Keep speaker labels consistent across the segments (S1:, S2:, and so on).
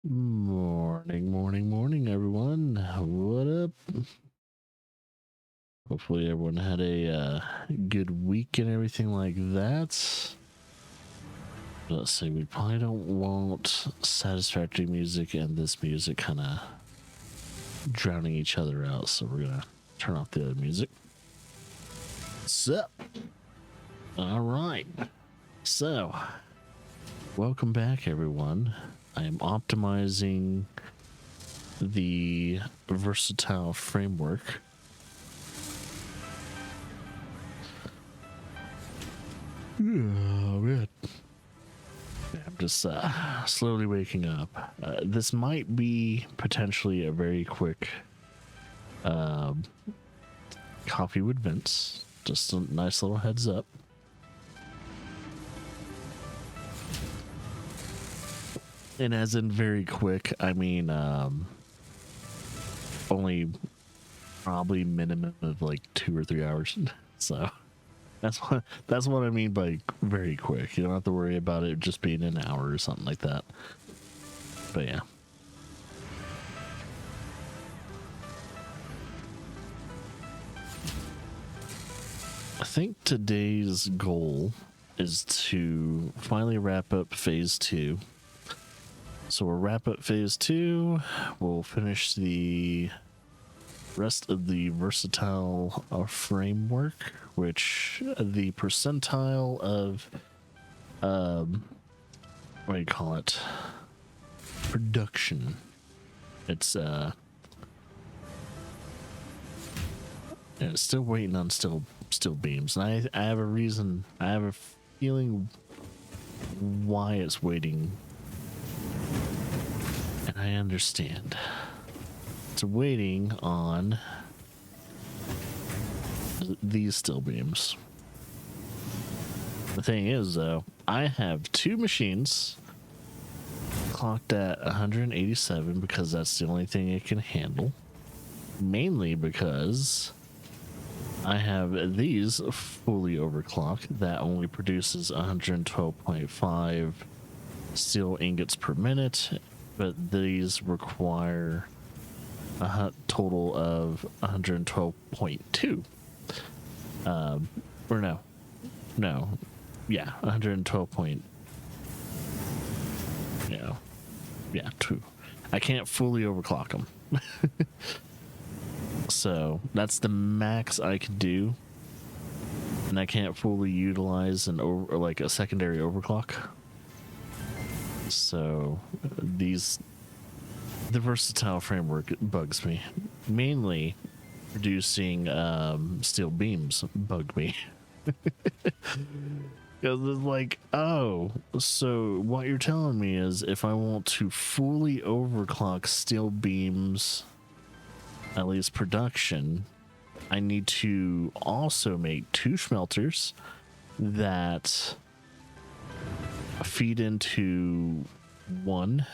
S1: Morning, everyone. What up? Hopefully, everyone had a good week and everything like that. Let's see, we probably don't want satisfactory music and this music kind of drowning each other out, so we're gonna turn off the other music. What's up? All right. So, welcome back, everyone. I am optimizing the versatile framework. Oh man. I'm just slowly waking up. This might be potentially a very quick coffee with Vince. Just a nice little heads up. And as in very quick, I mean only probably minimum of like 2 or 3 hours. So that's what I mean by very quick. You don't have to worry about it just being an hour or something like that. But yeah. I think today's goal is to finally wrap up phase 2. So we'll wrap up phase 2. We'll finish the rest of the versatile framework, which the percentile of what do you call it, production, it's still waiting on still beams, and I have a reason, I have a feeling why it's waiting, and I understand. It's waiting on these still beams. The thing is, though, I have 2 machines clocked at 187 because that's the only thing it can handle. Mainly because I have these fully overclocked that only produces 112.5 steel ingots per minute, but these require a total of 112.2. Or no, yeah, 112 point, yeah, 2. I can't fully overclock them. So that's the max I could do, and I can't fully utilize like a secondary overclock. So the versatile framework bugs me. Mainly producing steel beams bug me. Because it's like, oh, so what you're telling me is if I want to fully overclock steel beams, at least production, I need to also make 2 smelters that feed into 1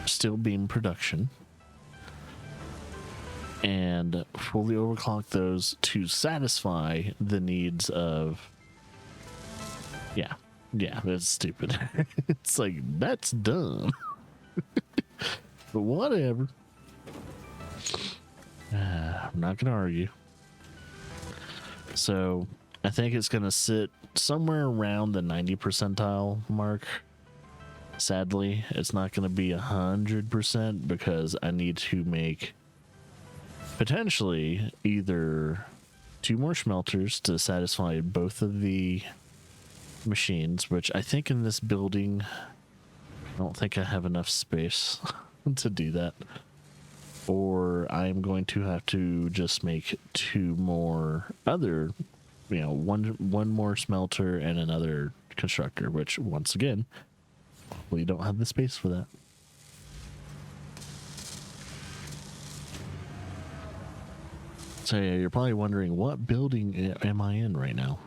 S1: steel beam production, and fully overclock those to satisfy the needs of, yeah, that's stupid. It's like, that's dumb. But whatever. I'm not gonna argue. So I think it's gonna sit somewhere around the 90 percentile mark. Sadly, it's not gonna be 100% because I need to make potentially either 2 more smelters to satisfy both of the machines, which I think in this building, I don't think I have enough space to do that. Or I'm going to have to just make 2 more other, one more smelter and another constructor, which once again, we don't have the space for that. So yeah, you're probably wondering, what building am I in right now?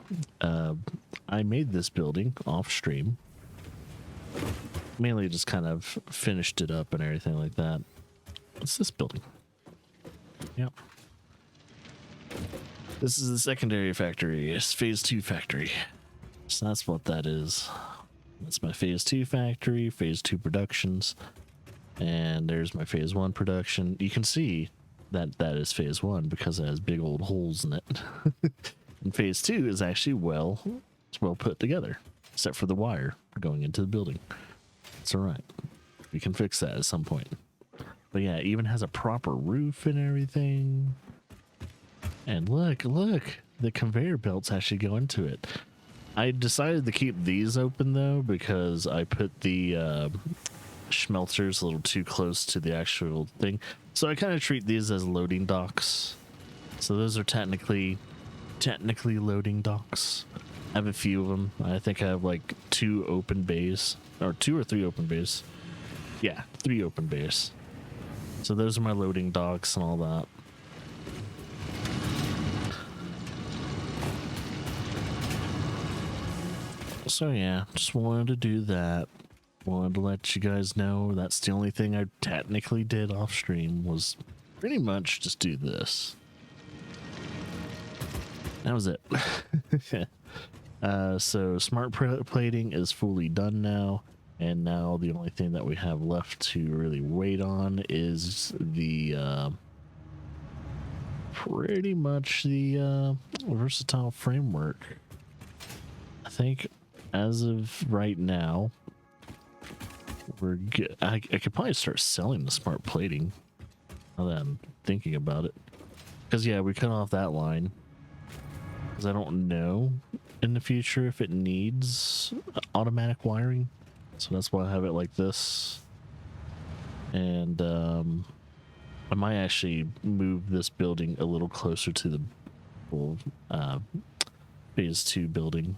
S1: I made this building off stream. Mainly just kind of finished it up and everything like that. What's this building? Yep. This is the secondary factory. It's phase 2 factory. So that's what that is. That's my phase 2 factory, phase 2 productions. And there's my phase 1 production. You can see that that is phase 1 because it has big old holes in it. And phase 2 is actually it's well put together, except for the wire going into the building. It's all right. We can fix that at some point. But yeah, it even has a proper roof and everything. And look, the conveyor belts actually go into it. I decided to keep these open though because I put the schmelters a little too close to the actual thing. So I kind of treat these as loading docks. So those are technically loading docks. I have a few of them. I think I have like 2 open bays, or 2 or 3 open bays. Yeah, 3 open bays. So those are my loading docks and all that. So yeah, just wanted to do that. Wanted to let you guys know that's the only thing I technically did off stream, was pretty much just do this. That was it. So smart plating is fully done now, and now the only thing that we have left to really wait on is the pretty much the versatile framework. I think as of right now we're good. I could probably start selling the smart plating now that I'm thinking about it, because yeah, we cut off that line because I don't know in the future if it needs automatic wiring, so that's why I have it like this. And I might actually move this building a little closer to the full phase 2 building,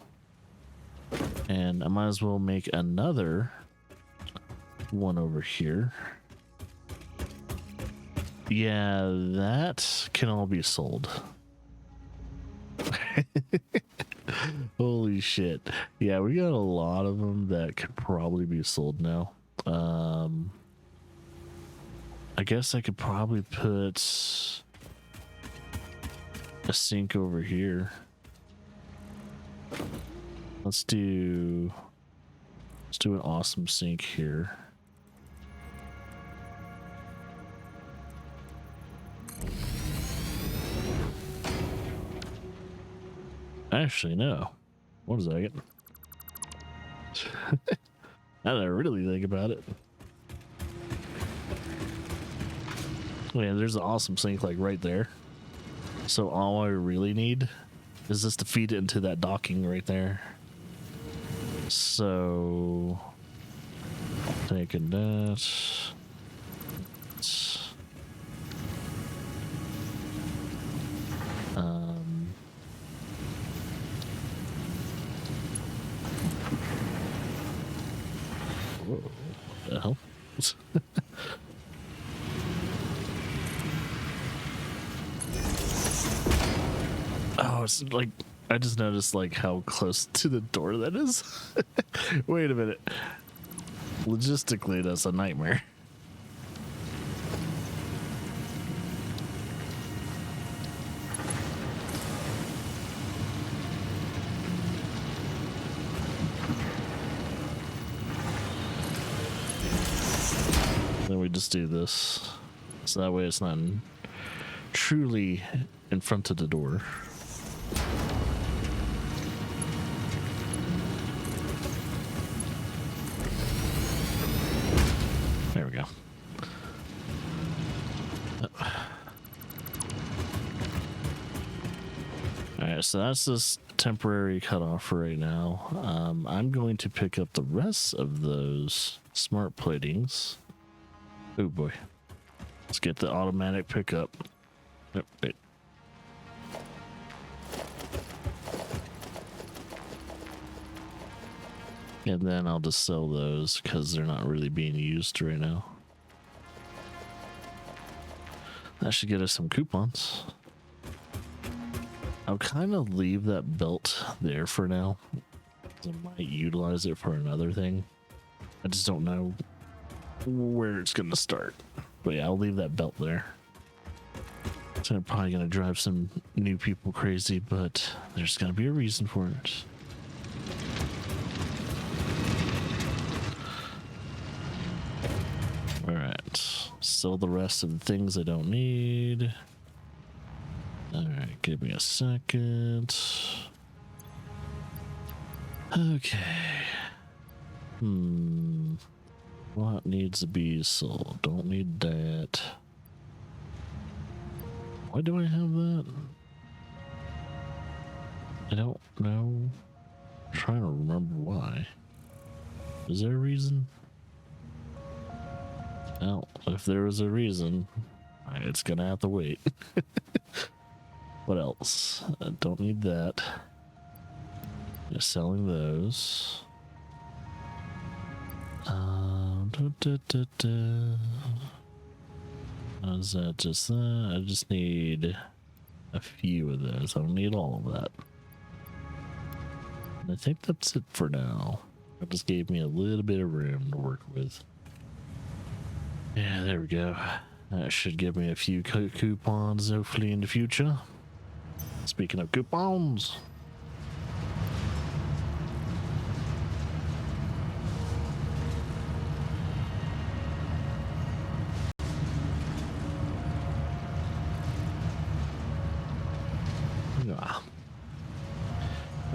S1: and I might as well make another one over here. Yeah, that can all be sold. Holy shit. Yeah, we got a lot of them that could probably be sold now. I guess I could probably put a sink over here. Let's do an awesome sink here. Actually, no. What is that? Now that I really think about it. Yeah, there's an awesome sink like right there. So all I really need is just to feed it into that docking right there. So taking that. Whoa, what the hell? Oh, it's like, I just noticed like how close to the door that is. Wait a minute. Logistically, that's a nightmare. Then we just do this, so that way it's not truly in front of the door. There we go. Alright, so that's this temporary cutoff for right now. I'm going to pick up the rest of those smart platings. Oh boy. Let's get the automatic pickup. Nope, wait. And then I'll just sell those because they're not really being used right now. That should get us some coupons. I'll kind of leave that belt there for now. I might utilize it for another thing. I just don't know where it's going to start. But yeah, I'll leave that belt there. It's probably going to drive some new people crazy, but there's going to be a reason for it. sell the rest of the things I don't need. Alright, give me a second. Okay. What needs to be sold? Don't need that. Why do I have that? I don't know. I'm trying to remember why. Is there a reason? Well, if there was a reason, it's gonna have to wait. What else? I don't need that. Just selling those. Is that just that? I just need a few of those. I don't need all of that. And I think that's it for now. That just gave me a little bit of room to work with. Yeah, there we go. That should give me a few coupons, hopefully, in the future. Speaking of coupons.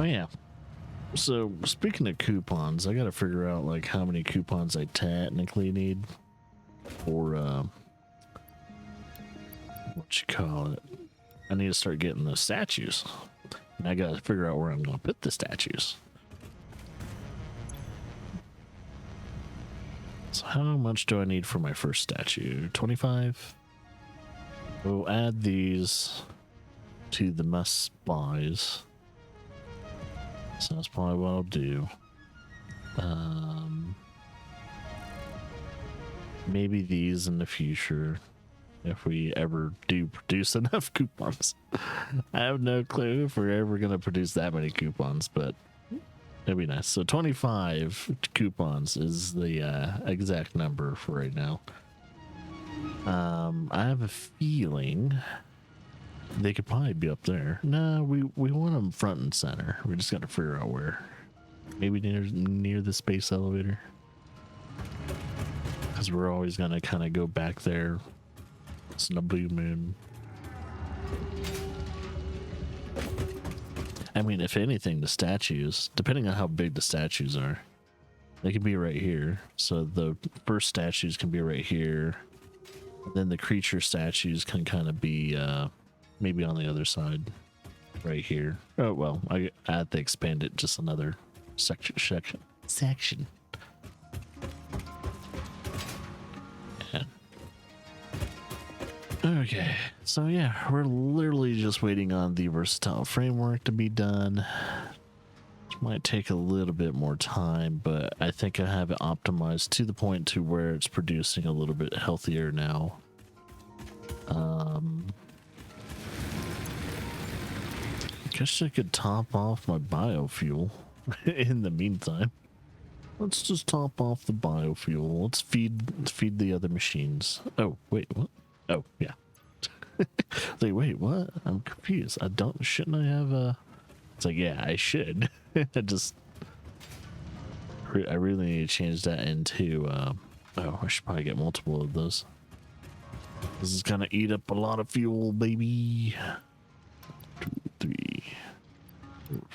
S1: Oh yeah. So speaking of coupons, I gotta figure out like how many coupons I technically need for what you call it. I need to start getting the statues. And I gotta figure out where I'm gonna put the statues. So how much do I need for my first statue? 25? We'll add these to the must buys. So that's probably what I'll do. Maybe these in the future, if we ever do produce enough coupons. I have no clue if we're ever going to produce that many coupons, but it'd be nice. So 25 coupons is the exact number for right now. I have a feeling they could probably be up there. No, we want them front and center. We just got to figure out where. Maybe near the space elevator. Because we're always going to kind of go back there. It's in a blue moon. I mean, if anything, the statues, depending on how big the statues are, they can be right here. So the first statues can be right here. Then the creature statues can kind of be maybe on the other side, right here. Oh well, I had to expand it just another section. Yeah. Okay, so yeah, we're literally just waiting on the versatile framework to be done. Which might take a little bit more time, but I think I have it optimized to the point to where it's producing a little bit healthier now. Guess I could top off my biofuel in the meantime. Let's just top off the biofuel. Let's feed the other machines. Oh, wait, what? Oh, yeah. Like, wait, what? I'm confused. Shouldn't I have a... It's like, yeah, I should. I really need to change that into, oh, I should probably get multiple of those. This is gonna eat up a lot of fuel, baby. 2, 3,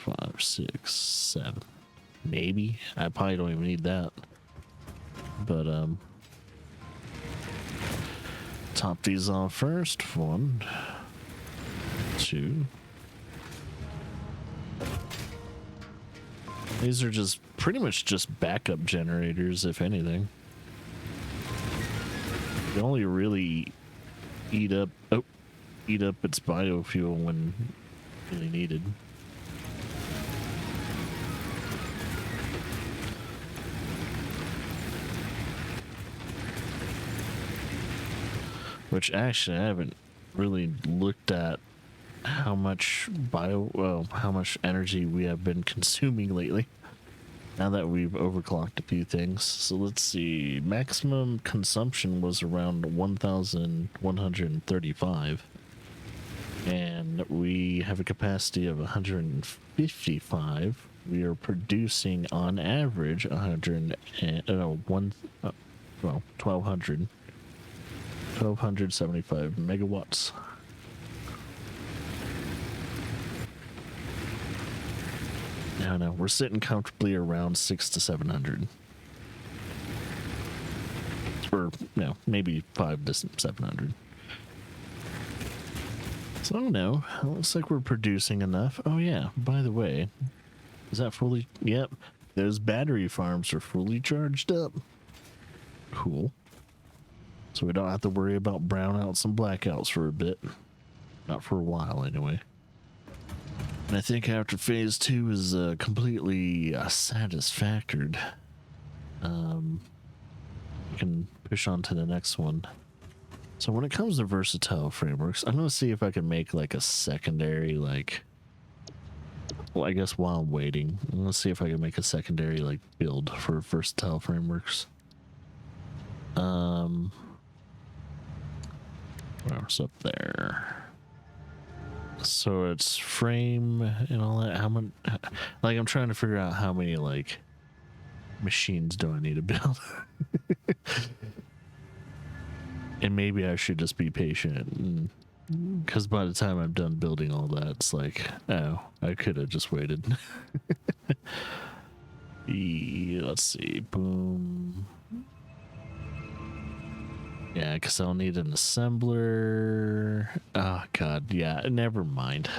S1: 4, 5, 6, 7. Maybe. I probably don't even need that. But, top these off first. 1, 2. These are just pretty much just backup generators, if anything. They only really eat up its biofuel when really needed. Which actually I haven't really looked at how much how much energy we have been consuming lately. Now that we've overclocked a few things. So let's see. Maximum consumption was around 1,135. And we have a capacity of 155. We are producing on average 100 and 1,200. 1,275 megawatts. No, we're sitting comfortably around 600 to 700. Or, no, maybe 500 to 700. So, I don't know. It looks like we're producing enough. Oh, yeah. By the way, is that fully? Yep. Those battery farms are fully charged up. Cool. So we don't have to worry about brownouts and blackouts for a bit. Not for a while, anyway. And I think after phase 2 is completely satisfactored, we can push on to the next one. So when it comes to versatile frameworks, I'm going to see if I can make like a secondary, like, well, I guess while I'm waiting, I'm going to see if I can make a secondary like build for versatile frameworks. What's up there? So it's frame and all that. How much? Like, I'm trying to figure out how many like machines do I need to build. And maybe I should just be patient, because by the time I'm done building all that, it's like, oh, I could have just waited. Let's see, boom. Yeah, because I'll need an assembler. Oh, God, yeah, never mind.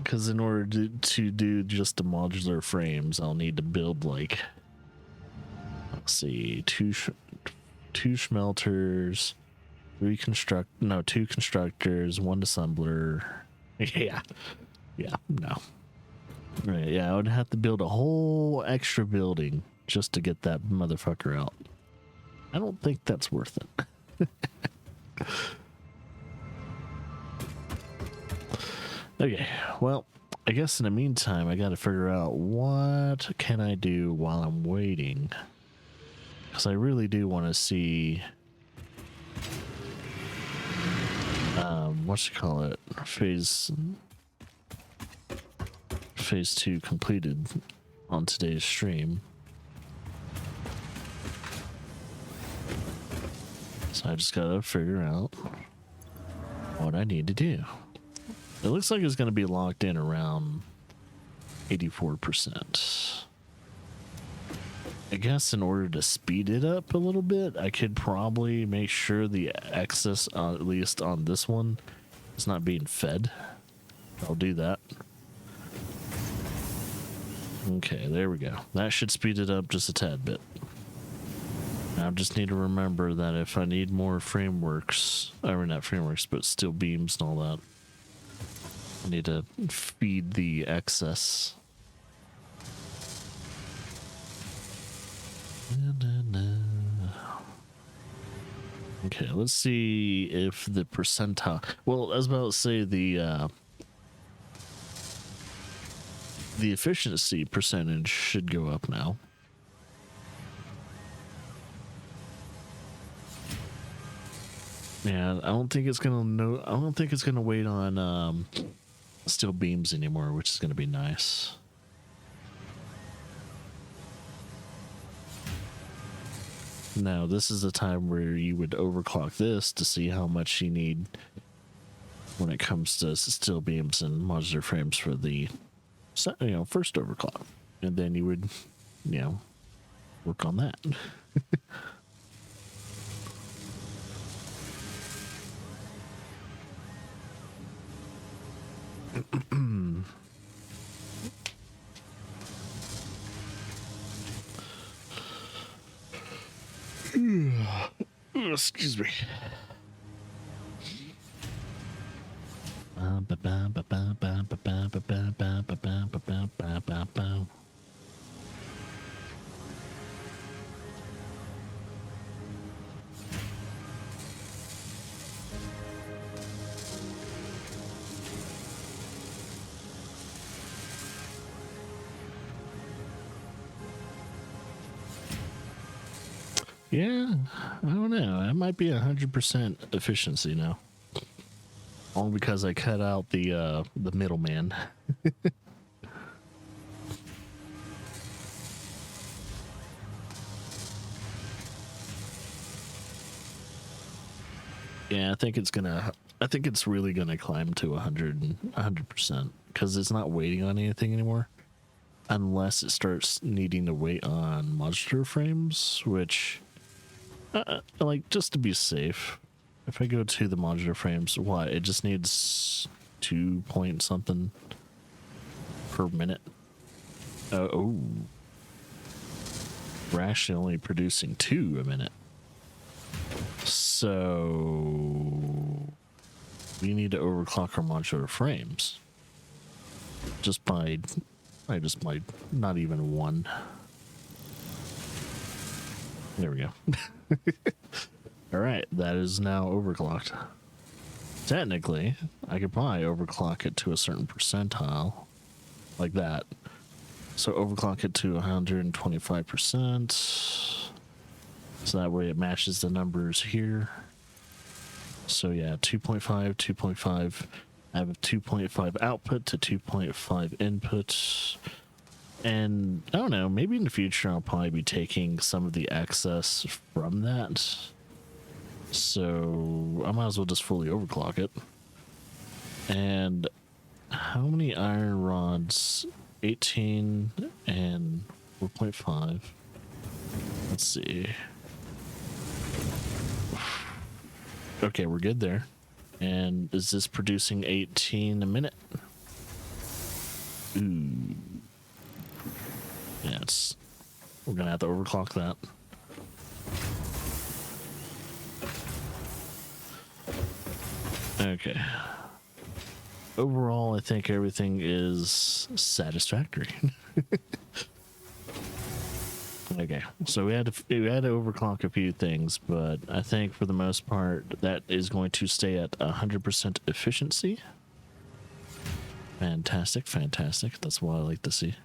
S1: Because in order to do just the modular frames, I'll need to build, like, let's see, two smelters, two constructors, one assembler. Yeah, no. Right, yeah, I would have to build a whole extra building just to get that motherfucker out. I don't think that's worth it. Okay, well, I guess in the meantime, I gotta figure out what can I do while I'm waiting. Because I really do want to see, phase 2 completed on today's stream. So I just gotta figure out what I need to do. It looks like it's gonna be locked in around 84%. I guess in order to speed it up a little bit, I could probably make sure the excess, at least on this one, is not being fed. I'll do that. Okay, there we go. That should speed it up just a tad bit. I just need to remember that if I need more frameworks, or not frameworks, but steel beams and all that, I need to feed the excess. Okay, let's see if the percentile. Well, I was about to say the efficiency percentage should go up now. Yeah, I don't think it's gonna wait on steel beams anymore, which is gonna be nice. Now, this is a time where you would overclock this to see how much you need when it comes to steel beams and modular frames for the, first overclock. And then you would, work on that. Excuse me. Yeah, I don't know. It might be 100% efficiency now. Only because I cut out the middleman. Yeah, I think it's really gonna climb to 100%, because it's not waiting on anything anymore, unless it starts needing to wait on modular frames, which, like, just to be safe, if I go to the modular frames, what, it just needs 2 point something per minute. Oh, we're actually only producing 2 a minute. So we need to overclock our modular frames just by not even 1. There we go. All right, that is now overclocked. Technically, I could probably overclock it to a certain percentile, like that. So overclock it to 125%. So that way it matches the numbers here. So yeah, 2.5, 2.5. I have a 2.5 output to 2.5 input. And I don't know, maybe in the future I'll probably be taking some of the excess from that. So I might as well just fully overclock it. And how many iron rods? 18 and 4.5. Let's see. Okay, we're good there. And is this producing 18 a minute? Ooh. Yeah, we're gonna have to overclock that. Okay. Overall, I think everything is satisfactory. Okay, so we had to overclock a few things, but I think for the most part that is going to stay at 100% efficiency. Fantastic, fantastic. That's what I like to see.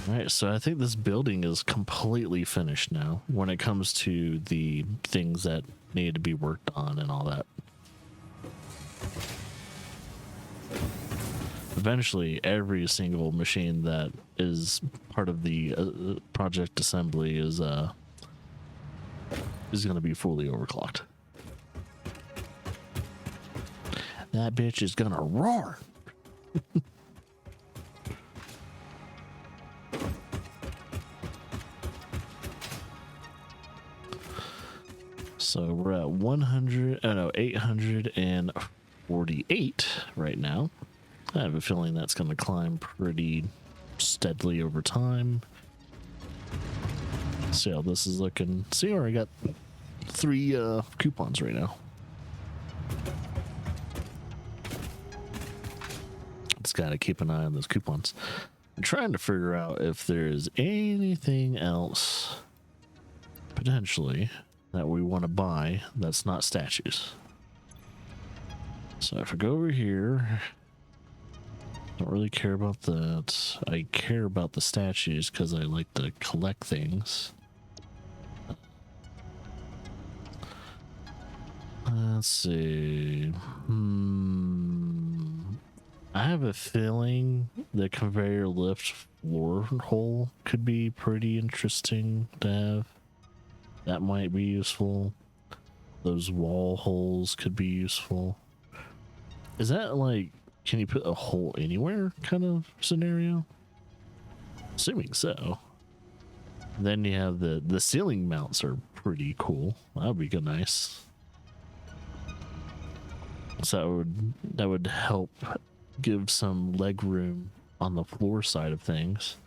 S1: All right, so I think this building is completely finished now when it comes to the things that need to be worked on and all that. Eventually, every single machine that is part of the project assembly is going to be fully overclocked. That bitch is gonna roar. So we're at 848 right now. I have a feeling that's going to climb pretty steadily over time. See how this is looking. See, I already got 3 coupons right now. Just got to keep an eye on those coupons. I'm trying to figure out if there's anything else potentially that we want to buy that's not statues. So if I go over here, don't really care about that. I care about the statues because I like to collect things. Let's see. I have a feeling the conveyor lift floor hole could be pretty interesting to have. That might be useful. Those wall holes could be useful. Is that like, can you put a hole anywhere kind of scenario? Assuming so. Then you have the ceiling mounts are pretty cool. That would be nice. So that would help give some leg room on the floor side of things.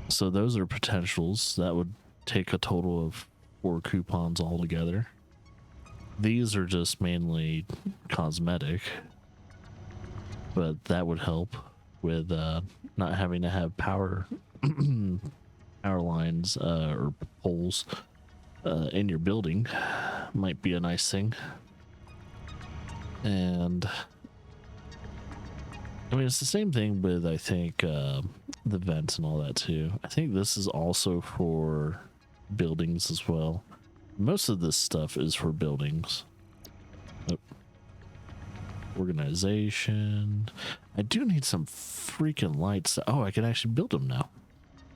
S1: So those are potentials. That would take a total of 4 coupons altogether. These are just mainly cosmetic, but that would help with not having to have power lines or poles in your building. Might be a nice thing. And I mean, it's the same thing with, I think, the vents and all that too. I think this is also for buildings as well. Most of this stuff is for buildings. Oh. Organization. I do need some freaking lights. Oh, I can actually build them now.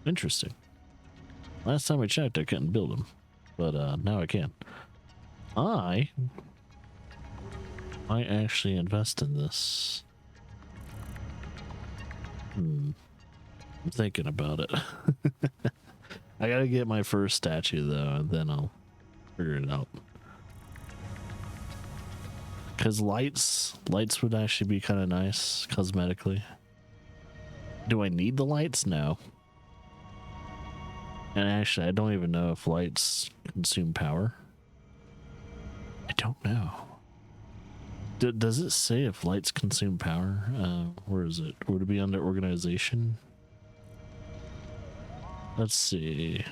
S1: Interesting. Last time I checked, I couldn't build them, but now I can. I actually invest in this. I'm thinking about it. I gotta get my first statue though, and then I'll figure it out. Because lights would actually be kind of nice cosmetically. Do I need the lights? No. And actually, I don't even know if lights consume power. I don't know. Does it say if lights consume power? Where is it? Would it be under organization? Let's see.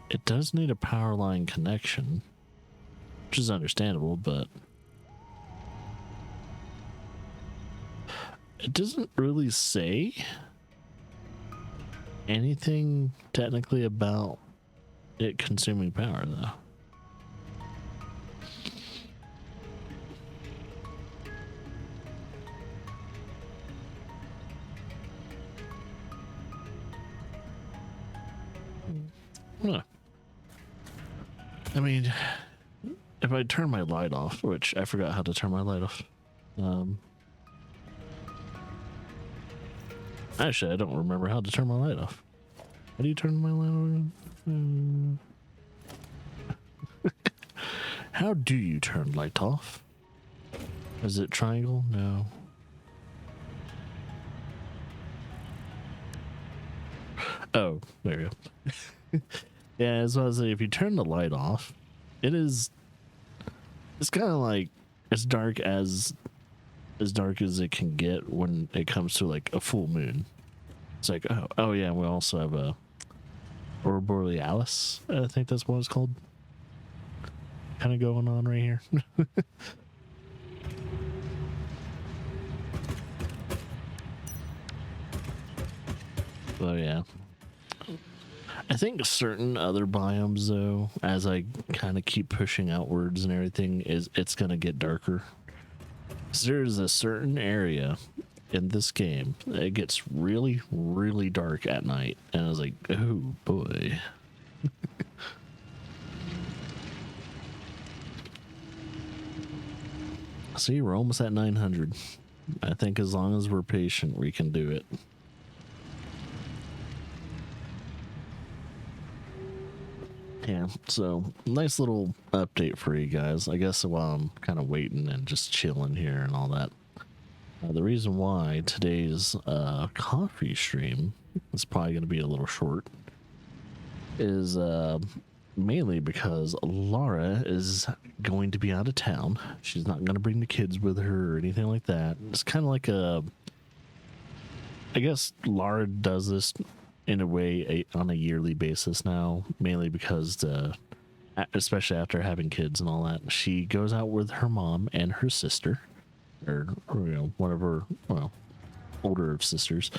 S1: It does need a power line connection, which is understandable, but it doesn't really say anything technically about it consuming power, though. Huh. I mean, if I turn my light off, which I forgot how to turn my light off. Actually, I don't remember how to turn my light off. How do you turn my light off? How do you turn light off? Is it triangle? No. Oh, there you go. Yeah, as I was saying, if you turn the light off, it's kind of like as dark as it can get when it comes to like a full moon. It's like, oh yeah, we also have a Aurora Borealis, I think that's what it's called, kind of going on right here. Oh yeah, I think certain other biomes though, as I kind of keep pushing outwards and everything, it's gonna get darker. So there's a certain area in this game it gets really, really dark at night, and I was like, oh boy. See, we're almost at 900. I think as long as we're patient, we can do it. Yeah, so nice little update for you guys. I guess while I'm kind of waiting and just chilling here and all that. The reason why today's coffee stream is probably going to be a little short is mainly because Laura is going to be out of town. She's not going to bring the kids with her or anything like that. It's kind of like I guess Laura does this in a way on a yearly basis now, mainly because especially after having kids and all that, she goes out with her mom and her sister, or one of her older sisters,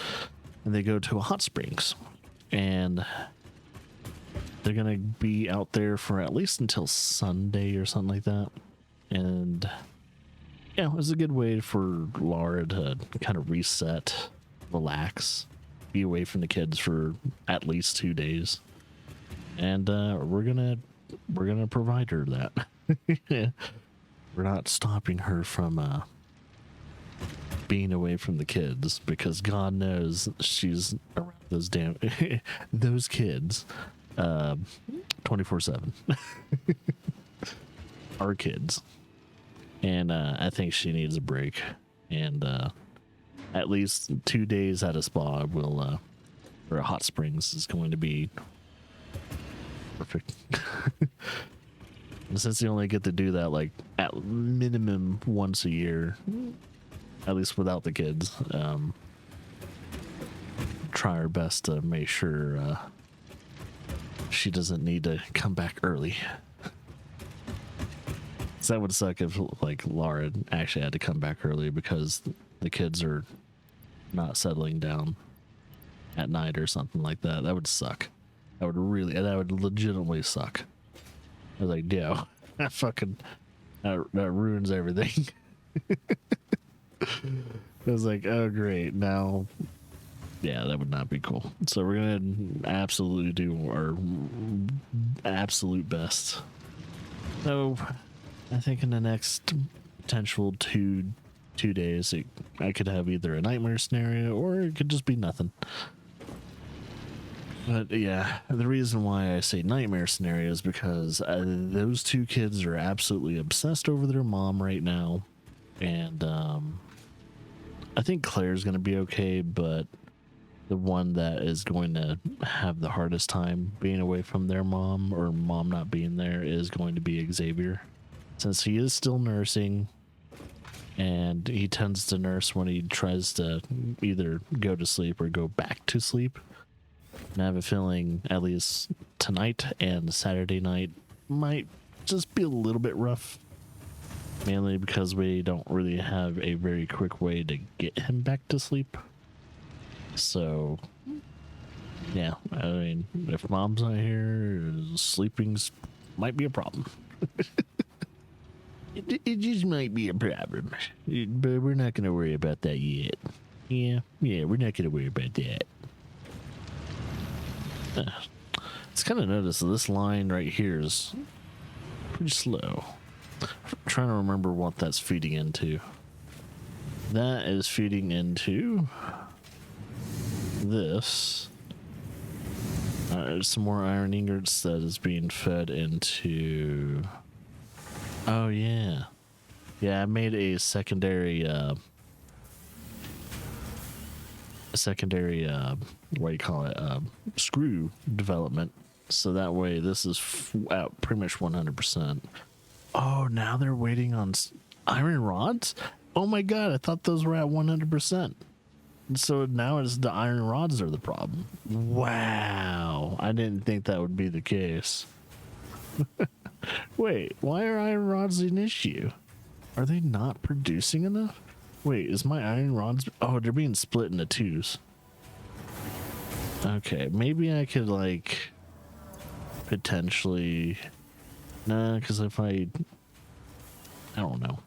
S1: and they go to a hot springs, and they're gonna be out there for at least until Sunday or something like that. And yeah, it was a good way for Laura to kind of reset, relax, be away from the kids for at least 2 days, and we're gonna provide her that. Yeah. We're not stopping her from being away from the kids, because God knows she's around those those kids 24/7. Our kids, and I think she needs a break, and at least 2 days at a spa will or a hot springs is going to be perfect. And since you only get to do that like at minimum once a year, at least without the kids, try our best to make sure she doesn't need to come back early. So that would suck if like Laura actually had to come back early because the kids are not settling down at night or something like that. That would suck. That would legitimately suck. I was like, yeah, that ruins everything. I was like, oh great, now yeah, that would not be cool. So we're gonna absolutely do our absolute best So I think in the next potential two days, I could have either a nightmare scenario or it could just be nothing. But yeah, the reason why I say nightmare scenario is because those two kids are absolutely obsessed over their mom right now. And I think Claire's going to be okay, but the one that is going to have the hardest time being away from their mom or mom not being there is going to be Xavier. Since he is still nursing, and he tends to nurse when he tries to either go to sleep or go back to sleep. And I have a feeling at least tonight and Saturday night might just be a little bit rough. Mainly because we don't really have a very quick way to get him back to sleep. So, yeah, I mean, if mom's not here, sleeping's might be a problem. It just might be a problem. But we're not going to worry about that yet. Yeah, we're not going to worry about that. It's kind of noticed that this line right here is pretty slow. I'm trying to remember what that's feeding into. That is feeding into this. Some more iron ingots that is being fed into. Oh yeah, yeah. I made a secondary, what do you call it? Screw development. So that way, this is out pretty much 100%. Oh, now they're waiting on iron rods. Oh my god, I thought those were at 100%. So now it's the iron rods are the problem. Wow, I didn't think that would be the case. Wait, why are iron rods an issue? Are they not producing enough? Wait, is my iron rods... Oh, they're being split into twos. Okay, maybe I could, like, potentially... Nah, because if I don't know.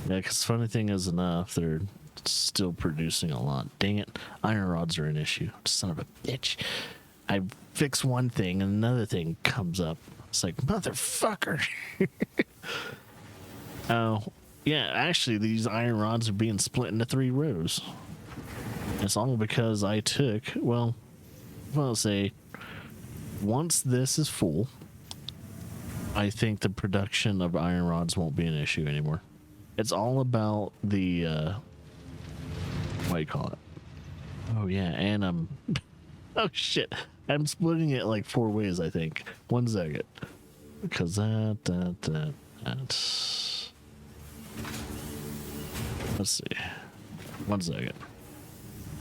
S1: Yeah, because funny thing is enough, they're still producing a lot. Dang it, iron rods are an issue. Son of a bitch. I fix one thing and another thing comes up. It's like, motherfucker. Oh, yeah, actually, these iron rods are being split into 3 rows. It's all because I took, well, I'll say, once this is full, I think the production of iron rods won't be an issue anymore. It's all about the, what do you call it? Oh, yeah, and oh, shit. I'm splitting it like 4 ways, I think. 1 second. Because that. Let's see. 1 second.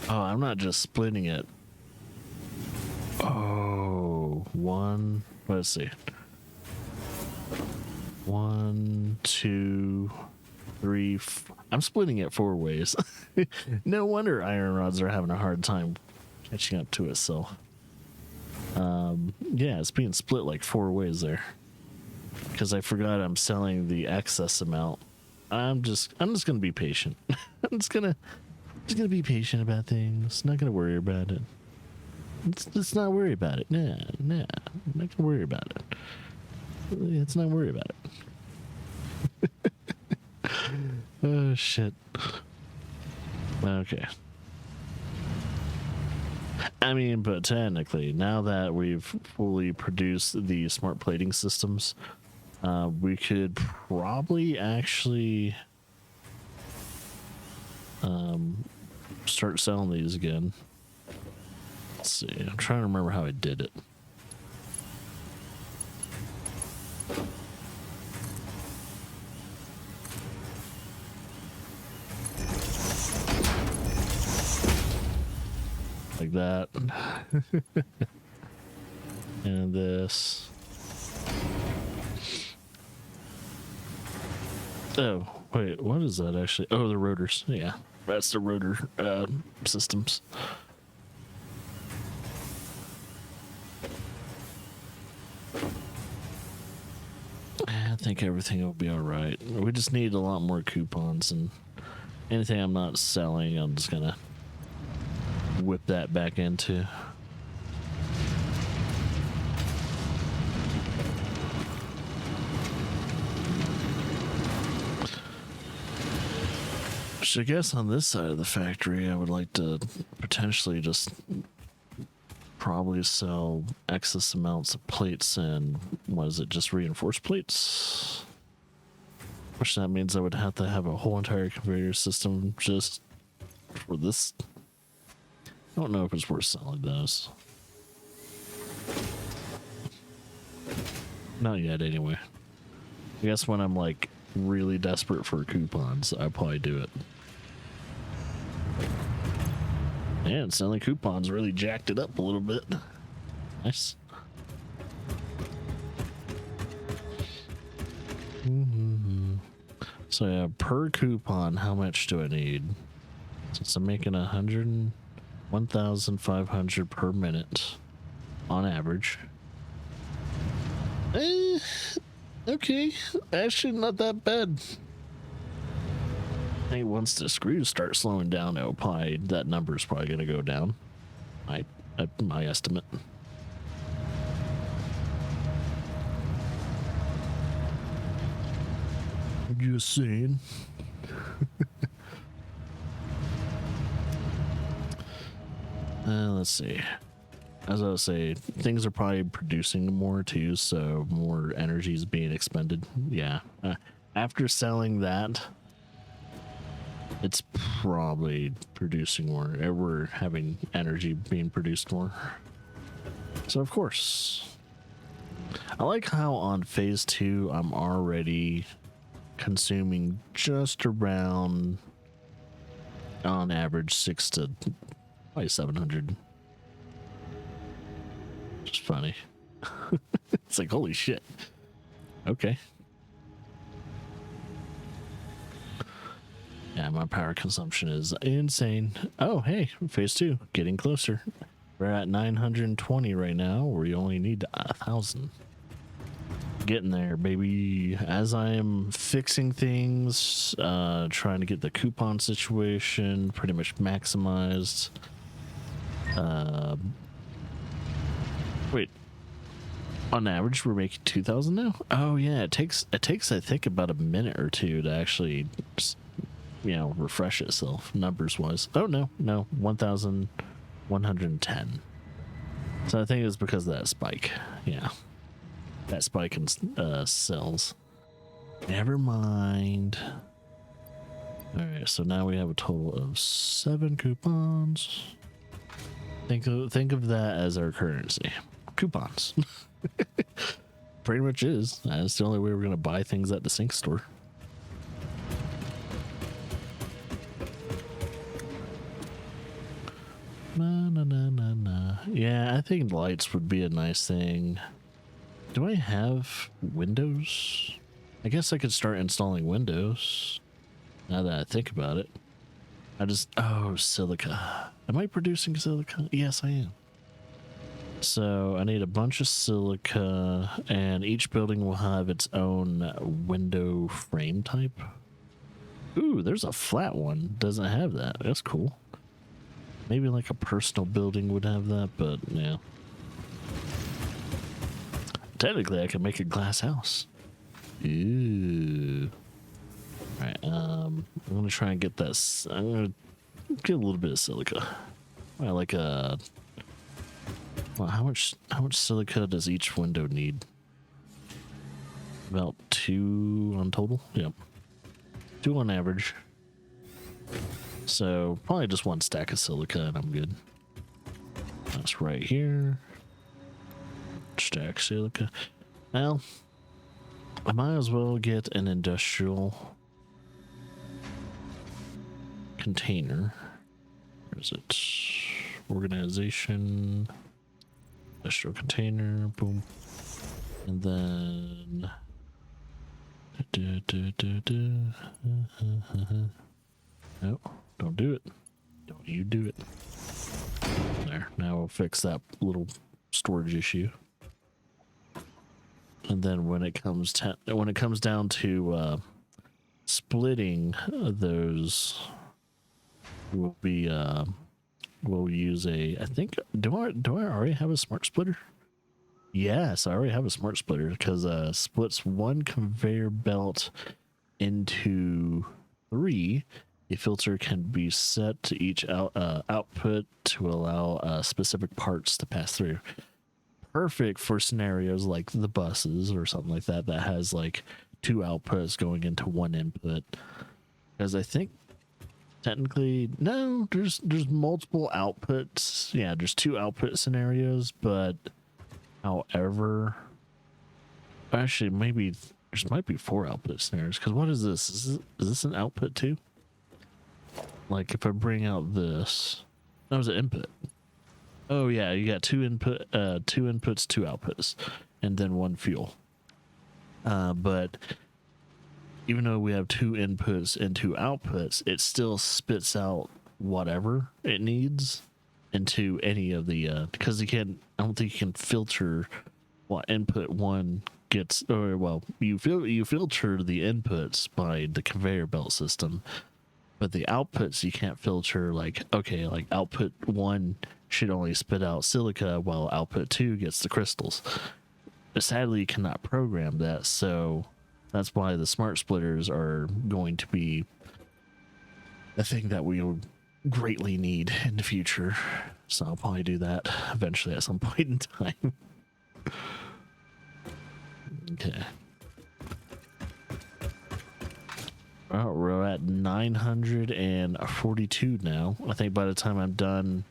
S1: Oh, I'm not just splitting it. Oh, let's see. 1, 2, 3. I'm splitting it 4 ways. No wonder iron rods are having a hard time catching up to itself. Yeah, it's being split like 4 ways there. Because I forgot I'm selling the excess amount. I'm just gonna be patient. I'm just gonna be patient about things. Not gonna worry about it. Let's not worry about it. Nah. I'm not gonna worry about it. Let's not worry about it. Oh shit. Okay. I mean, but technically, now that we've fully produced the smart plating systems, we could probably actually start selling these again. Let's see. I'm trying to remember how I did it. Like that. And this. Oh, wait, what is that actually? Oh, the rotors. Yeah, that's the rotor systems. I think everything will be all right. We just need a lot more coupons, and anything I'm not selling, I'm just gonna whip that back into. So I guess on this side of the factory, I would like to potentially just probably sell excess amounts of plates and what is it, just reinforced plates? Which that means I would have to have a whole entire conveyor system just for this. I don't know if it's worth selling those. Not yet, anyway. I guess when I'm like really desperate for coupons, I'll probably do it. And selling coupons really jacked it up a little bit. Nice. So yeah, per coupon, how much do I need? Since I'm making 1,500 per minute on average. Okay, actually not that bad. I think once the screws start slowing down, that number is probably going to go down. My estimate. Just saying. Let's see. As I was saying, things are probably producing more too, so more energy is being expended. Yeah. After selling that, it's probably producing more. We're having energy being produced more. So of course. I like how on phase 2 I'm already consuming just around on average 6 to probably 700. Just funny. It's like, holy shit. Okay. Yeah, my power consumption is insane. Oh, hey, phase 2, getting closer. We're at 920 right now. We only need 1,000. Getting there, baby. As I am fixing things, trying to get the coupon situation pretty much maximized. Wait. On average, we're making 2,000 now? Oh yeah, it takes I think about a minute or two to actually just, refresh itself numbers wise. Oh no, 1,110. So I think it's because of that spike. Yeah. That spike in cells. Never mind. Alright, so now we have a total of 7 coupons. Think of that as our currency. Coupons. Pretty much is. That's the only way we're going to buy things at the sink store. Na. Yeah, I think lights would be a nice thing. Do I have windows? I guess I could start installing windows. Now that I think about it. Silica. Am I producing silica? Yes, I am. So I need a bunch of silica, and each building will have its own window frame type. Ooh, there's a flat one. Doesn't have that. That's cool. Maybe like a personal building would have that, but yeah. Technically, I could make a glass house. Ooh. Alright, I'm gonna try and get this. I'm gonna get a little bit of silica. Well, how much silica does each window need? About 2 on total? Yep. 2 on average. So probably just 1 stack of silica and I'm good. That's right here. Stack silica. Well, I might as well get an industrial container. Where is it? Organization. Industrial container. Boom. And then... No, don't do it. Don't you do it. There. Now we'll fix that little storage issue. And then when it comes down to splitting those, we'll be we'll use a, I think, do I already have a smart splitter? Yes, I already have a smart splitter because splits one conveyor belt into 3. The filter can be set to each output to allow specific parts to pass through. Perfect for scenarios like the buses or something like that that has like 2 outputs going into 1 input. Because I think technically, no, there's multiple outputs. Yeah, there's 2 output scenarios, but however, actually maybe there might be 4 output scenarios. Because what is this? Is this an output too? Like if I bring out this, that was an input. Oh yeah, you got 2 inputs, 2 outputs, and then 1 fuel. But even though we have 2 inputs and 2 outputs, it still spits out whatever it needs into any of the because you can't. I don't think you can filter what input 1 gets, or well, you filter the inputs by the conveyor belt system, but the outputs you can't filter. Like okay, like output 1 should only spit out silica while output 2 gets the crystals. But sadly, you cannot program that, so that's why the smart splitters are going to be a thing that we will greatly need in the future. So I'll probably do that eventually at some point in time. Okay. Well, we're at 942 now. I think by the time I'm done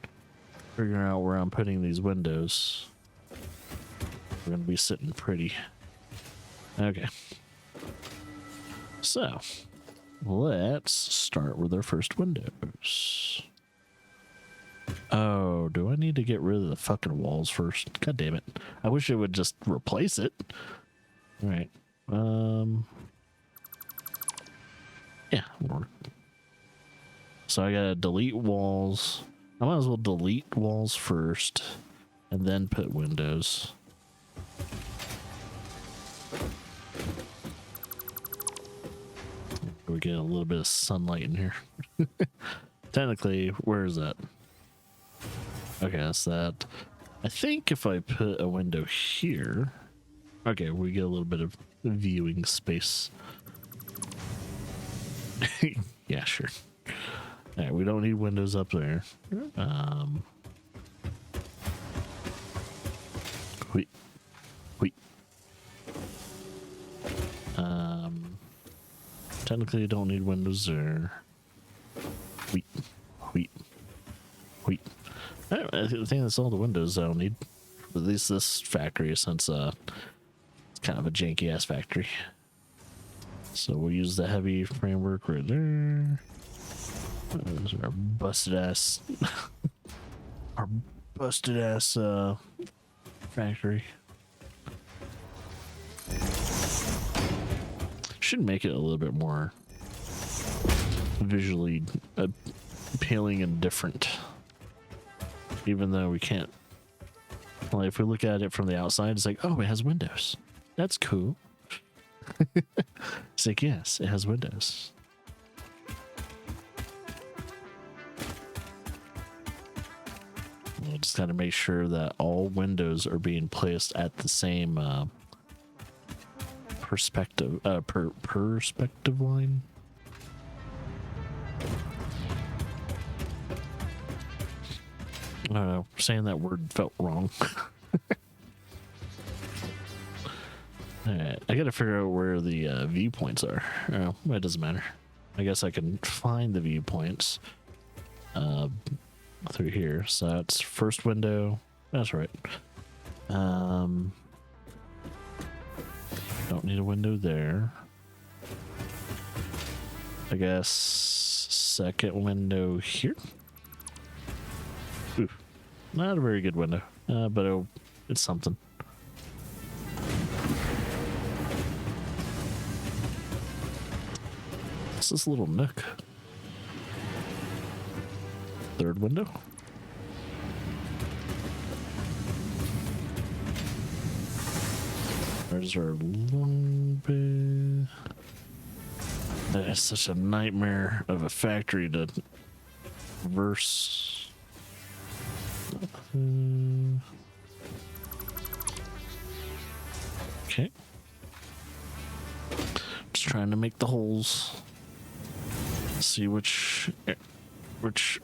S1: figuring out where I'm putting these windows, we're going to be sitting pretty. Okay. So, let's start with our first windows. Oh, do I need to get rid of the fucking walls first? God damn it. I wish it would just replace it. All right. Yeah. So I gotta delete walls. I might as well delete walls first and then put windows. We get a little bit of sunlight in here. Technically, where is that? Okay, that's that. I think if I put a window here, okay, we get a little bit of viewing space. Yeah, sure. All right, we don't need windows up there. Wait. Technically, you don't need windows there. Wait. I think that's all the windows I'll need. At least this factory, since it's kind of a janky ass factory. So we'll use the heavy framework right there. Those are our busted ass, factory. Should make it a little bit more visually appealing and different. Even though we can't, well, if we look at it from the outside, it's like, oh, it has windows. That's cool. It's like, yes, it has windows. We'll just got to make sure that all windows are being placed at the same perspective line. I don't know, saying that word felt wrong. Alright, I gotta figure out where the viewpoints are. Oh, it doesn't matter. I guess I can find the viewpoints through here. So that's first window. That's right. Don't need a window there. I guess second window here. Ooh, not a very good window, but it's something. What's this little nook? Third window. There's our long bay. That is such a nightmare of a factory to reverse. Okay. Just trying to make the holes. See which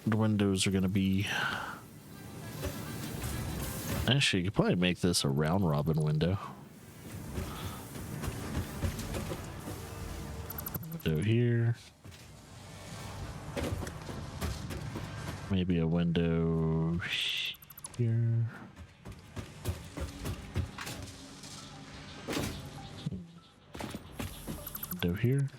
S1: windows are gonna be. Actually, you could probably make this a round robin window. Window here. Maybe a window here. Window here.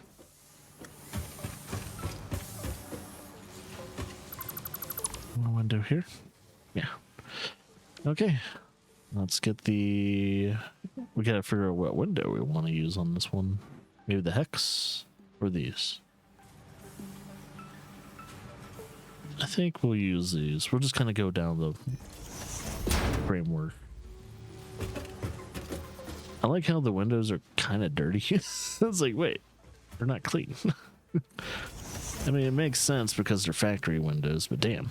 S1: One window here. Yeah. Okay. Let's get the... We gotta figure out what window we want to use on this one. Maybe the hex or these. I think we'll use these. We'll just kind of go down the framework. I like how the windows are kind of dirty. It's like, wait, they're not clean. I mean, it makes sense because they're factory windows, but damn.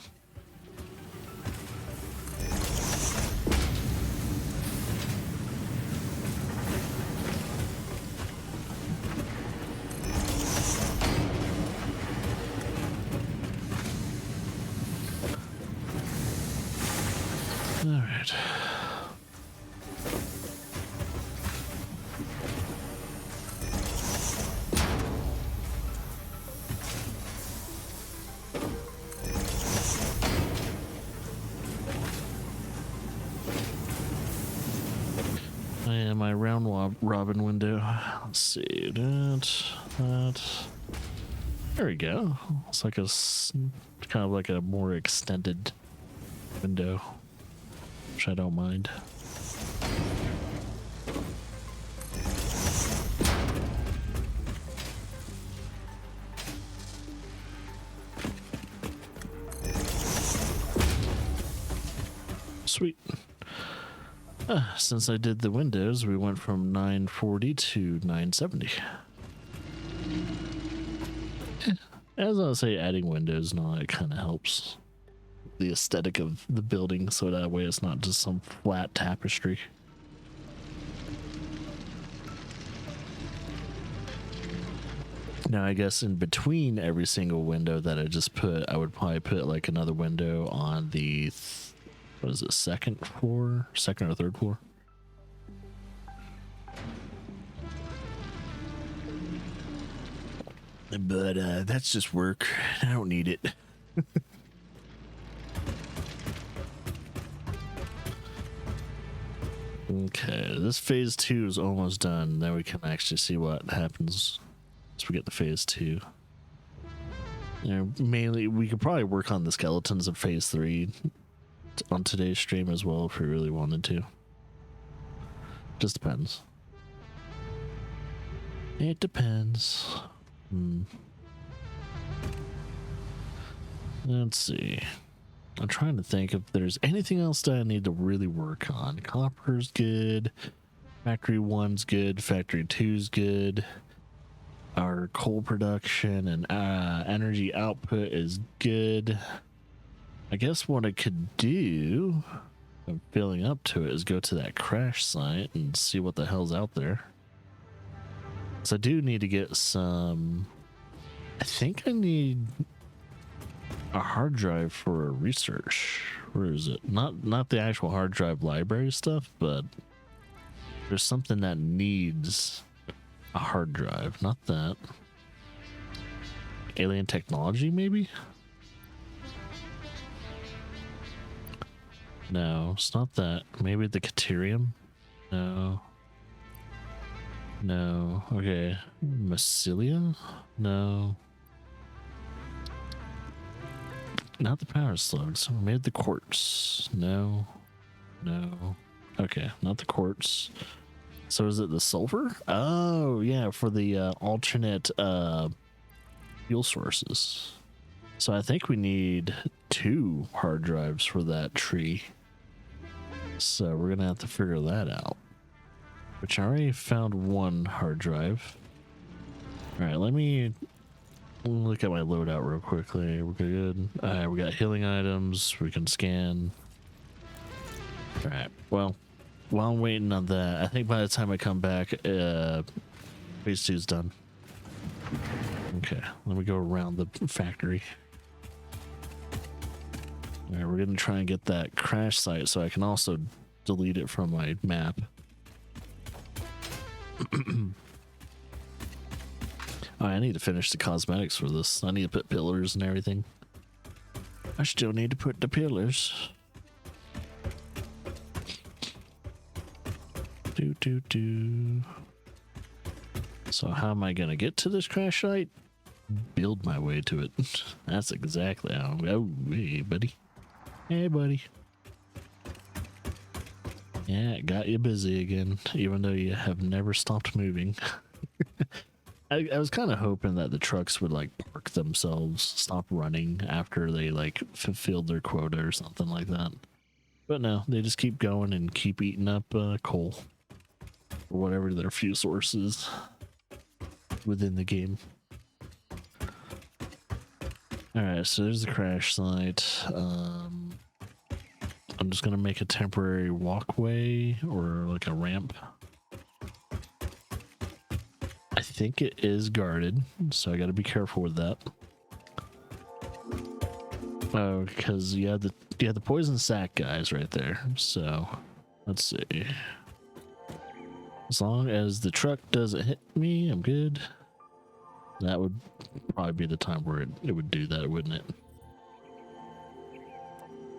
S1: All right. And my round robin window. Let's see, that. There we go. It's like kind of like a more extended window, which I don't mind. Sweet. Since I did the windows, we went from 940 to 970. As I say, adding windows and all that kind of helps the aesthetic of the building, so that way it's not just some flat tapestry. Now I guess in between every single window that I just put, I would probably put like another window on the what is it, second or third floor? But that's just work. I don't need it. Okay, this phase 2 is almost done. Then we can actually see what happens once we get to phase 2. You know, mainly, we could probably work on the skeletons of phase 3 on today's stream as well if we really wanted to. Just depends. It depends. Let's see. I'm trying to think if there's anything else that I need to really work on. Copper's good. Factory 1's good. Factory 2's good. Our coal production and energy output is good. I guess what I could do, if I'm feeling up to it, is go to that crash site and see what the hell's out there. So I do need to get some... I think I need a hard drive for research. Where is it? Not the actual hard drive library stuff, but there's something that needs a hard drive. Not that. Alien technology, maybe? No, it's not that. Maybe the Caterium? No. No. Okay. Mycelia? No. Not the power slugs. Maybe the quartz. No. No. Okay, not the quartz. So is it the sulfur? Oh, yeah, for the alternate fuel sources. So I think we need 2 hard drives for that tree. So we're gonna have to figure that out. Which I already found 1 hard drive. Alright, let me look at my loadout real quickly. We're good. Alright, we got healing items. We can scan. All right. Well, while I'm waiting on that, I think by the time I come back, phase 2's done. Okay, let me go around the factory. All right, we're gonna try and get that crash site so I can also delete it from my map. Oh, I need to finish the cosmetics for this. I need to put pillars and everything. I still need to put the pillars. Do. So how am I gonna get to this crash site? Build my way to it. That's exactly how. Oh, hey, buddy. Hey, buddy. Yeah, it got you busy again, even though you have never stopped moving. I was kind of hoping that the trucks would like park themselves, stop running after they like fulfilled their quota or something like that. But no, they just keep going and keep eating up coal or whatever their fuel source is within the game. Alright, so there's the crash site. I'm just gonna make a temporary walkway or like a ramp. I think it is guarded, so I gotta be careful with that. Oh, because you had the poison sac guys right there. So let's see. As long as the truck doesn't hit me, I'm good. That would probably be the time where it would do that, wouldn't it?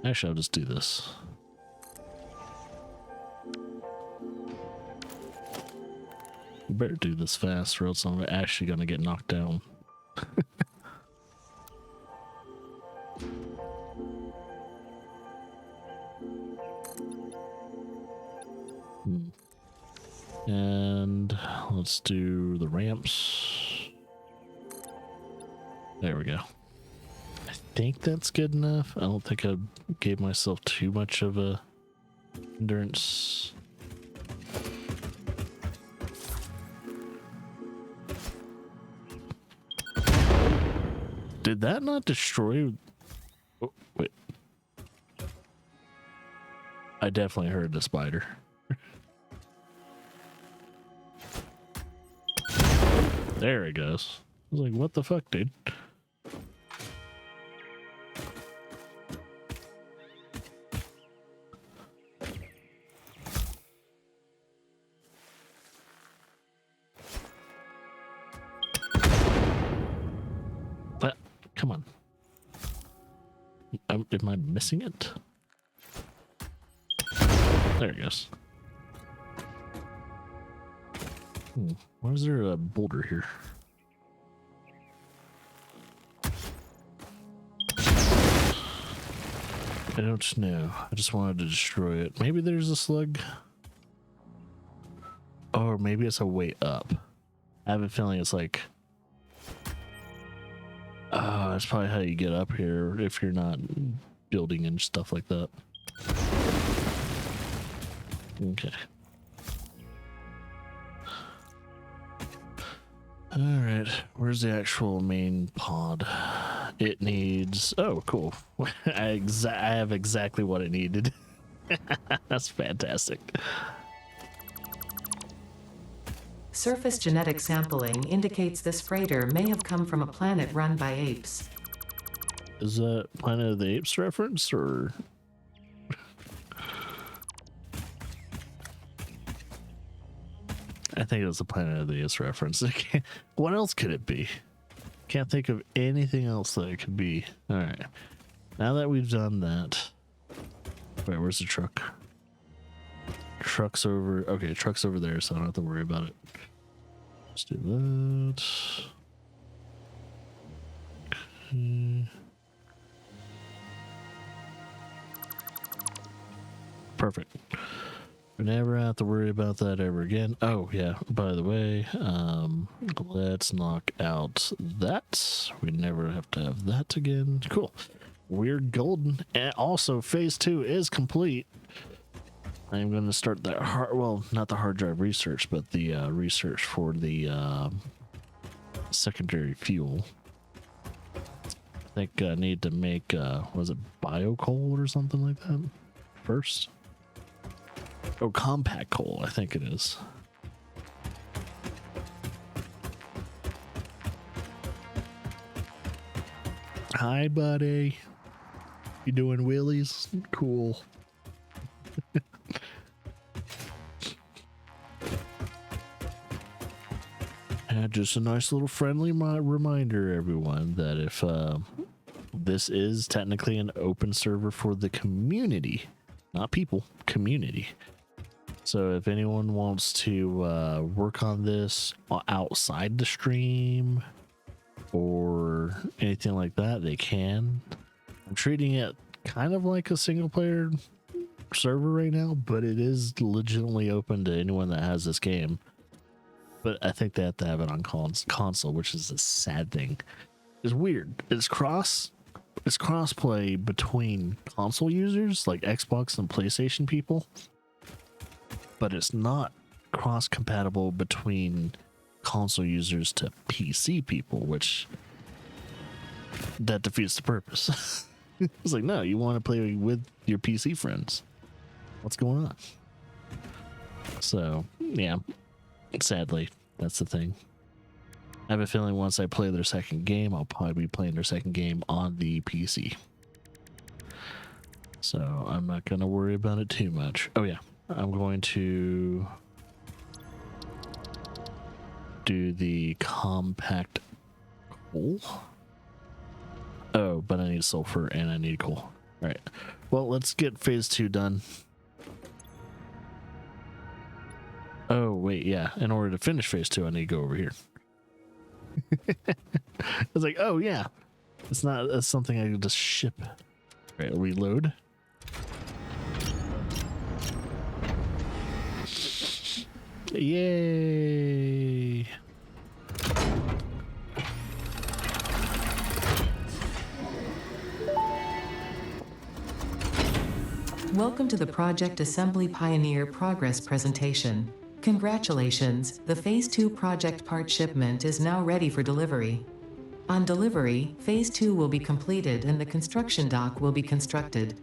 S1: Actually, I'll just do this. You better do this fast or else I'm actually gonna get knocked down. And let's do the ramps. There we go. I think that's good enough. I don't think I gave myself too much of a hindrance. Did that not destroy? Oh, wait. I definitely heard the spider. There it goes. I was like, what the fuck, dude? But, come on. Am I missing it? There it goes. Why is there a boulder here? I don't know. I just wanted to destroy it. Maybe there's a slug. Or maybe it's a way up. I have a feeling it's like... that's probably how you get up here if you're not building and stuff like that. Okay. Alright, where's the actual main pod? It needs... Oh, cool. I have exactly what it needed. That's fantastic.
S2: Surface genetic sampling indicates this freighter may have come from a planet run by apes.
S1: Is that Planet of the Apes reference, or... I think it was a Planet of the Apes reference. What else could it be? Can't think of anything else that it could be. Alright. Now that we've done that... Wait, where's the truck? Truck's over... Okay, truck's over there, so I don't have to worry about it. Let's do that. Okay. Perfect. We never have to worry about that ever again. Oh, yeah, by the way, let's knock out that. We never have to have that again. Cool. We're golden. And also, phase 2 is complete. I'm going to start that hard, well, not the hard drive research, but the research for the secondary fuel. I think I need to make, was it bio coal or something like that first? Oh, compact coal, I think it is. Hi, buddy. You doing wheelies? Cool. And just a nice little friendly reminder, everyone, that if this is technically an open server for the community, not people, community. So if anyone wants to work on this outside the stream or anything like that, they can. I'm treating it kind of like a single player server right now, but it is legitimately open to anyone that has this game. But I think they have to have it on console, which is a sad thing. It's weird. It's crossplay between console users like Xbox and PlayStation people, but it's not cross compatible between console users to PC people, which that defeats the purpose. It's like, no, you want to play with your PC friends. What's going on? So, yeah, sadly, that's the thing. I have a feeling once I play their second game, I'll probably be playing their second game on the PC. So I'm not going to worry about it too much. Oh, yeah, I'm going to do the compact coal. Oh, but I need sulfur and I need coal. All right. Well, let's get phase 2 done. Oh, wait, yeah. In order to finish phase 2, I need to go over here. I was like, oh, yeah. It's not something I can just ship. All right, reload. Yay.
S2: Welcome to the Project Assembly Pioneer Progress presentation. Congratulations, the Phase 2 project part shipment is now ready for delivery. On delivery, Phase 2 will be completed and the construction dock will be constructed.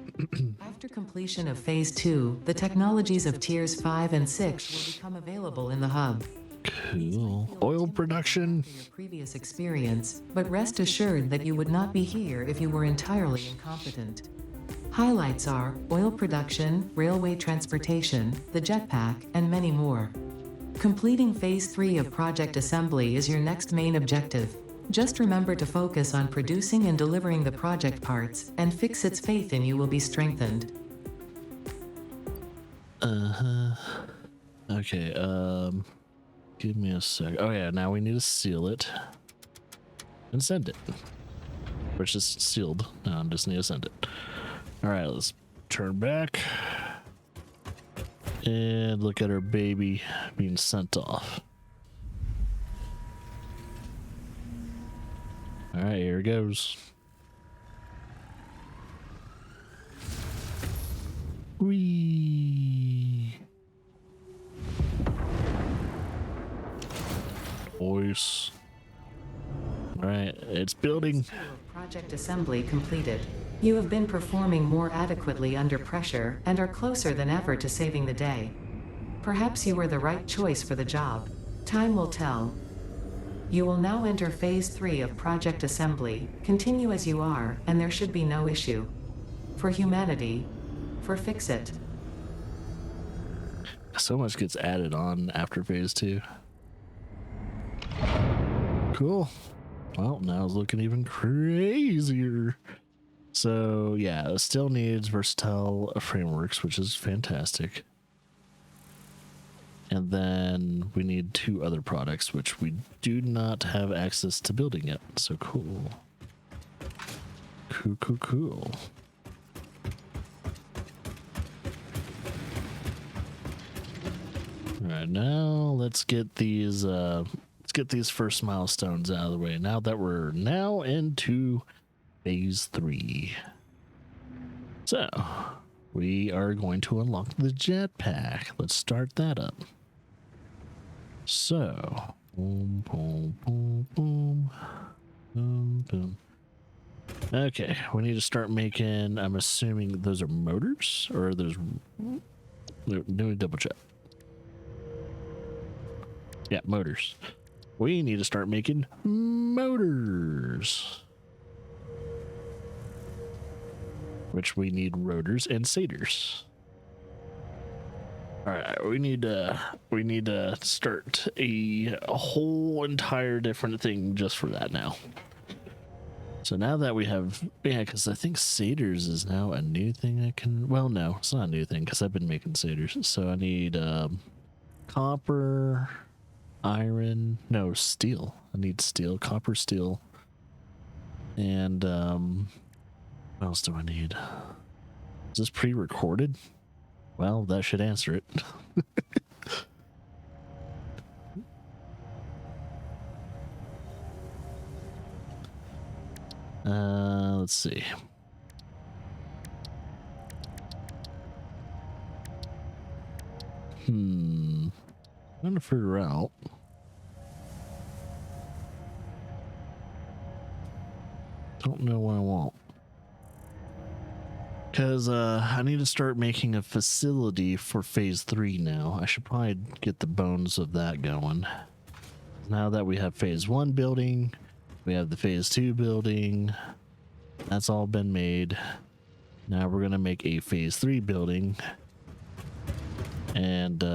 S2: After completion of Phase 2, the technologies of Tiers 5 and 6 will become available in the hub.
S1: Cool. Oil production.
S2: Your previous experience, but rest assured that you would not be here if you were entirely incompetent. Highlights are oil production, railway transportation, the jetpack, and many more. Completing Phase 3 of Project Assembly is your next main objective. Just remember to focus on producing and delivering the project parts, and Fix its faith in you will be strengthened.
S1: Okay, give me a sec. Oh yeah, now we need to seal it and send it. Which is sealed. Now I just need to send it. All right, let's turn back and look at our baby being sent off. All right, here it goes. Whee! Voice. All right, it's building.
S2: Project assembly completed. You have been performing more adequately under pressure and are closer than ever to saving the day. Perhaps you were the right choice for the job. Time will tell. You will now enter Phase 3 of Project Assembly. Continue as you are, and there should be no issue. For humanity. For Fix It.
S1: So much gets added on after Phase 2. Cool. Well, now it's looking even crazier. So yeah, it still needs versatile frameworks, which is fantastic. And then we need 2 other products, which we do not have access to building yet. So cool. Cool. All right, now let's get these first milestones out of the way. Now that we're now into Phase 3. So, we are going to unlock the jetpack. Let's start that up. So, boom, boom, boom, boom, boom, boom. Okay, we need to start making, I'm assuming those are motors, or those Let me double check. Yeah, motors. We need to start making motors. Which we need rotors and stators. All right, we need to start a whole entire different thing just for that now. So now that we have, yeah, because I think stators is now a new thing I can. Well, no, it's not a new thing because I've been making stators. So I need copper, iron, no, steel. I need steel, copper, steel, and what else do I need? Is this pre-recorded? Well, that should answer it. Let's see. I'm trying to figure out. Don't know what I want. Because I need to start making a facility for phase 3 now. I should probably get the bones of that going. Now that we have phase 1 building, we have the phase 2 building. That's all been made. Now we're going to make a phase 3 building. And we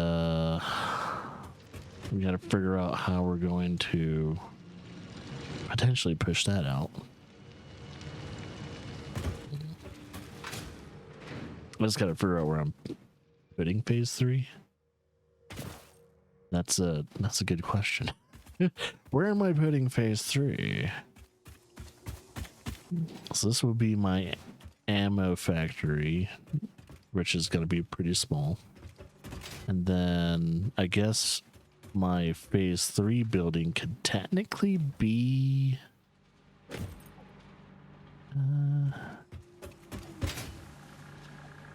S1: got to figure out how we're going to potentially push that out. I just got to figure out where I'm putting phase 3. That's a good question. Where am I putting phase 3? So this will be my ammo factory, which is going to be pretty small. And then I guess my phase 3 building could technically be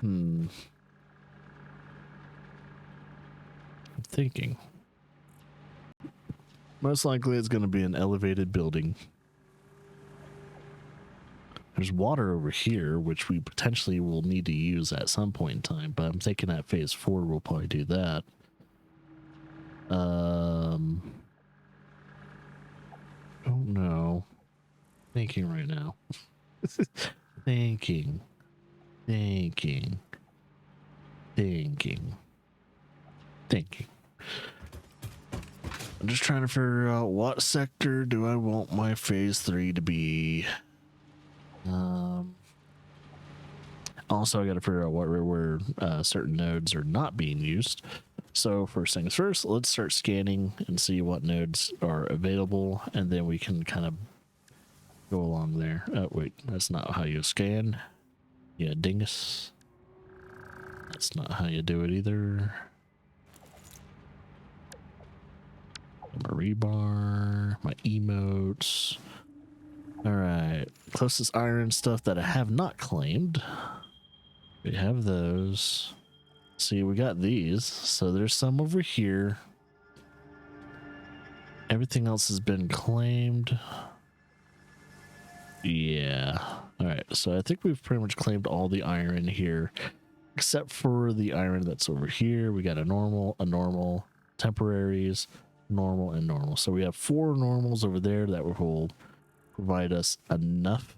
S1: I'm thinking. Most likely it's going to be an elevated building. There's water over here, which we potentially will need to use at some point in time, but I'm thinking at phase 4 we'll probably do that. Don't know. Thinking right now. Thinking. I'm just trying to figure out what sector do I want my phase 3 to be. Also, I got to figure out where certain nodes are not being used. So first things first, let's start scanning and see what nodes are available, and then we can kind of go along there. Oh, wait, that's not how you scan. Yeah, dingus. That's not how you do it either. My rebar, my emotes. All right, closest iron stuff that I have not claimed. We have those. See, we got these. So there's some over here. Everything else has been claimed. Yeah. All right, so I think we've pretty much claimed all the iron here, except for the iron that's over here. We got a normal, temporaries, normal, and normal. So we have 4 normals over there that will provide us enough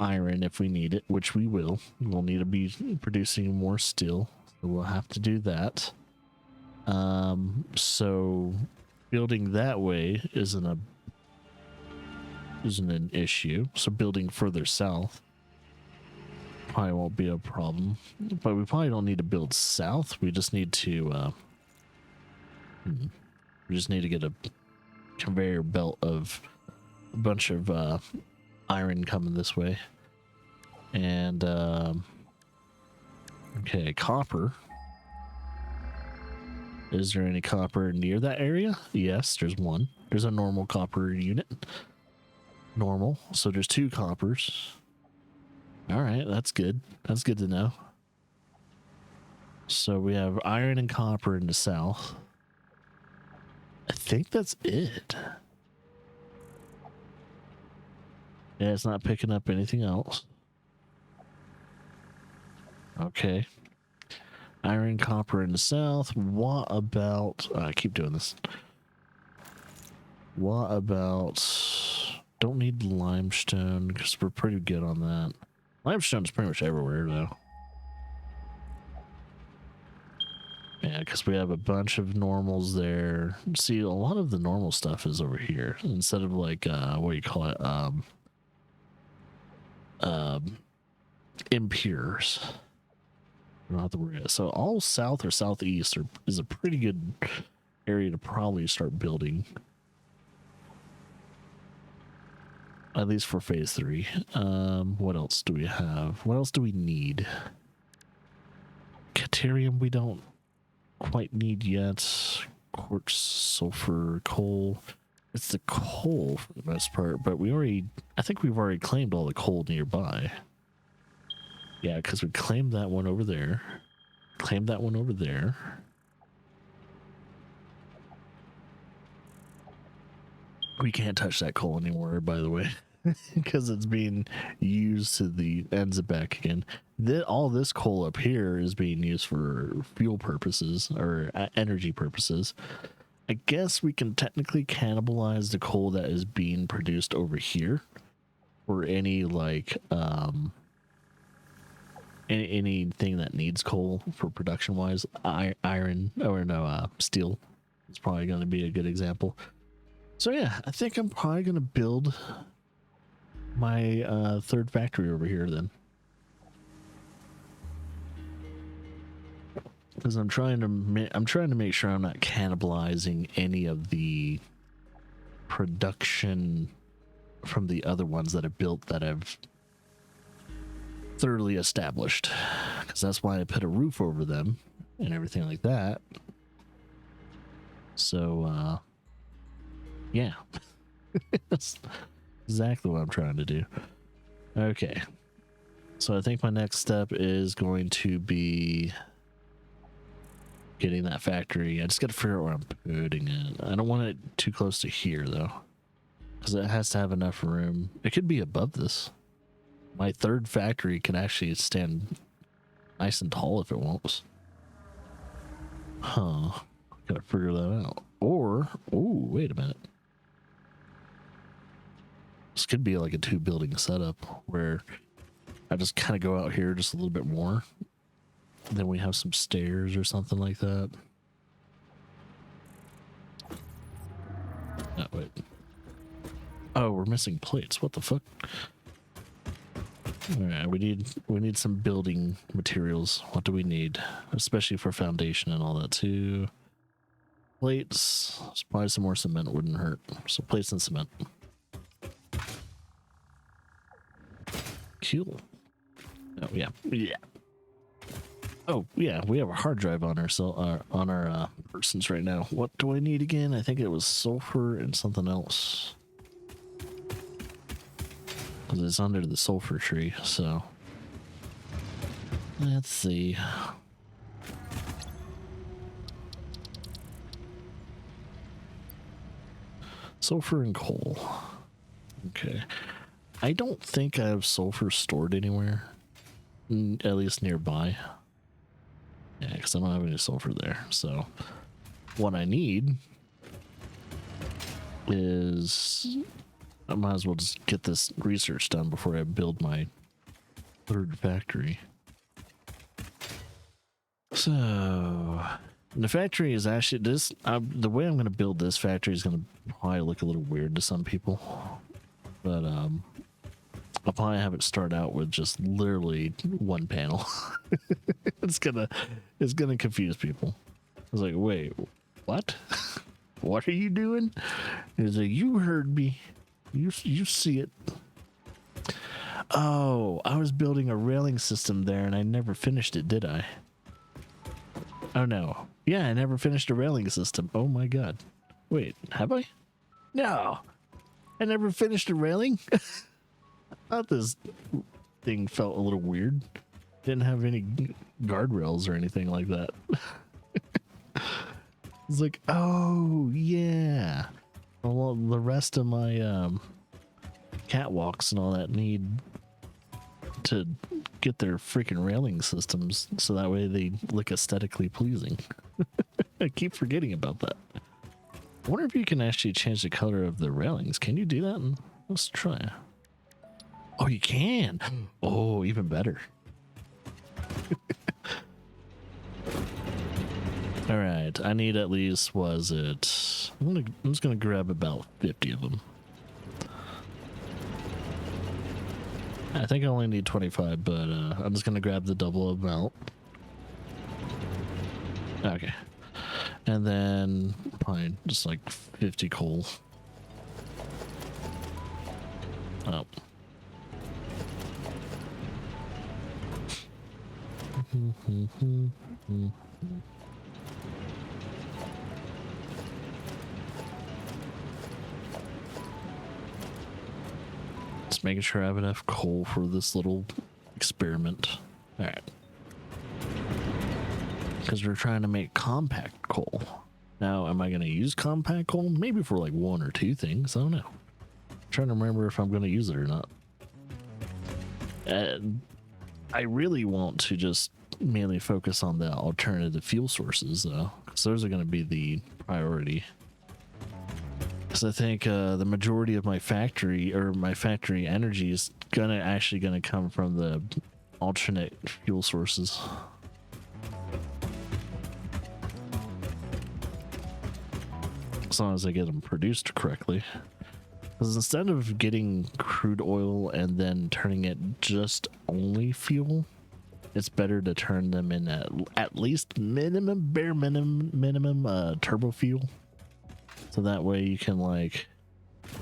S1: iron if we need it, which we will. We'll need to be producing more steel, so we'll have to do that. So building that way isn't an issue. So building further south probably won't be a problem, but we probably don't need to build south. We just need to get a conveyor belt of a bunch of iron coming this way. And okay, copper. Is there any copper near that area? Yes, there's one. There's a normal copper unit. Normal. So there's 2 coppers. All right, that's good. That's good to know. So we have iron and copper in the south. I think that's it. Yeah, it's not picking up anything else. Okay. iron, copper in the south. What about... I keep doing this. What about... Don't need limestone, because we're pretty good on that. Limestone's pretty much everywhere, though. Yeah, because we have a bunch of normals there. See, a lot of the normal stuff is over here. Instead of like, what do you call it? Impures. I don't know how to word it. So all south or southeast is a pretty good area to probably start building. At least for phase 3. What else do we have? What else do we need? Caterium we don't quite need yet. Quartz, sulfur, coal. It's the coal for the most part, but I think we've already claimed all the coal nearby. Yeah, because we claimed that one over there. Claimed that one over there. We can't touch that coal anymore, by the way, because it's being used to the ends it back again. All this coal up here is being used for fuel purposes or energy purposes. I guess we can technically cannibalize the coal that is being produced over here for any like anything that needs coal for production wise. Iron or no steel is probably going to be a good example. So yeah, I think I'm probably going to build my third factory over here then. Because I'm trying to make sure I'm not cannibalizing any of the production from the other ones that I built that I've thoroughly established. Because that's why I put a roof over them and everything like that. So yeah. That's exactly what I'm trying to do. Okay. So I think my next step is going to be getting that factory. I just got to figure out where I'm putting it. I don't want it too close to here, though, because it has to have enough room. It could be above this. My third factory can actually stand nice and tall if it wants. Huh. Gotta figure that out. Or, oh, wait a minute. This could be like a 2-building setup where I just kind of go out here just a little bit more. Then we have some stairs or something like that. Oh, wait. Oh, we're missing plates. What the fuck? Alright, we need some building materials. What do we need? Especially for foundation and all that too. Plates. Probably some more cement wouldn't hurt. So plates and cement. Cool. Oh yeah. Yeah. Oh yeah, we have a hard drive on our persons right now. What do I need again? I think it was sulfur and something else. Because it's under the sulfur tree, so let's see. Sulfur and coal. Okay. I don't think I have sulfur stored anywhere, at least nearby. Yeah, because I don't have any sulfur there. So what I need is, I might as well just get this research done before I build my third factory. So the factory is actually this. The way I'm going to build this factory is going to probably look a little weird to some people, but I'll probably have it start out with just literally one panel. It's gonna confuse people. I was like, wait, what? What are you doing? He's like, you heard me. You see it. Oh, I was building a railing system there and I never finished it, did I? Oh no. Yeah, I never finished a railing system. Oh my god. Wait, have I? No. I never finished a railing? I thought this thing felt a little weird. Didn't have any guardrails or anything like that. It's like, oh yeah. Well, the rest of my catwalks and all that need to get their freaking railing systems so that way they look aesthetically pleasing. I keep forgetting about that. I wonder if you can actually change the color of the railings. Can you do that? Let's try. Oh, you can. Oh, even better. All right, I need at least, was it? I'm just gonna grab about 50 of them. I think I only need 25, but I'm just gonna grab the double amount. Okay, and then probably just like 50 coal. Oh. Just making sure I have enough coal for this little experiment. All right. Because we're trying to make compact coal. Now, am I going to use compact coal? Maybe for like one or two things. I don't know. I'm trying to remember if I'm going to use it or not. I really want to just mainly focus on the alternative fuel sources, though, because those are going to be the priority. Because I think the majority of my factory energy is actually gonna come from the alternate fuel sources. As long as I get them produced correctly. Because instead of getting crude oil and then turning it just only fuel, it's better to turn them in at least bare minimum turbo fuel. So that way you can like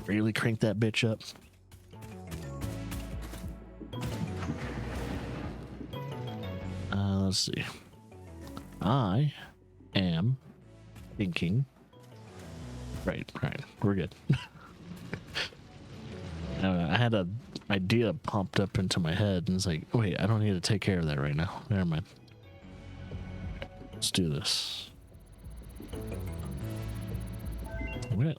S1: really crank that bitch up. Let's see. I am thinking. Right, we're good. I had an idea popped up into my head and it's like, wait, I don't need to take care of that right now. Never mind. Let's do this. Okay.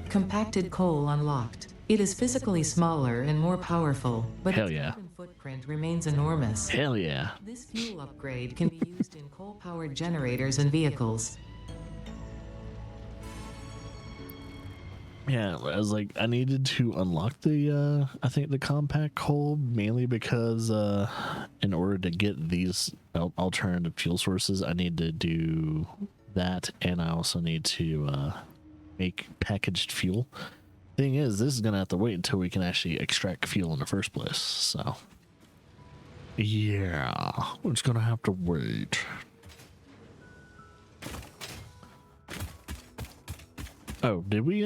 S2: Compacted coal unlocked. It is physically smaller and more powerful, but
S1: Hell
S2: its
S1: yeah.
S2: carbon footprint remains enormous.
S1: Hell yeah.
S2: This fuel upgrade can be used in coal-powered generators and vehicles.
S1: Yeah, I was like, I needed to unlock the, I think the compact coal, mainly because, in order to get these alternative fuel sources, I need to do that, and I also need to, make packaged fuel. Thing is, this is gonna have to wait until we can actually extract fuel in the first place, so. Yeah, we're just gonna have to wait. Oh, did we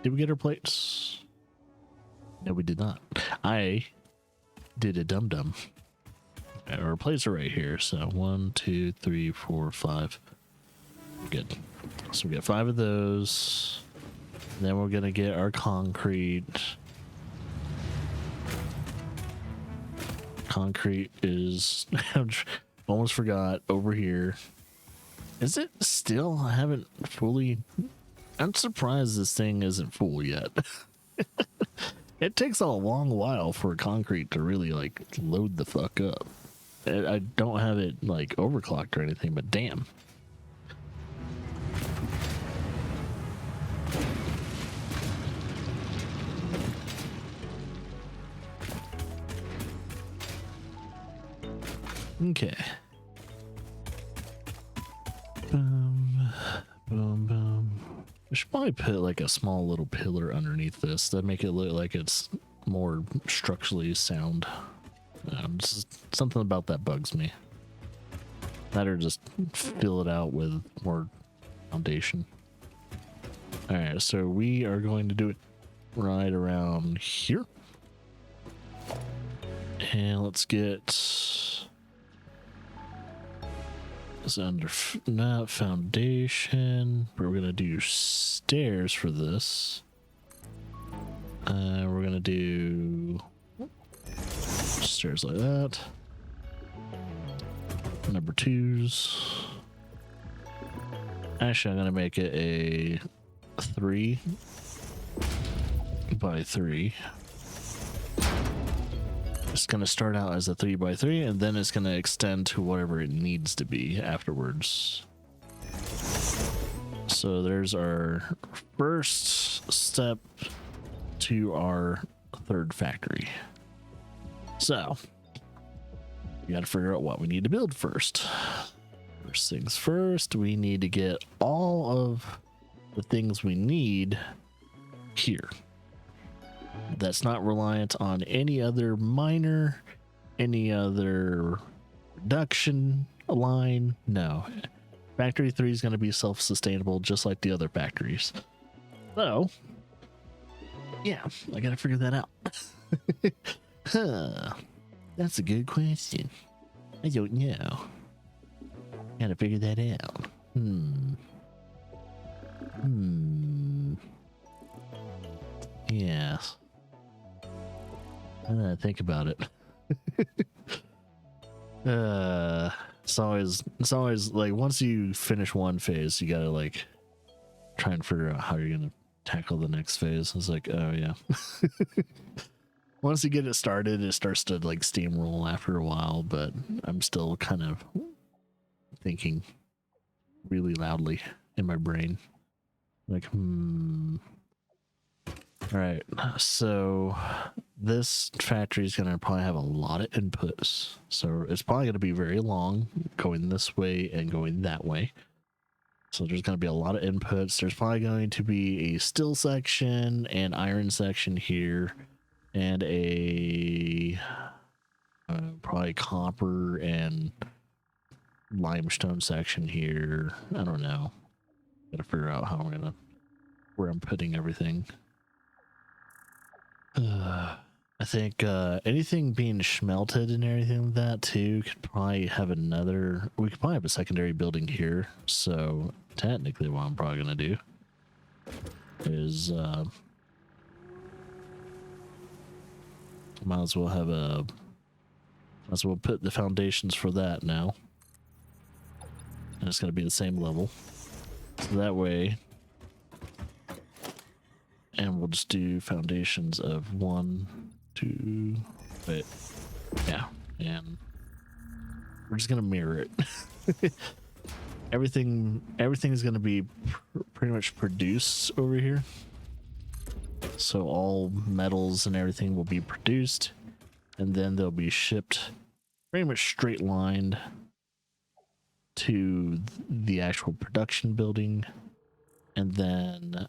S1: get our plates? No, we did not. I did a dum-dum. Our plates are right here, so 1, 2, 3, 4, 5. Good. So we got 5 of those. Then we're gonna get our concrete. Concrete is almost forgot over here. Is it still? I haven't fully. I'm surprised this thing isn't full yet. It takes a long while for concrete to really like load the fuck up. I don't have it like overclocked or anything, but damn. Okay. Boom, boom, boom. I should probably put like a small little pillar underneath this that make it look like it's more structurally sound. Just something about that bugs me. That or just fill it out with more foundation. All right, so we are going to do it right around here. And let's get this under not foundation. We're gonna do stairs for this. We're gonna do stairs like that. Number 2s. Actually, I'm gonna make it a 3. 3x3. It's going to start out as a 3x3, and then it's going to extend to whatever it needs to be afterwards. So there's our first step to our third factory. So we got to figure out what we need to build first. First things first, we need to get all of the things we need here. That's not reliant on any other miner, any other production line. No. Factory 3 is going to be self-sustainable just like the other factories. So, yeah, I got to figure that out. Huh. That's a good question. I don't know. Gotta figure that out. Yes. I gotta think about it. It's always like once you finish one phase, you gotta like try and figure out how you're gonna tackle the next phase. It's like, oh yeah. Once you get it started, it starts to like steamroll after a while, but I'm still kind of thinking really loudly in my brain. Like, All right, so this factory is going to probably have a lot of inputs. So it's probably going to be very long going this way and going that way. So there's going to be a lot of inputs. There's probably going to be a steel section and iron section here and a probably copper and limestone section here. I don't know. Got to figure out how where I'm putting everything. I think anything being smelted and everything like that too could probably have another. We could probably have a secondary building here. So technically, what I'm probably gonna do is might as well put the foundations for that now, and it's gonna be the same level. So that way. And we'll just do foundations of 1, 2, wait, yeah, and we're just gonna mirror it. everything is gonna be pretty much produced over here. So all metals and everything will be produced, and then they'll be shipped pretty much straight lined to the actual production building, and then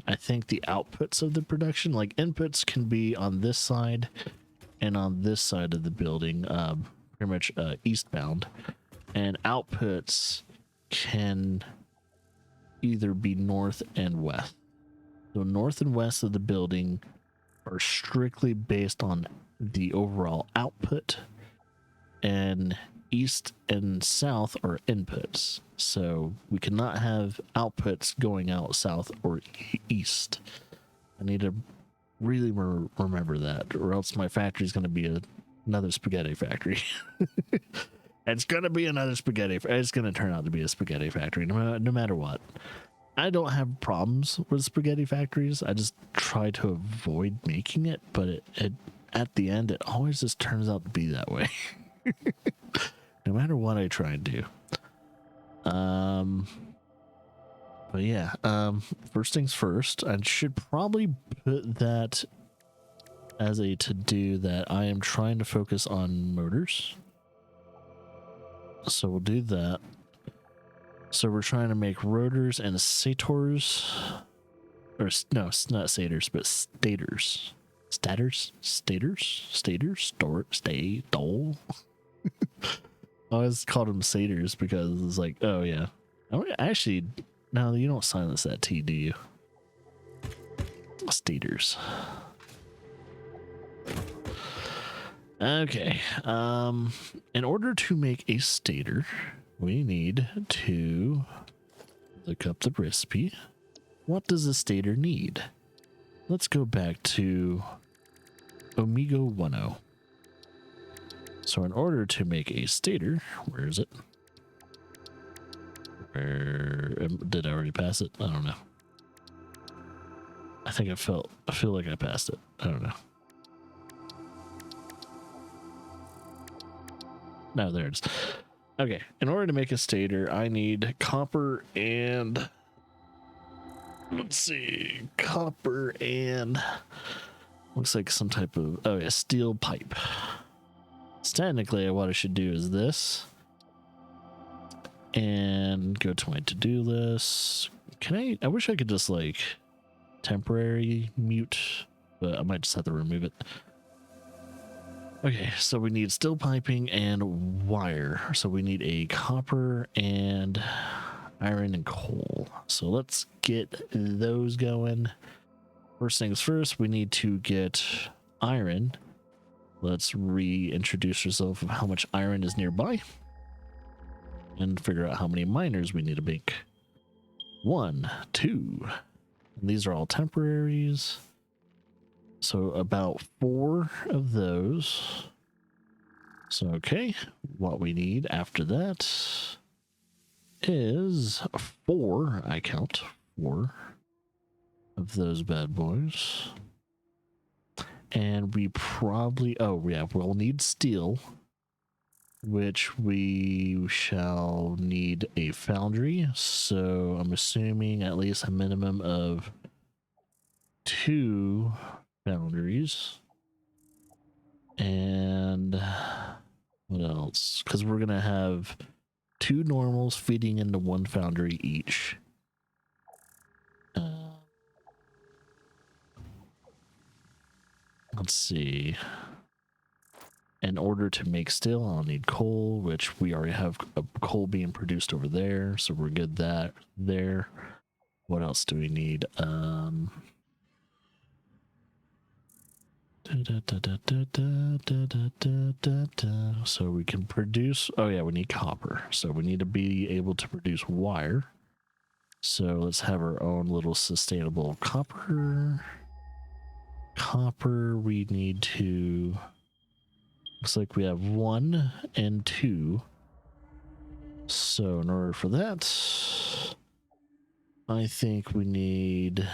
S1: I think the outputs of the production, like inputs can be on this side and on this side of the building, pretty much eastbound. And outputs can either be north and west. So north and west of the building are strictly based on the overall output, and east and south are inputs. So we cannot have outputs going out south or east. I need to really remember that, or else my factory is going to be another spaghetti factory. It's going to be another spaghetti. It's going to turn out to be a spaghetti factory no matter what. I don't have problems with spaghetti factories. I just try to avoid making it, but it at the end, it always just turns out to be that way. No matter what I try and do. But yeah, first things first, I should probably put that as a to-do that I am trying to focus on motors. So we'll do that. So we're trying to make rotors and stators. Or no, it's not stators, but stators. Stators? Dole. I always called them satyrs because it's like, oh yeah. Actually, no, you don't silence that T, do you? Stators. Okay. In order to make a stator, we need to look up the recipe. What does a stator need? Let's go back to Omega 10. So in order to make a stator, where is it? Where did I already pass it? I don't know. I think I feel like I passed it. I don't know. No, there it is. Okay, in order to make a stator, I need copper and let's see, copper and looks like some type of, oh yeah, steel pipe. So technically what I should do is this and go to my to-do list. I wish I could just like temporary mute, but I might just have to remove it. Okay, so we need steel piping and wire. So we need a copper and iron and coal. So let's get those going. First things first, we need to get iron. Let's reintroduce ourselves of how much iron is nearby and figure out how many miners we need to make. 1, 2. And these are all temporaries. So about 4 of those. So, okay, what we need after that is 4, I count 4 of those bad boys. And we probably, oh yeah, we'll need steel, which we shall need a foundry. So I'm assuming at least a minimum of 2 foundries. And what else? Because we're gonna have 2 normals feeding into 1 foundry each. Let's see. In order to make steel, I'll need coal, which we already have a coal being produced over there, so we're good that there. What else do we need? So we can produce, oh yeah, we need copper. So we need to be able to produce wire. So let's have our own little sustainable copper. Copper, we need to, looks like we have 1 and 2. So in order for that, I think we need,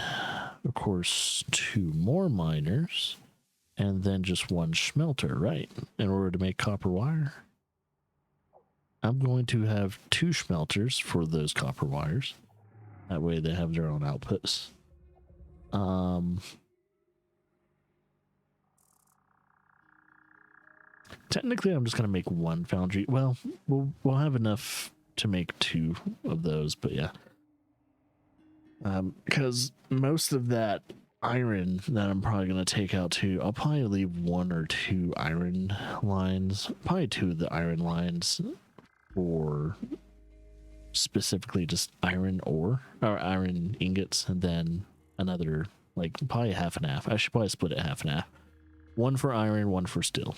S1: of course, 2 more miners. And then just 1 smelter, right? In order to make copper wire. I'm going to have 2 smelters for those copper wires. That way they have their own outputs. Technically, I'm just going to make 1 foundry. Well, we'll have enough to make 2 of those, but yeah. Because most of that iron that I'm probably going to take out too, I'll probably leave 1 or 2 iron lines, probably 2 of the iron lines for specifically just iron ore or iron ingots, and then another, like probably half and half. I should probably split it half and half. 1 for iron, 1 for steel,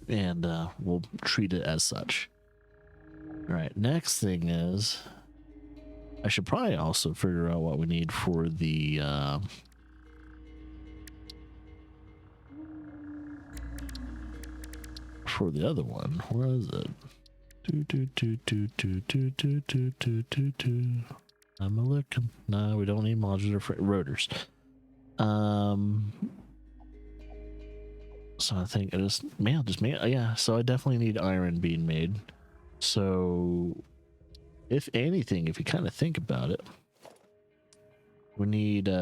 S1: and we'll treat it as such. All right, next thing is I should probably also figure out what we need for the other one. Where is it? I'm a looking. No, we don't need modular rotors. So I think yeah, so I definitely need iron being made. So if anything, if you kind of think about it, we need we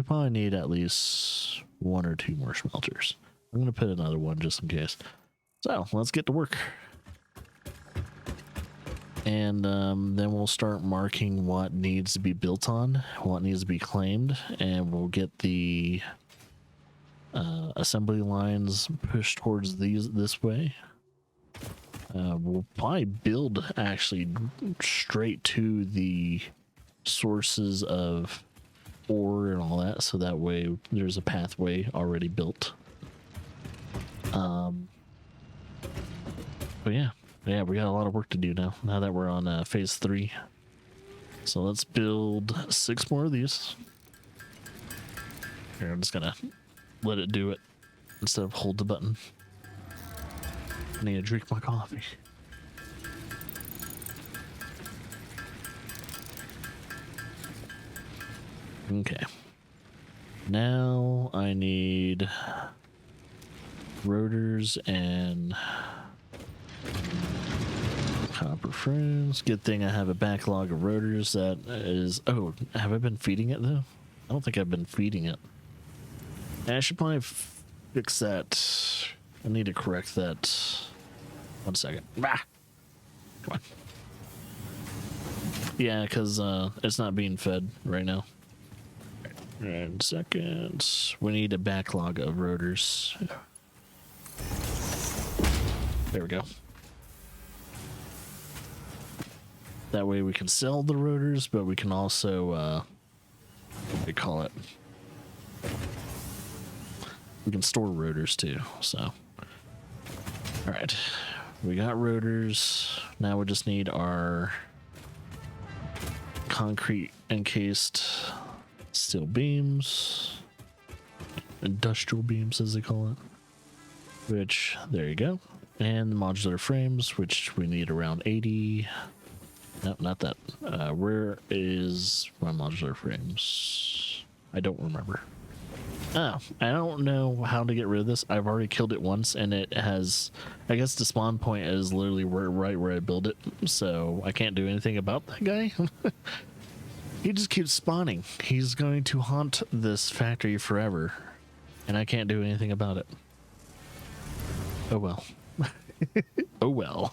S1: probably need at least 1 or 2 more smelters. I'm gonna put another one just in case. So let's get to work. And then we'll start marking what needs to be built on, what needs to be claimed, and we'll get the assembly lines pushed towards this way. We'll probably build actually straight to the sources of ore and all that, so that way there's a pathway already built. But yeah, we got a lot of work to do now that we're on phase 3. So let's build 6 more of these. Here, I'm just gonna let it do it instead of hold the button. I need to drink my coffee. Okay. Now I need rotors and copper frames. Good thing I have a backlog of rotors that is... Oh, have I been feeding it though? I don't think I've been feeding it. I should probably fix that. I need to correct that. 1 second. Ah! Come on. Yeah, because it's not being fed right now. Right, 1 second. We need a backlog of rotors. There we go. That way we can sell the rotors, but we can also, what do you call it? We can store rotors too, so. All right, we got rotors. Now we just need our concrete encased steel beams, industrial beams as they call it, which, there you go. And the modular frames, which we need around 80. No, not that. Where is my modular frames? I don't remember. Oh, I don't know how to get rid of this. I've already killed it once, and it has... I guess the spawn point is literally right where I build it, so I can't do anything about that guy. He just keeps spawning. He's going to haunt this factory forever, and I can't do anything about it. Oh well. Oh well.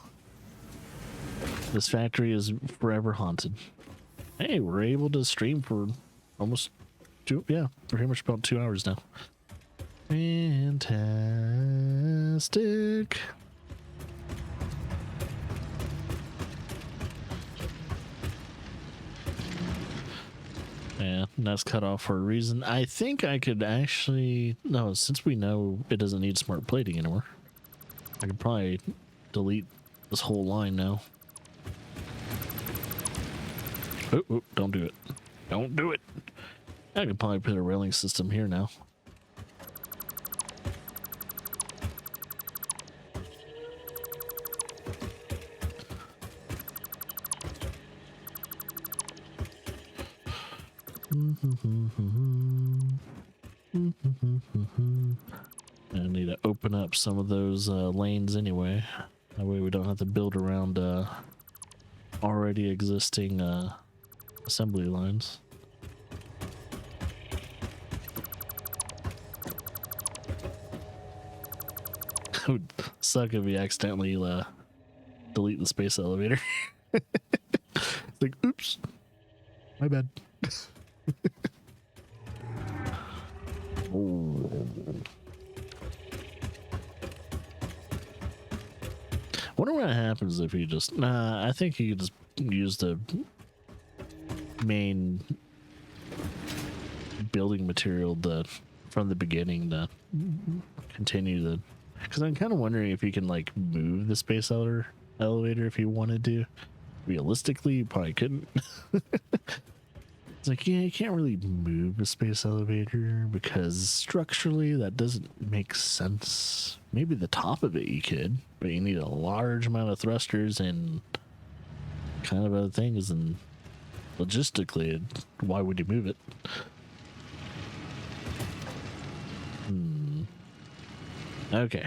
S1: This factory is forever haunted. Hey, we're able to stream for almost pretty much about 2 hours now. Fantastic. Yeah, that's cut off for a reason. I think I could actually... No, since we know it doesn't need smart plating anymore, I could probably delete this whole line now. Oh, don't do it. Don't do it. I could probably put a railing system here now. I need to open up some of those lanes anyway. That way we don't have to build around already existing assembly lines. It would suck if we accidentally delete the space elevator. It's like, oops, my bad. Oh. Wonder what happens if you just... Nah, I think you could just use the main building material from the beginning to continue the... Because I'm kind of wondering if you can like move the space elevator if you wanted to. Realistically, you probably couldn't. It's like, yeah, you can't really move a space elevator because structurally that doesn't make sense. Maybe the top of it you could, but you need a large amount of thrusters and kind of other things, and logistically, why would you move it? Okay.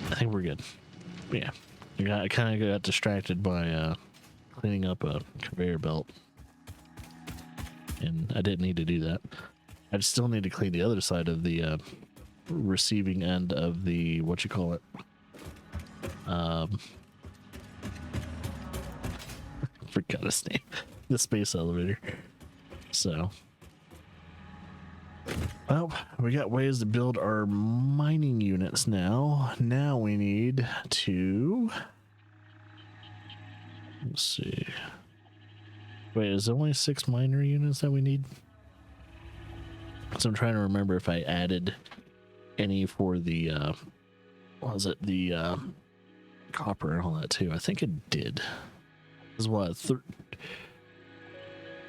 S1: I think we're good. Yeah. I kind of got distracted by cleaning up a conveyor belt. And I didn't need to do that. I still need to clean the other side of the receiving end of the, forgot his name. The space elevator. So... Well, we got ways to build our mining units now. Now we need to... Let's see. Wait, is there only 6 miner units that we need? So I'm trying to remember if I added any for the, what was it? The copper and all that too. I think it did. This is what,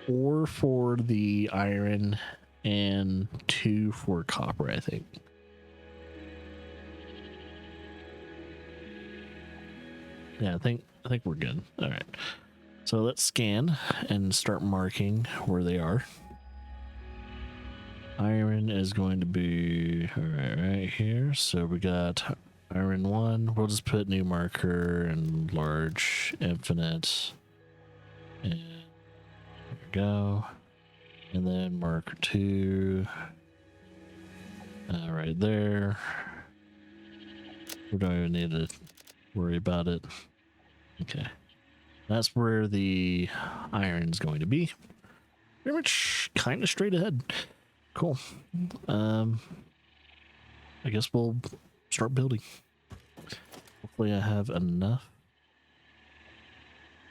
S1: 4 for the iron and 2 for copper, I think. Yeah, I think we're good. All right. So let's scan and start marking where they are. Iron is going to be right here. So we got iron 1. We'll just put new marker and large infinite. And there we go. And then marker 2. Right there. We don't even need to worry about it. Okay. That's where the iron's going to be. Pretty much kind of straight ahead. Cool. I guess we'll start building. Hopefully I have enough.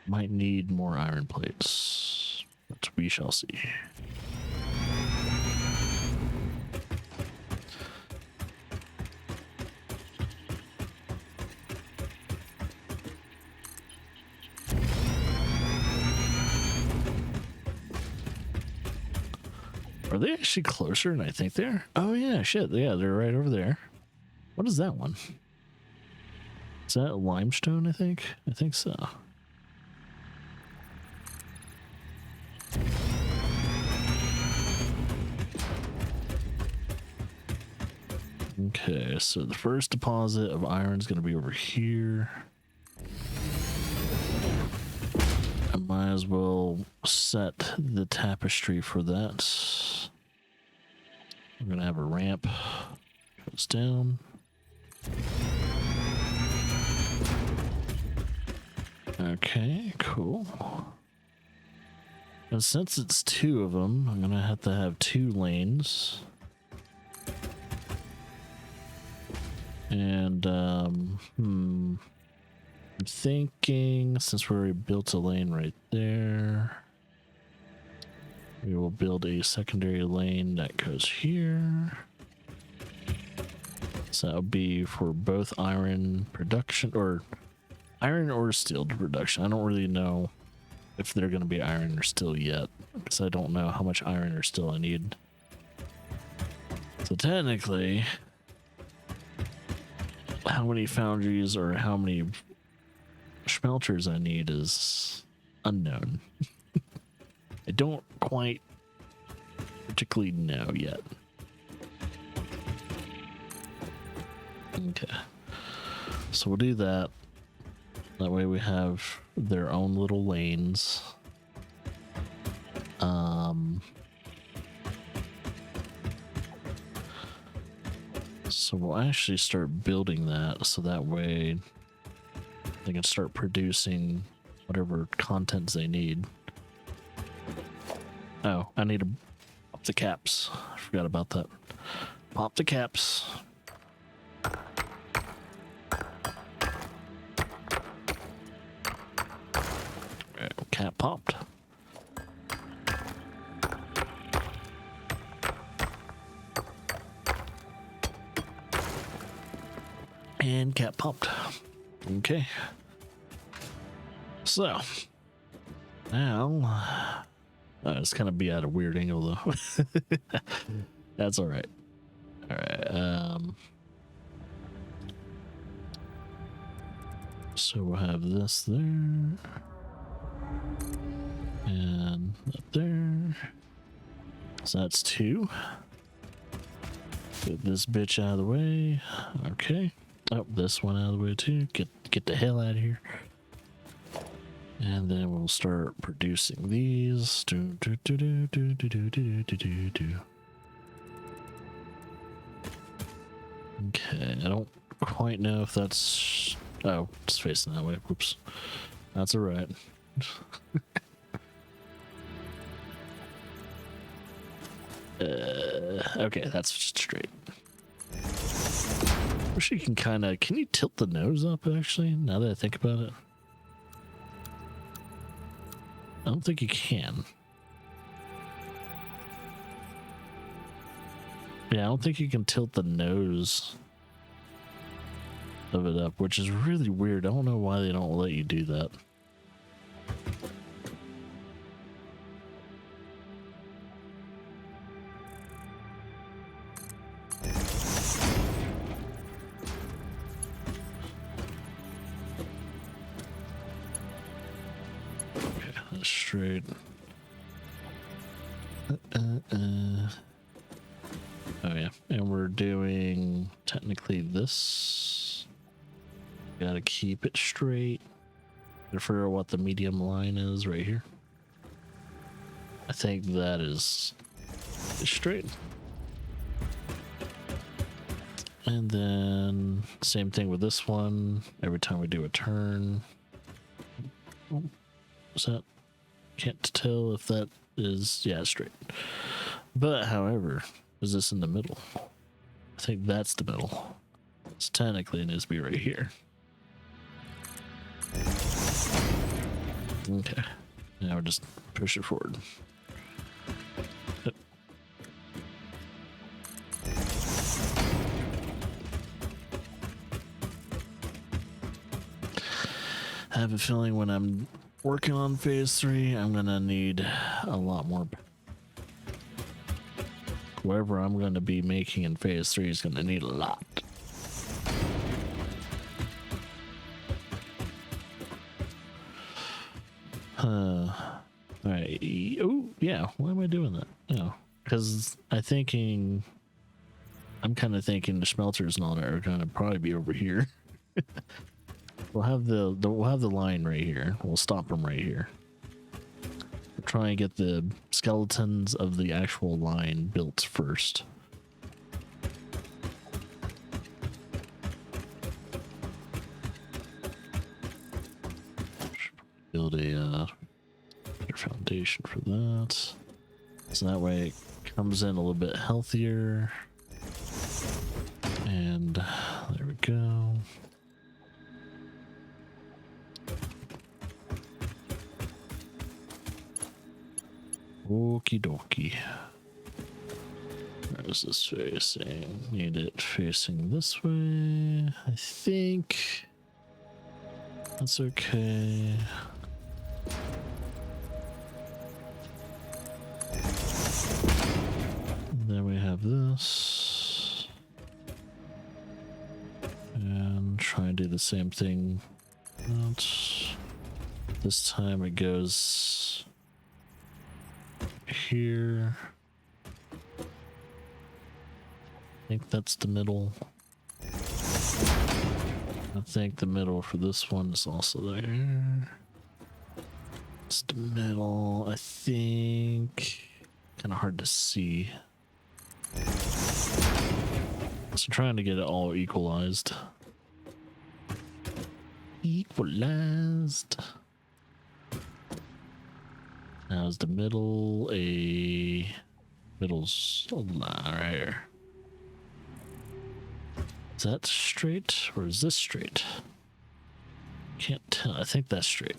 S1: Might need more iron plates, but we shall see. Are they actually closer than I think they are? Oh yeah, shit. Yeah, they're right over there. What is that one? Is that limestone, I think? I think so. Okay, so the first deposit of iron is going to be over here. I might as well set the tapestry for that. We're going to have a ramp. Goes down. Okay, cool. And since it's 2 of them, I'm going to have 2 lanes. And, I'm thinking, since we already built a lane right there, we will build a secondary lane that goes here. So that would be for both iron production, or iron or steel production. I don't really know if they're going to be iron or steel yet, because I don't know how much iron or steel I need. So technically, how many foundries or how many smelters I need is unknown. I don't quite particularly know yet. Okay, so we'll do that. That way we have their own little lanes. So we'll actually start building that, so that way they can start producing whatever contents they need. Oh, I need to pop the caps. I forgot about that. Pop the caps. Cap popped. And cap popped. Okay. So now it's gonna be at a weird angle though. That's all right. All right. So we'll have this there and up there. So that's 2. Get this bitch out of the way. Okay. Oh, this one out of the way too. Get the hell out of here. And then we'll start producing these. Okay, I don't quite know if that's... Oh, it's facing that way. Whoops. That's alright. Okay, that's straight. Wish you can kind of... Can you tilt the nose up, actually, now that I think about it? I don't think you can. Yeah, I don't think you can tilt the nose of it up, which is really weird. I don't know why they don't let you do that. Okay. straight. Oh yeah, and we're doing technically this. Gotta keep it straight. Gotta figure out what the medium line is right here. I think that is straight. And then same thing with this one. Every time we do a turn. Oh, is that? Can't tell if that is, yeah, straight. But however, is this in the middle? I think that's the middle. So technically it needs to be right here. Okay. Now we'll just push it forward. Yep. I have a feeling when I'm working on phase 3, I'm gonna need a lot more. Whatever I'm gonna be making in phase 3 is gonna need a lot. Alright. Oh, yeah. Why am I doing that? No. Because I'm kind of thinking the smelters and all that are gonna probably be over here. We'll have the line right here. We'll stop them right here. We'll try and get the skeletons of the actual line built first. Build a better foundation for that. So that way it comes in a little bit healthier. And there we go. Okie dokie. Where is this facing? Need it facing this way. I think that's okay. And then we have this. And try and do the same thing. This time it goes here. I think that's the middle. I think the middle for this one is also there. It's the middle, I think. Kind of hard to see. So trying to get it all equalized. Equalized. Now is the middle middle's right here. Is that straight or is this straight? Can't tell. I think that's straight.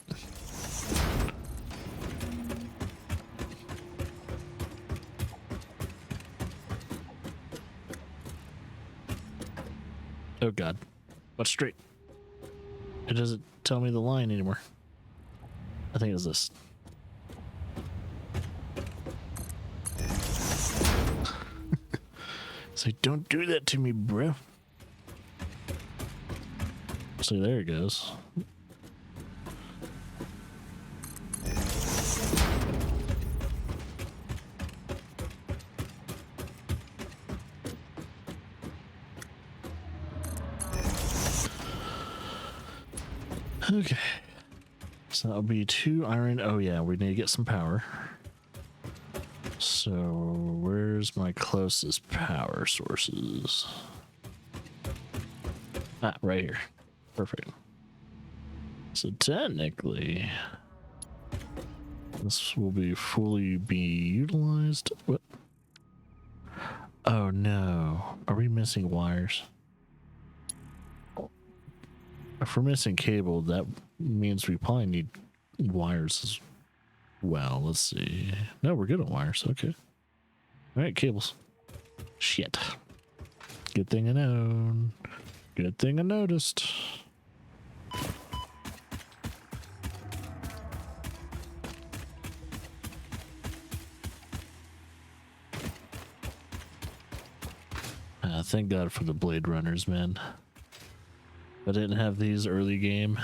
S1: Oh god. What's straight? It doesn't tell me the line anymore. I think it's this. It's like, don't do that to me, bro. So there it goes. Okay. So that'll be 2 iron. Oh yeah, we need to get some power. So where's my closest power sources? Ah, right here. Perfect. So technically, this will be fully utilized. What? Oh no. Are we missing wires? If we're missing cable, that means we probably need wires as well. Let's see. No, we're good on wires. Okay. All right, cables. Shit. Good thing I know. Good thing I noticed. Thank God for the Blade Runners, man. If I didn't have these early game,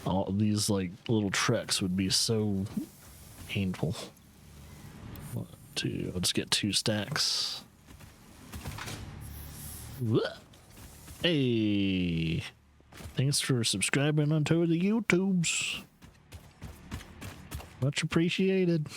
S1: all these like little treks would be so painful. 1, 2, I'll just get 2 stacks. Hey, thanks for subscribing onto the YouTubes. Much appreciated.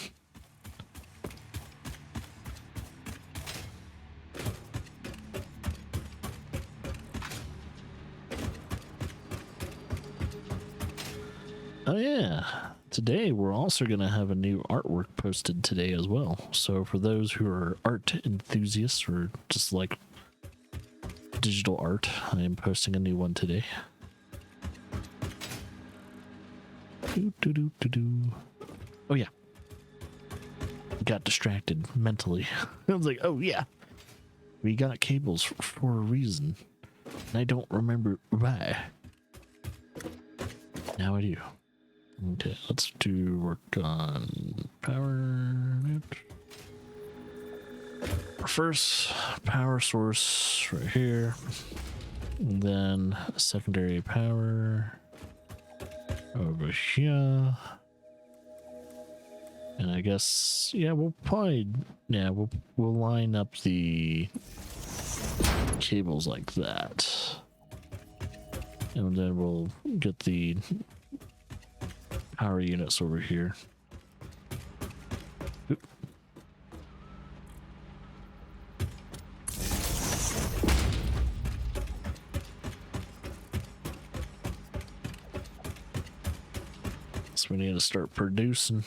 S1: Oh yeah, today we're also going to have a new artwork posted today as well. So for those who are art enthusiasts or just like digital art, I am posting a new one today. Oh yeah, got distracted mentally. I was like, oh yeah, we got cables for a reason, and I don't remember why. Now I do. Okay, let's do work on power. Our first power source right here, and then secondary power over here. And I guess, yeah, we'll probably, yeah, we'll line up the cables like that, and then we'll get the power units over here. Oop. So we need to start producing.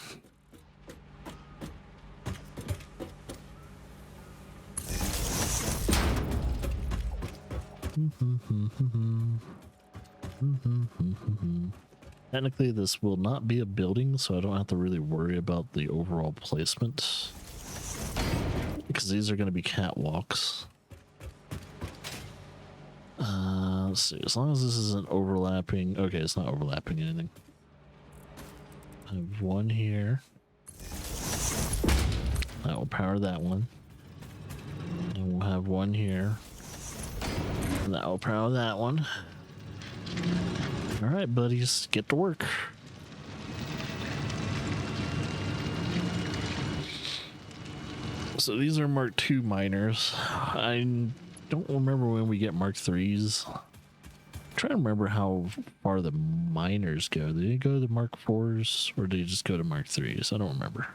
S1: Technically, this will not be a building, so I don't have to really worry about the overall placement, because these are going to be catwalks. Let's see, as long as this isn't overlapping. Okay, it's not overlapping anything. I have one here. That will power that one. And we'll have one here. And that will power that one. All right, buddies, get to work. So these are Mark II miners. I don't remember when we get Mark IIIs. I'm trying to remember how far the miners go. Do they go to Mark IVs or do they just go to Mark IIIs? I don't remember.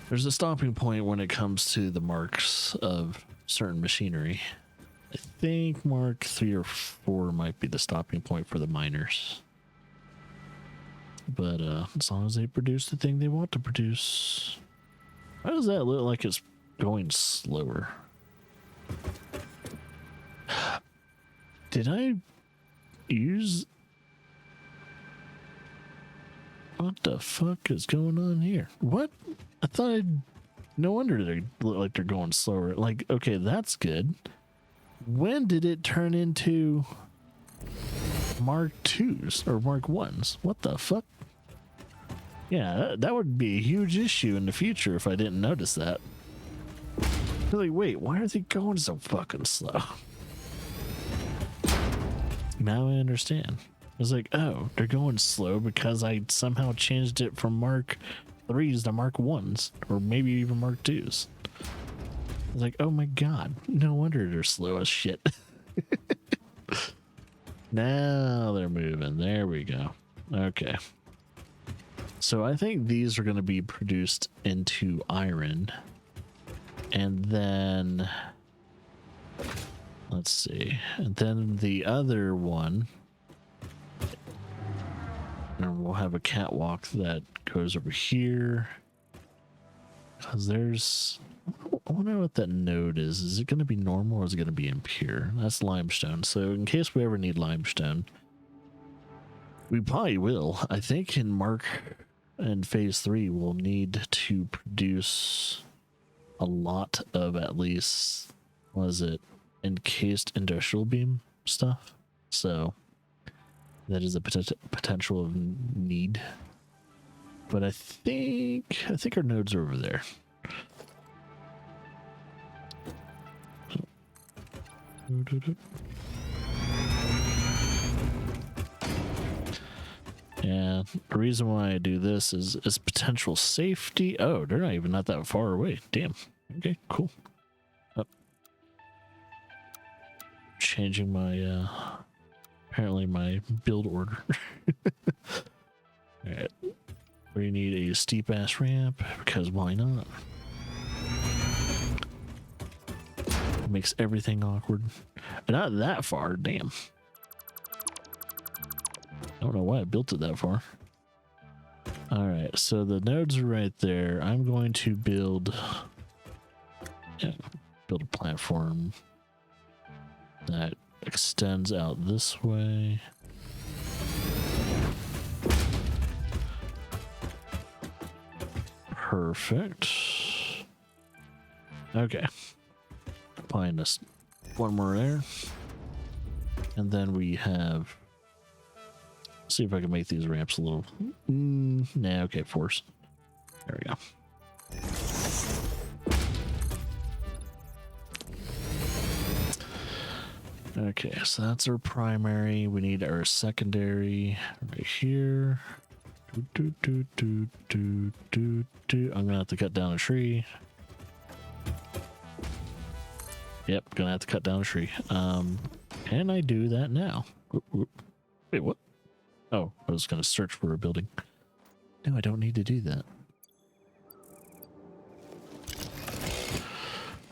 S1: There's a stopping point when it comes to the marks of certain machinery. I think Mark 3 or 4 might be the stopping point for the miners. But as long as they produce the thing they want to produce. Why does that look like it's going slower? Did I use... What the fuck is going on here? What? I thought I'd... No wonder they look like they're going slower. Like, okay, that's good. When did it turn into Mark IIs or Mark 1s? What the fuck? Yeah, that would be a huge issue in the future if I didn't notice that. Like, wait, why are they going so fucking slow? Now I understand. I was like, oh, they're going slow because I somehow changed it from Mark 3s to Mark 1s, or maybe even Mark 2s. I was like, oh my god, no wonder they're slow as shit. Now they're moving. There we go. Okay. So I think these are going to be produced into iron. And then... Let's see. And then the other one... And we'll have a catwalk that goes over here. Because there's... I wonder what that node is. Is it going to be normal or is it going to be impure? That's limestone. So in case we ever need limestone, we probably will. I think in phase 3, we'll need to produce a lot of at least, what is it, encased industrial beam stuff. So that is a potential of need. But I think our nodes are over there. the reason why I do this is potential safety. Oh, they're not even not that far away. Damn. Okay, cool. Oh. Changing my apparently my build order. Alright. We need a steep ass ramp because why not? It makes everything awkward. Not that far, damn. I don't know why I built it that far. Alright, so the nodes are right there. I'm going to build a platform that extends out this way. Perfect. Okay. Find us one more there. And then we have... see if I can make these ramps a little... nah, okay, force. There we go. Okay, so that's our primary. We need our secondary right here. I'm gonna have to cut down a tree. Yep, gonna have to cut down a tree. Can I do that now? Wait, what? Oh, I was gonna search for a building. No, I don't need to do that.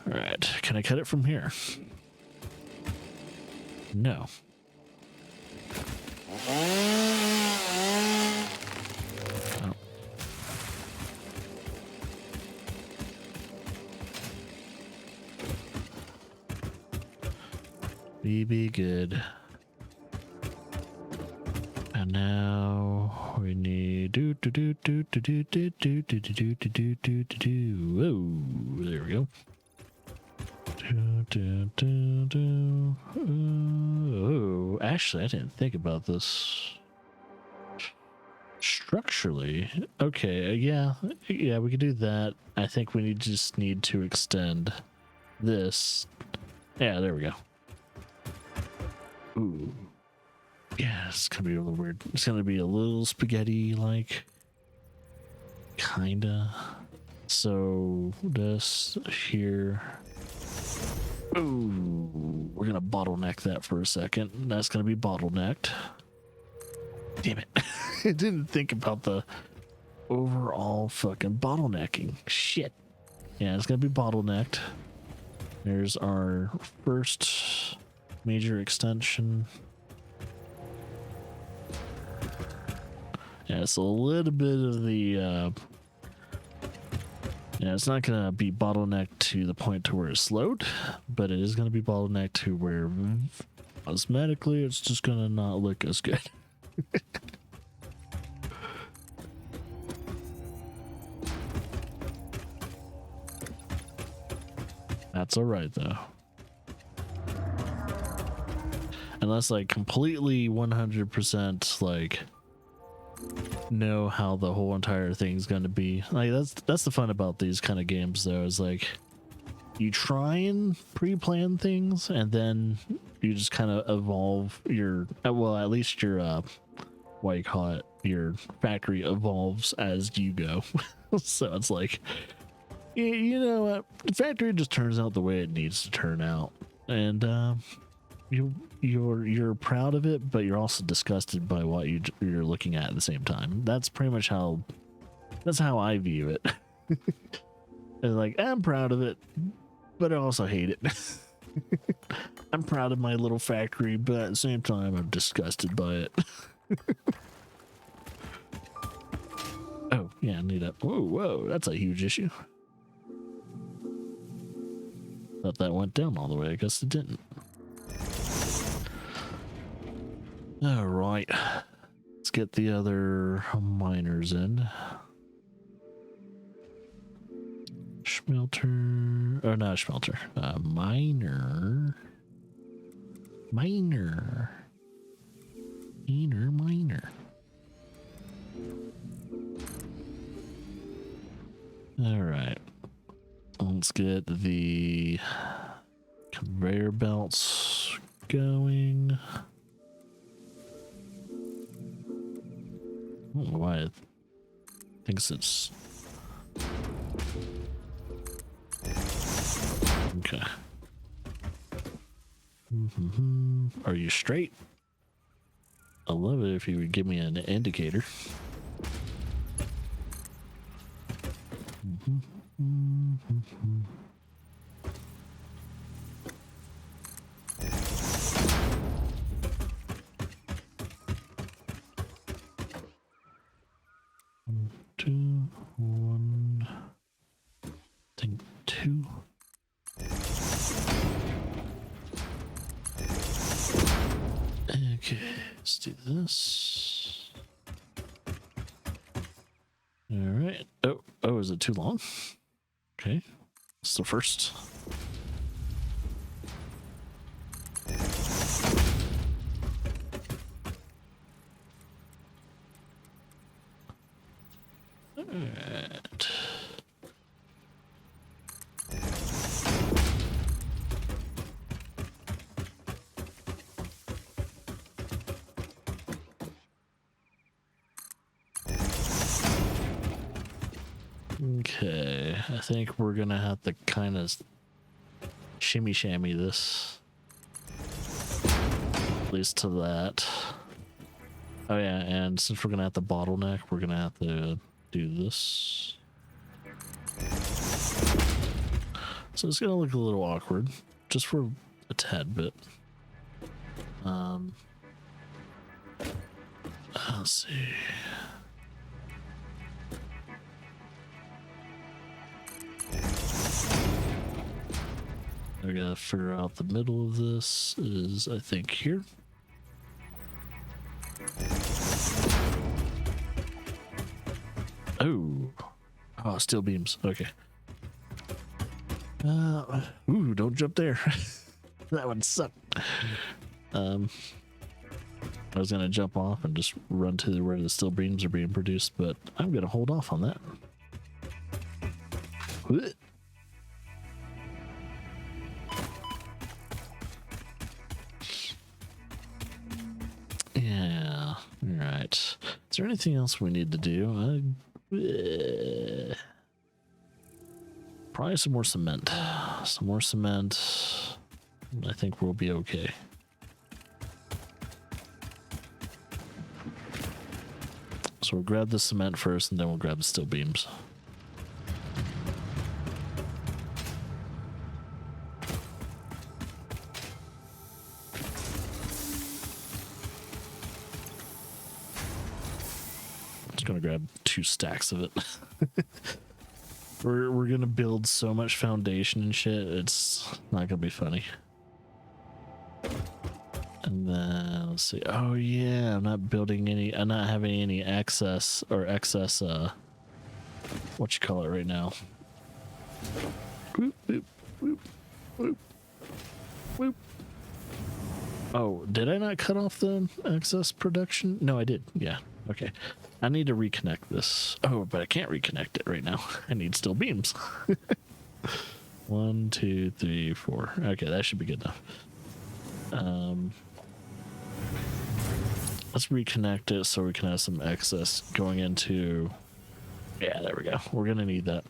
S1: Alright, can I cut it from here? No. Oh. Be good. And now we need whoa, there we go. Oh, actually, I didn't think about this. Structurally, okay, yeah, we could do that. I think we just need to extend this. Yeah, there we go. Ooh. Yeah, it's gonna be a little weird. It's gonna be a little spaghetti-like. Kinda. So, this here. Ooh, we're gonna bottleneck that for a second. That's gonna be bottlenecked. Damn it. I didn't think about the overall fucking bottlenecking. Shit. Yeah, it's gonna be bottlenecked. There's our first major extension. Yeah, it's a little bit of the yeah, it's not gonna be bottlenecked to the point to where it's slowed, but it is gonna be bottlenecked to where cosmetically it's just gonna not look as good. That's alright though. Unless like completely 100% like know how the whole entire thing's gonna be. Like that's the fun about these kind of games though, is like you try and pre-plan things and then you just kind of evolve your well, at least your what you call it, your factory evolves as you go. So it's like you know what, the factory just turns out the way it needs to turn out, and you're proud of it, but you're also disgusted by what you're looking at the same time. That's pretty much how I view it. And like, I'm proud of it, but I also hate it. I'm proud of my little factory, but at the same time I'm disgusted by it. Oh yeah, I need that. Whoa, that's a huge issue. Thought that went down all the way. I guess it didn't. All right, let's get the other miners in. Smelter, or not smelter, miner. All right, let's get the conveyor belts going. I don't know why it thinks it's... Okay. Are you straight? I love it if you would give me an indicator. Two, one, I think two. Okay, let's do this. All right. Oh, is it too long? Okay, it's the first. All right. Okay, I think we're gonna have to kind of shimmy shammy this. At least to that. Oh yeah, and since we're gonna have to bottleneck, we're gonna have to do this. So it's gonna look a little awkward, just for a tad bit. Let's see. I gotta figure out the middle of this is, I think, here. Oh, steel beams. Okay. Ooh, don't jump there. That would suck. I was gonna jump off and just run to where the steel beams are being produced, but I'm gonna hold off on that. Yeah. All right. Is there anything else we need to do? Probably some more cement. Some more cement. I think we'll be okay. So we'll grab the cement first, and then we'll grab the steel beams. Just gonna grab 2 stacks of it. We're gonna build so much foundation and shit, it's not gonna be funny. And then let's see. Oh yeah, I'm not having any excess what you call it right now. Whoop, whoop, whoop, whoop, whoop. Oh, did I not cut off the excess production? No, I did. Yeah. Okay. I need to reconnect this. Oh, but I can't reconnect it right now. I need steel beams. 1, 2, 3, 4. Okay, that should be good enough. Let's reconnect it so we can have some excess going into... Yeah, there we go. We're gonna need that.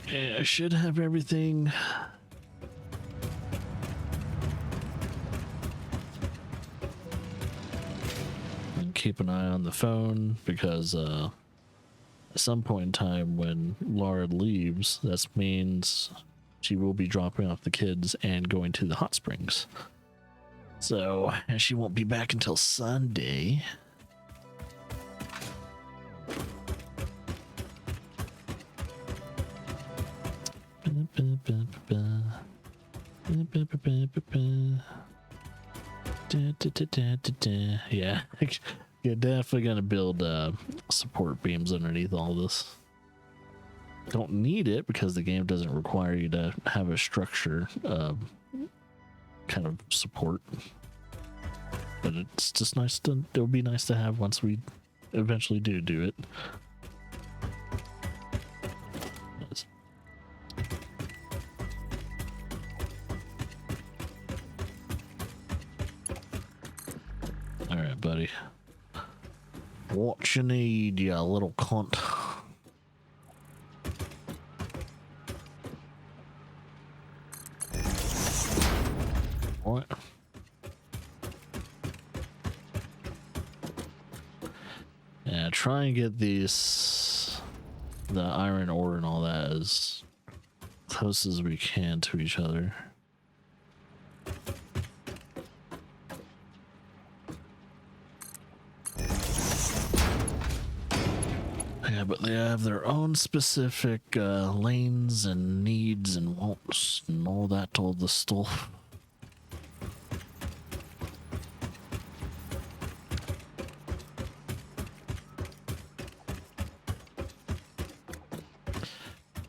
S1: Okay, I should have everything. And keep an eye on the phone because at some point in time when Laura leaves, that means she will be dropping off the kids and going to the hot springs. So she won't be back until Sunday. Yeah, you're definitely gonna build support beams underneath all this. Don't need it because the game doesn't require you to have a structure kind of support, but it's just nice to, it'll be nice to have once we eventually do it. Yes. All right, buddy. What you need, you little cunt? What? Yeah, try and get the iron ore and all that as close as we can to each other. Yeah, but they have their own specific lanes and needs and wants and all that all the stuff.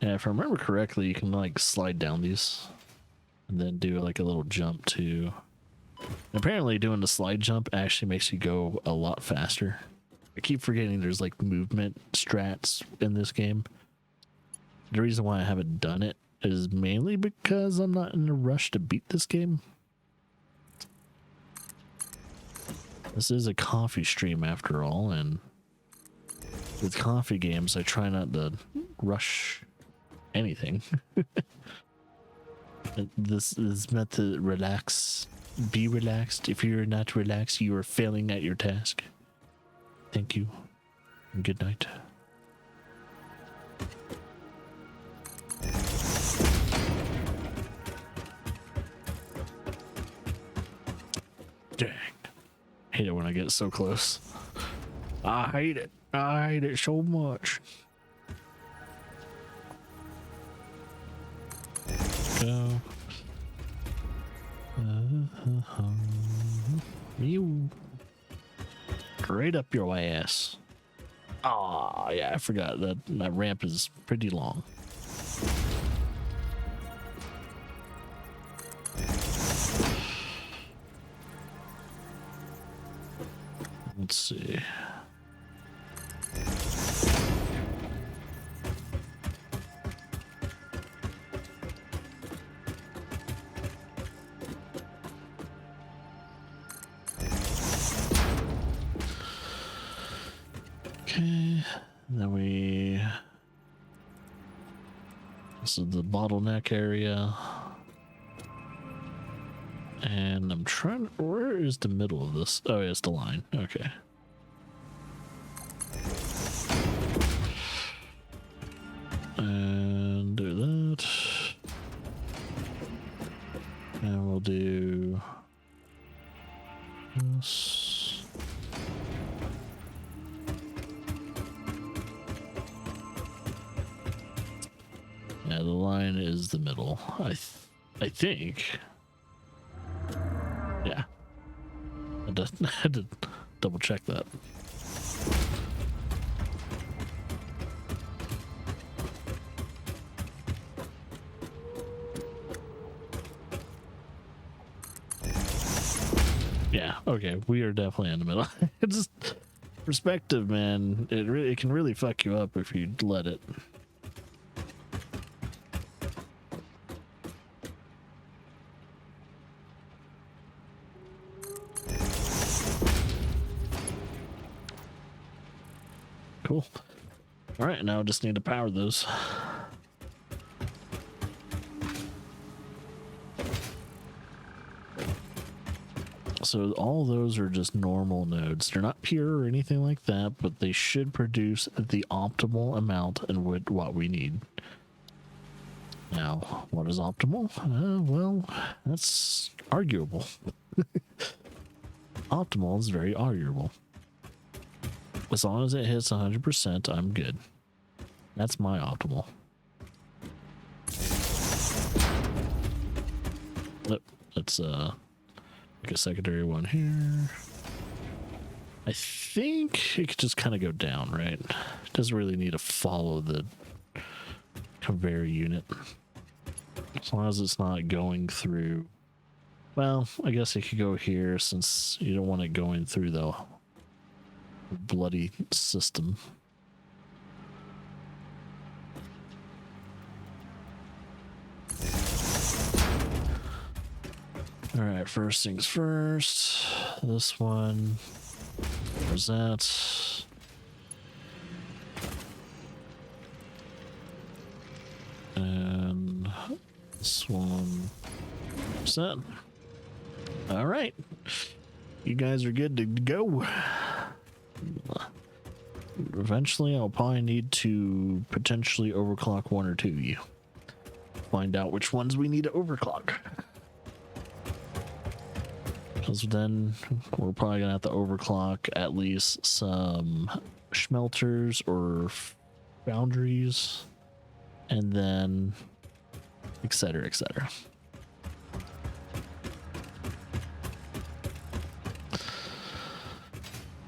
S1: Yeah, if I remember correctly, you can like slide down these and then do like a little jump too. And apparently doing the slide jump actually makes you go a lot faster. I keep forgetting there's like movement strats in this game. The reason why I haven't done it is mainly because I'm not in a rush to beat this game. This is a coffee stream after all, and with coffee games, I try not to rush anything. This is meant to relax. Be relaxed. If you're not relaxed, you are failing at your task. Thank you. And good night. Dang. Hate it when I get so close. I hate it. I hate it so much. Go. You. Straight up your ass. Ah, yeah, I forgot that that ramp is pretty long. Let's see. Okay, then this is the bottleneck area. And I'm trying, where is the middle of this? Oh, yeah, it's the line. Okay. And do that. And we'll do this. Yeah, the line is the middle. I think. Yeah. I had to double check that. Yeah, okay, we are definitely in the middle. It's just perspective, man. It can really fuck you up if you let it. Cool. All right, now I just need to power those. So all those are just normal nodes. They're not pure or anything like that, but they should produce the optimal amount and what we need. Now, what is optimal? Well, that's arguable. Optimal is very arguable. As long as it hits 100%, I'm good. That's my optimal. Nope, that's like a secondary one here. I think it could just kind of go down, right? It doesn't really need to follow the conveyor unit. As long as it's not going through. Well, I guess it could go here since you don't want it going through the bloody system. All right, first things first. This one. Where's that? And this one. What's that? All right. You guys are good to go. Eventually, I'll probably need to potentially overclock one or two of you. Find out which ones we need to overclock. Because then we're probably gonna have to overclock at least some smelters or foundries, and then etc. etc.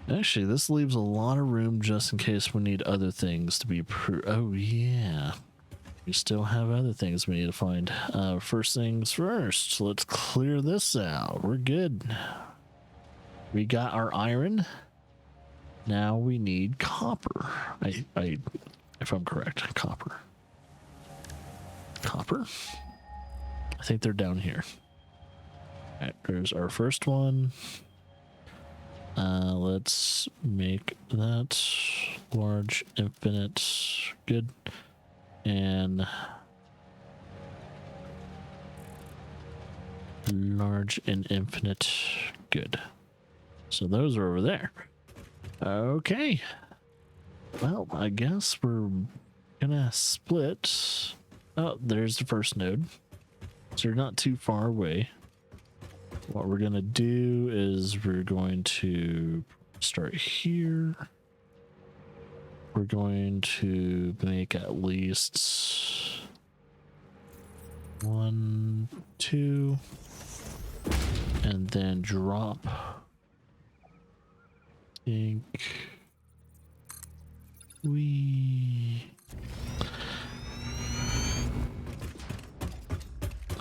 S1: Actually, this leaves a lot of room just in case we need other things to be oh yeah. We still have other things we need to find. First things first, let's clear this out. We're good. We got our iron. Now we need copper. If I'm correct, copper. Copper? I think they're down here. All right, there's our first one. Let's make that large, infinite, good. And large and infinite, good. So those are over there. Okay. Well, I guess we're gonna split. Oh, there's the first node. So you're not too far away. What we're gonna do is we're going to start here. We're going to make at least 1, 2, and then drop. I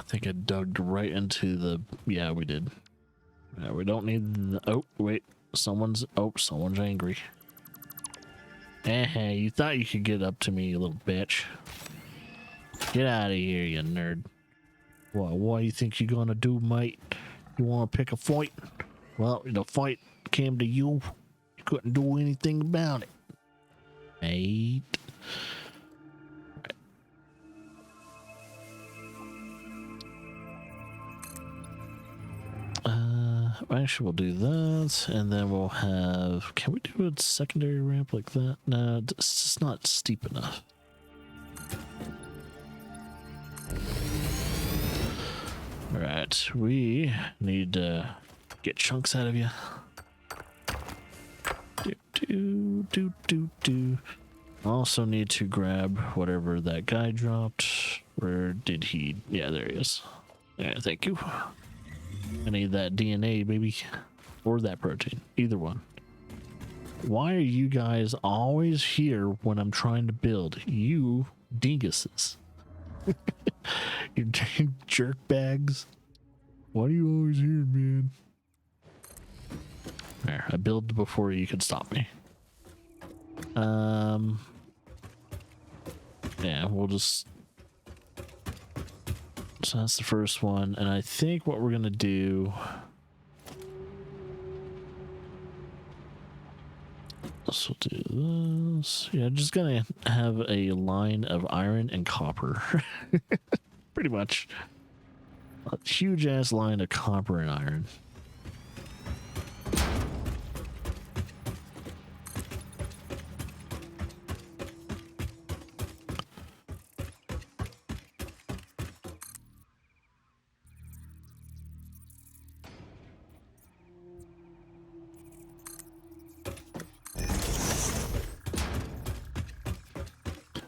S1: think I dug right into the, yeah, we did. We don't need the, oh, wait, someone's angry. Hey, you thought you could get up to me, you little bitch. Get out of here, you nerd. What do you think you're gonna do, mate? You wanna pick a fight? Well, the fight came to you. You couldn't do anything about it, mate. Actually, we'll do that, and then we'll have, can we do a secondary ramp like that? No, it's just not steep enough. All right, we need to get chunks out of you. Also need to grab whatever that guy dropped. Where did he? Yeah, there he is. Yeah, thank you. I need that DNA, baby. Or that protein. Either one. Why are you guys always here when I'm trying to build? You dinguses. You jerk bags. Why are you always here, man? There, I built before you could stop me. Yeah, we'll just... So that's the first one, and I think what we're gonna do... So we'll do this. Yeah, just gonna have a line of iron and copper. Pretty much. A huge ass line of copper and iron.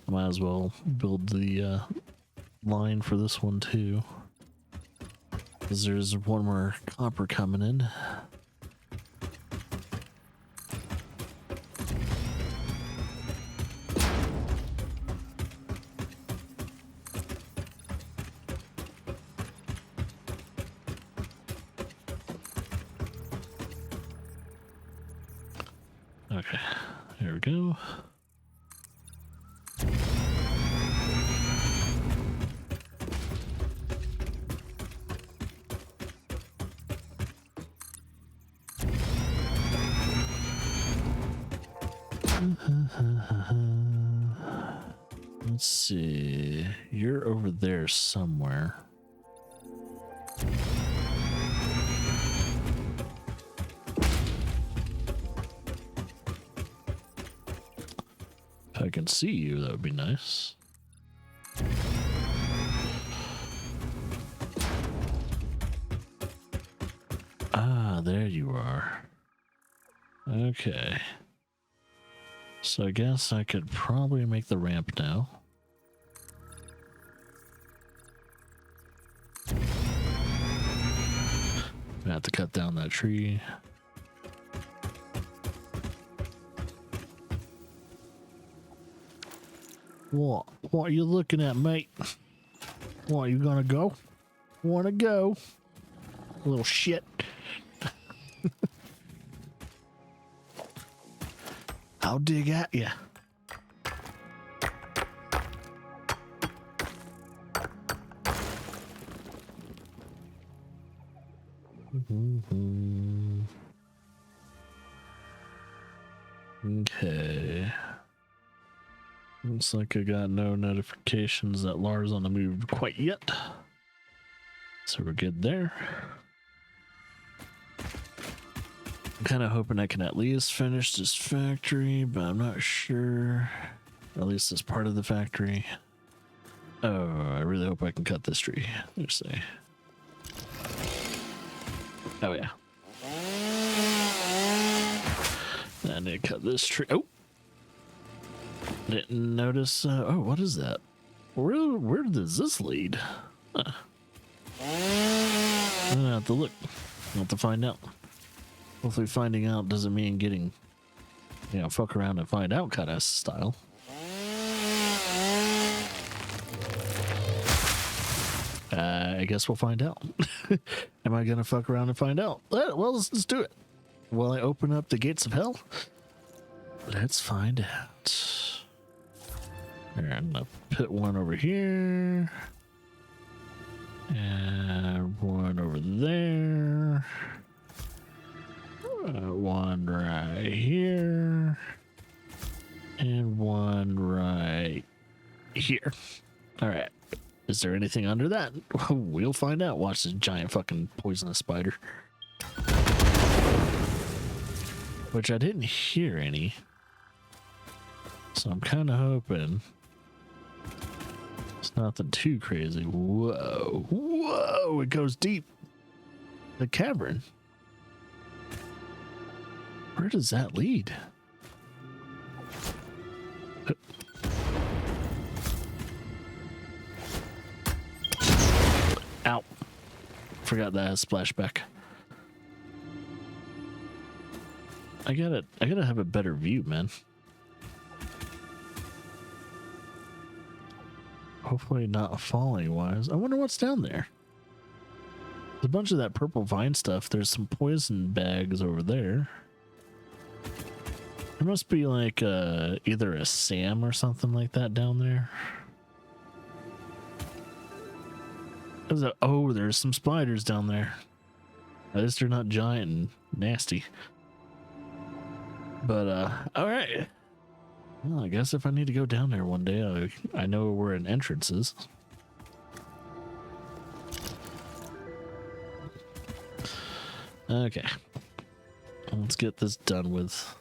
S1: Might as well build the line for this one too, because there's one more copper coming in. Okay, here we go. Let's see. You're over there somewhere. If I can see you, that would be nice. Ah, there you are. Okay. So I guess I could probably make the ramp now. I have to cut down that tree. What? What are you looking at, mate? What, you gonna go? Wanna go? Little shit. I'll dig at ya. Okay. Looks like I got no notifications that Lars on the move quite yet. So we're good there. I'm kind of hoping I can at least finish this factory, but I'm not sure. At least this part of the factory. Oh, I really hope I can cut this tree. Let's see. Oh, yeah. I need to cut this tree. Oh! Didn't notice. Oh, what is that? Where does this lead? Huh. I have to look. I'll have to find out. Hopefully finding out doesn't mean getting, you know, fuck around and find out kind of style. I guess we'll find out. Am I gonna fuck around and find out? Well, let's do it. Will I open up the gates of hell? Let's find out. Here, I'm gonna put one over here. And one over there. One right here. And one right here. All right. Is there anything under that? We'll find out. Watch this giant fucking poisonous spider. Which I didn't hear any. So I'm kind of hoping it's nothing too crazy. Whoa. Whoa, it goes deep. The cavern. Where does that lead? Ow. Forgot that has splashback. I gotta have a better view, man. Hopefully not falling wise. I wonder what's down there. There's a bunch of that purple vine stuff. There's some poison bags over there. There must be like either a SAM or something like that down there. Oh, there's some spiders down there. At least they're not giant and nasty. But all right. Well, I guess if I need to go down there one day, I know where an entrance is. Okay. Let's get this done with.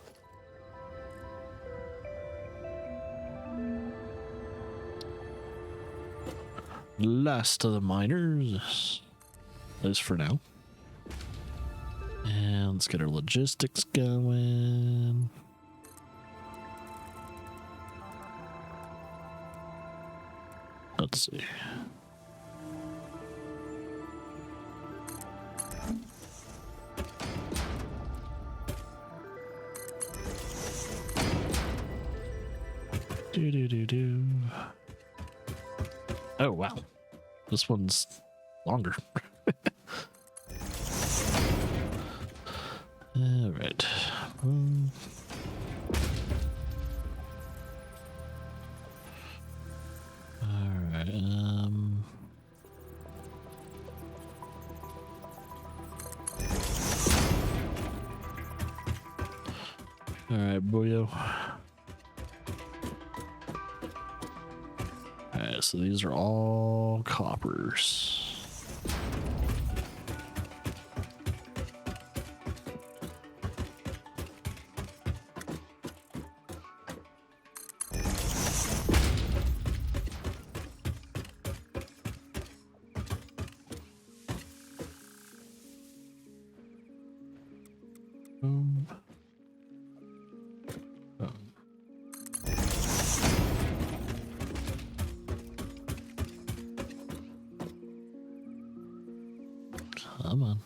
S1: Last of the miners. At least for now. And let's get our logistics going. Let's see. Do. Oh, wow. This one's longer. All right. Alright, boyo. Alright, so these are all coppers. Boom. Boom. Come on.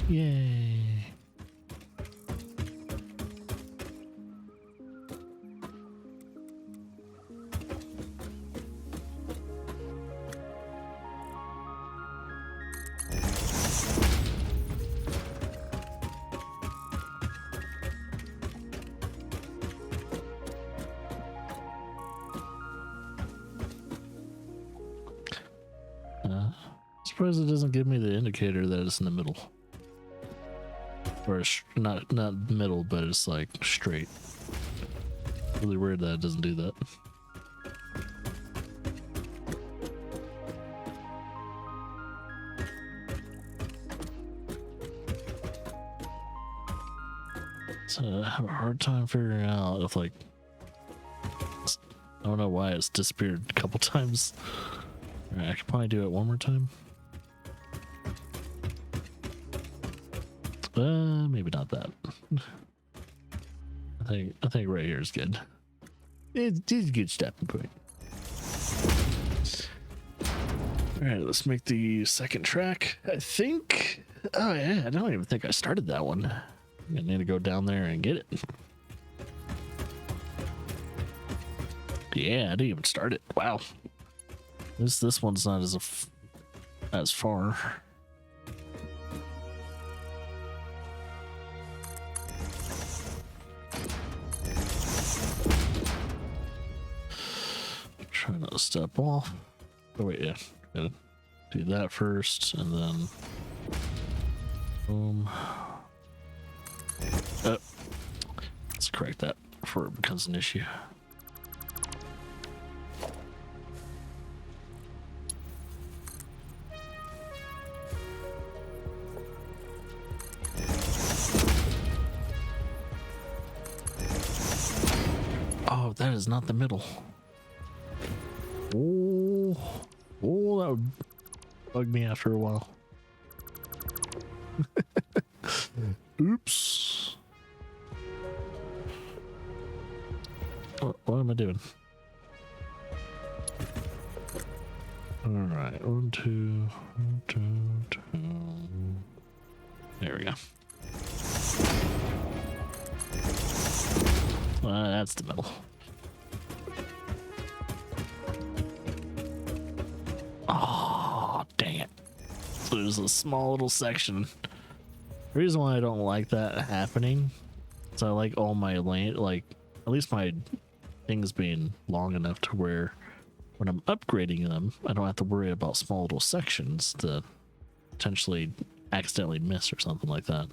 S1: Yay. Surprised it doesn't give me the indicator that it's in the middle. Or it's not middle, but it's like straight. Really weird that it doesn't do that. So I have a hard time figuring out if like I don't know why it's disappeared a couple times. All right, I could probably do it one more time. Maybe not that. I think right here is good. It's a good stepping point. All right, let's make the second track. I think. Oh yeah, I don't even think I started that one. I need to go down there and get it. Yeah, I didn't even start it. Wow. This one's not as far. Try not to step off. Oh wait, yeah. Gotta do that first, and then boom. Let's correct that before it becomes an issue. Oh, that is not the middle. Oh, that would bug me after a while. Oops. What am I doing? All right, one, two. There we go. That's the middle. Oh, dang it. So there's a small little section. The reason why I don't like that happening is I like all my lane, like at least my things being long enough to where when I'm upgrading them, I don't have to worry about small little sections to potentially accidentally miss or something like that.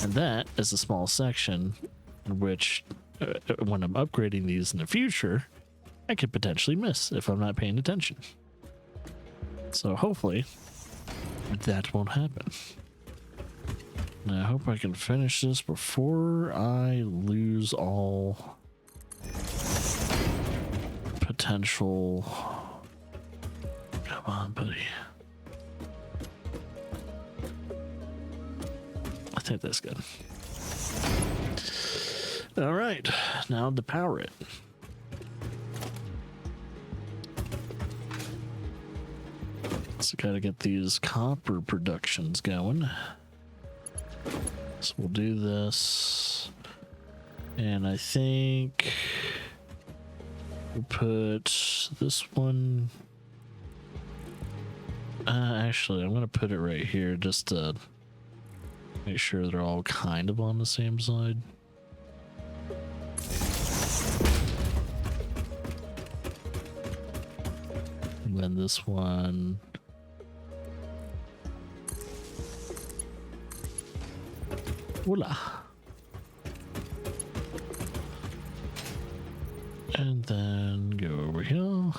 S1: And that is a small section in which when I'm upgrading these in the future, I could potentially miss if I'm not paying attention. So hopefully that won't happen. And I hope I can finish this before I lose all potential. Come on, buddy. I think that's good. All right, now to power it. So gotta get these copper productions going. So we'll do this. And I think we'll put this one. Actually, I'm gonna put it right here just to make sure they're all kind of on the same side. And then this one. Voila. And then go over here.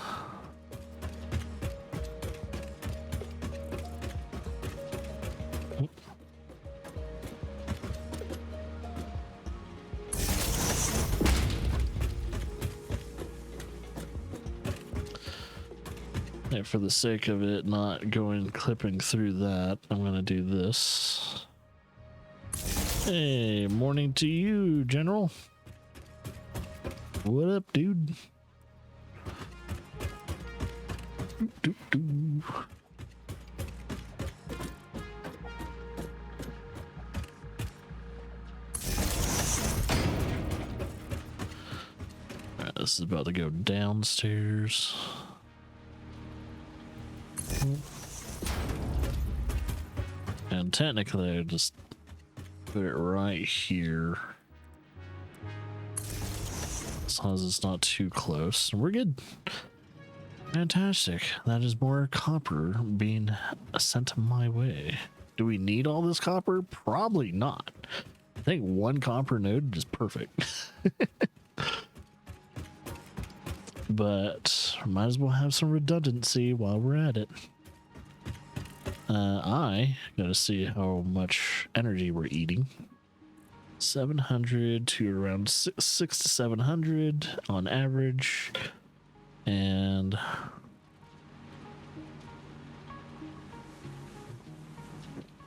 S1: And for the sake of it not going clipping through that, I'm gonna do this. Hey, morning to you, General. What up, dude? Doo, doo, doo. Alright, this is about to go downstairs. And technically, I just put it right here. As long as it's not too close. We're good. Fantastic. That is more copper being sent my way. Do we need all this copper? Probably not. I think one copper node is perfect. But might as well have some redundancy while we're at it. I gotta see how much energy we're eating. 700 to around 6 to 700 on average. And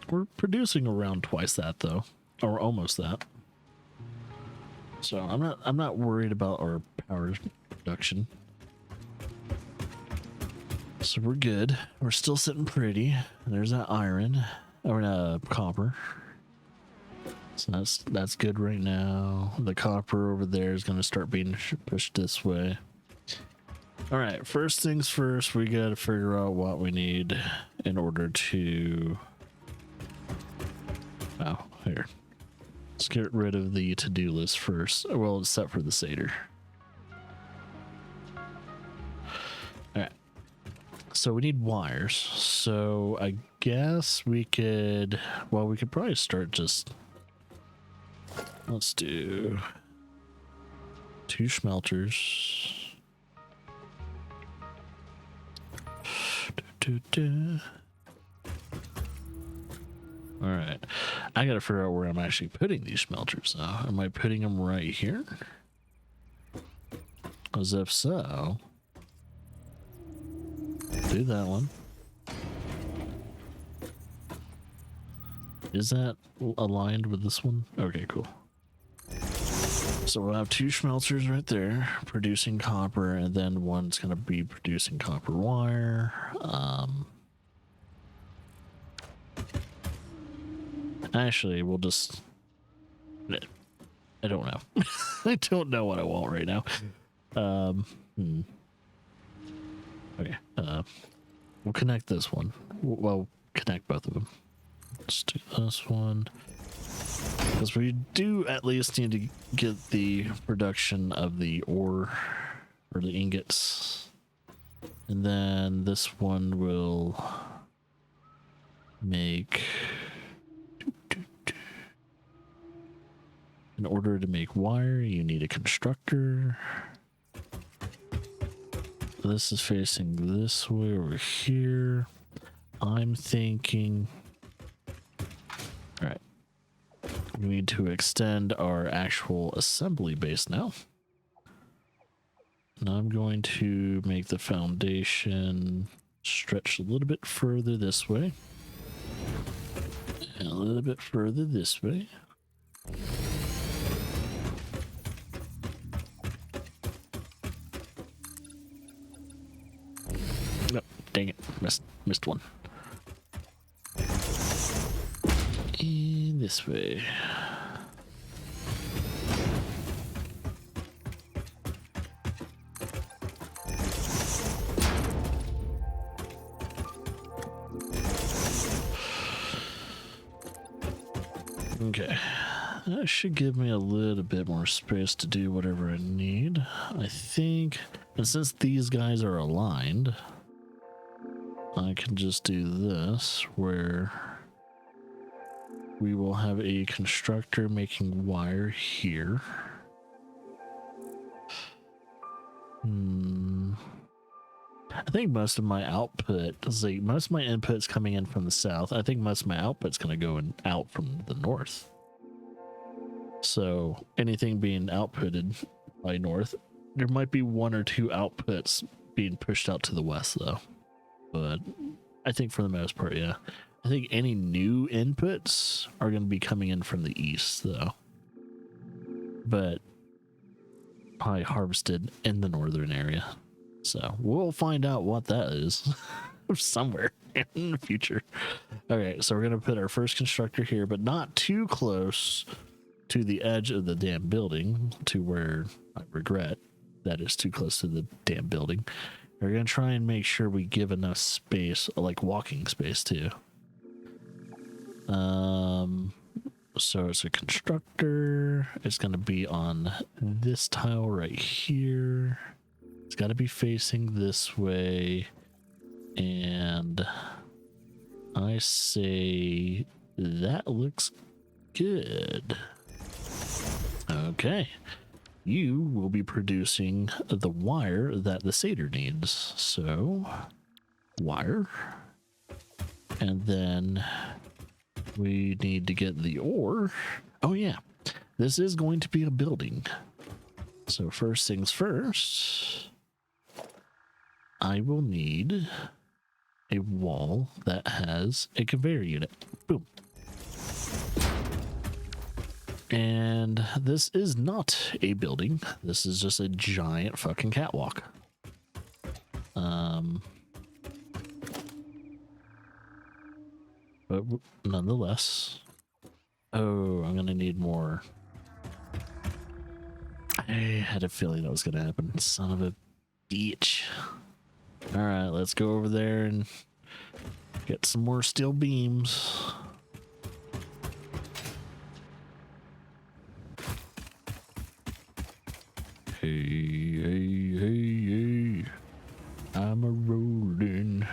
S1: we're producing around twice that though, or almost that. So I'm not worried about our power production. So we're good. We're still sitting pretty. There's that iron or copper. So that's good right now. The copper over there is going to start being pushed this way. All right, first things first, we got to figure out what we need in order to... Oh, here. Let's get rid of the to-do list first. Well, except for the Seder. All right. So we need wires. So I guess we could... Well, we could probably start just... Let's do 2 smelters. All right, I gotta figure out where I'm actually putting these smelters now. Am I putting them right here? Because if so, do that one. Is that aligned with this one? Okay, cool. So we'll have 2 smelters right there producing copper, and then one's going to be producing copper wire. Actually, we'll just... I don't know. I don't know what I want right now. Okay. We'll connect this one. Well, connect both of them. Let's do this one. Because we do at least need to get the production of the ore or the ingots. And then this one will make... In order to make wire, you need a constructor. This is facing this way over here. I'm thinking... Alright. We need to extend our actual assembly base now. And I'm going to make the foundation stretch a little bit further this way. And a little bit further this way. No, dang it. Missed one. And this way. Okay, that should give me a little bit more space to do whatever I need, I think. And since these guys are aligned, I can just do this where we will have a constructor making wire here. I think most of my output, like most of my inputs coming in from the south. I think most of my output's going to go out from the north. So anything being outputted by north, there might be one or two outputs being pushed out to the west though. But I think for the most part, yeah. I think any new inputs are going to be coming in from the east though. But probably harvested in the northern area. So we'll find out what that is somewhere in the future. Okay, so we're going to put our first constructor here, but not too close to the edge of the damn building to where I regret that it's too close to the damn building. We're going to try and make sure we give enough space, like walking space too. So it's a constructor. It's going to be on this tile right here. It's got to be facing this way. And I say that looks good. Okay. You will be producing the wire that the satyr needs. So, wire. And then we need to get the ore. Oh yeah, this is going to be a building. So first things first, I will need a wall that has a conveyor unit. Boom. And this is not a building. This is just a giant fucking catwalk. But nonetheless, oh, I'm gonna need more. I had a feeling that was gonna happen. Son of a bitch. All right, let's go over there and get some more steel beams. Hey, hey, hey, hey. I'm rolling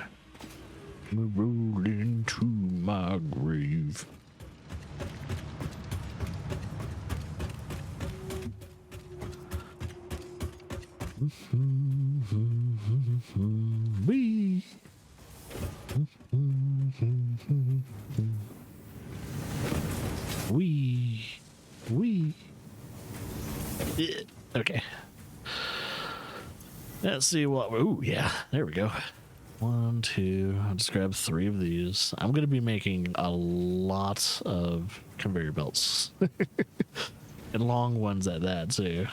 S1: to my grave. Wee. Wee. Okay. Let's see what. Ooh, yeah. There we go. 1, 2. I'll just grab 3 of these. I'm going to be making a lot of conveyor belts. And long ones at that, too.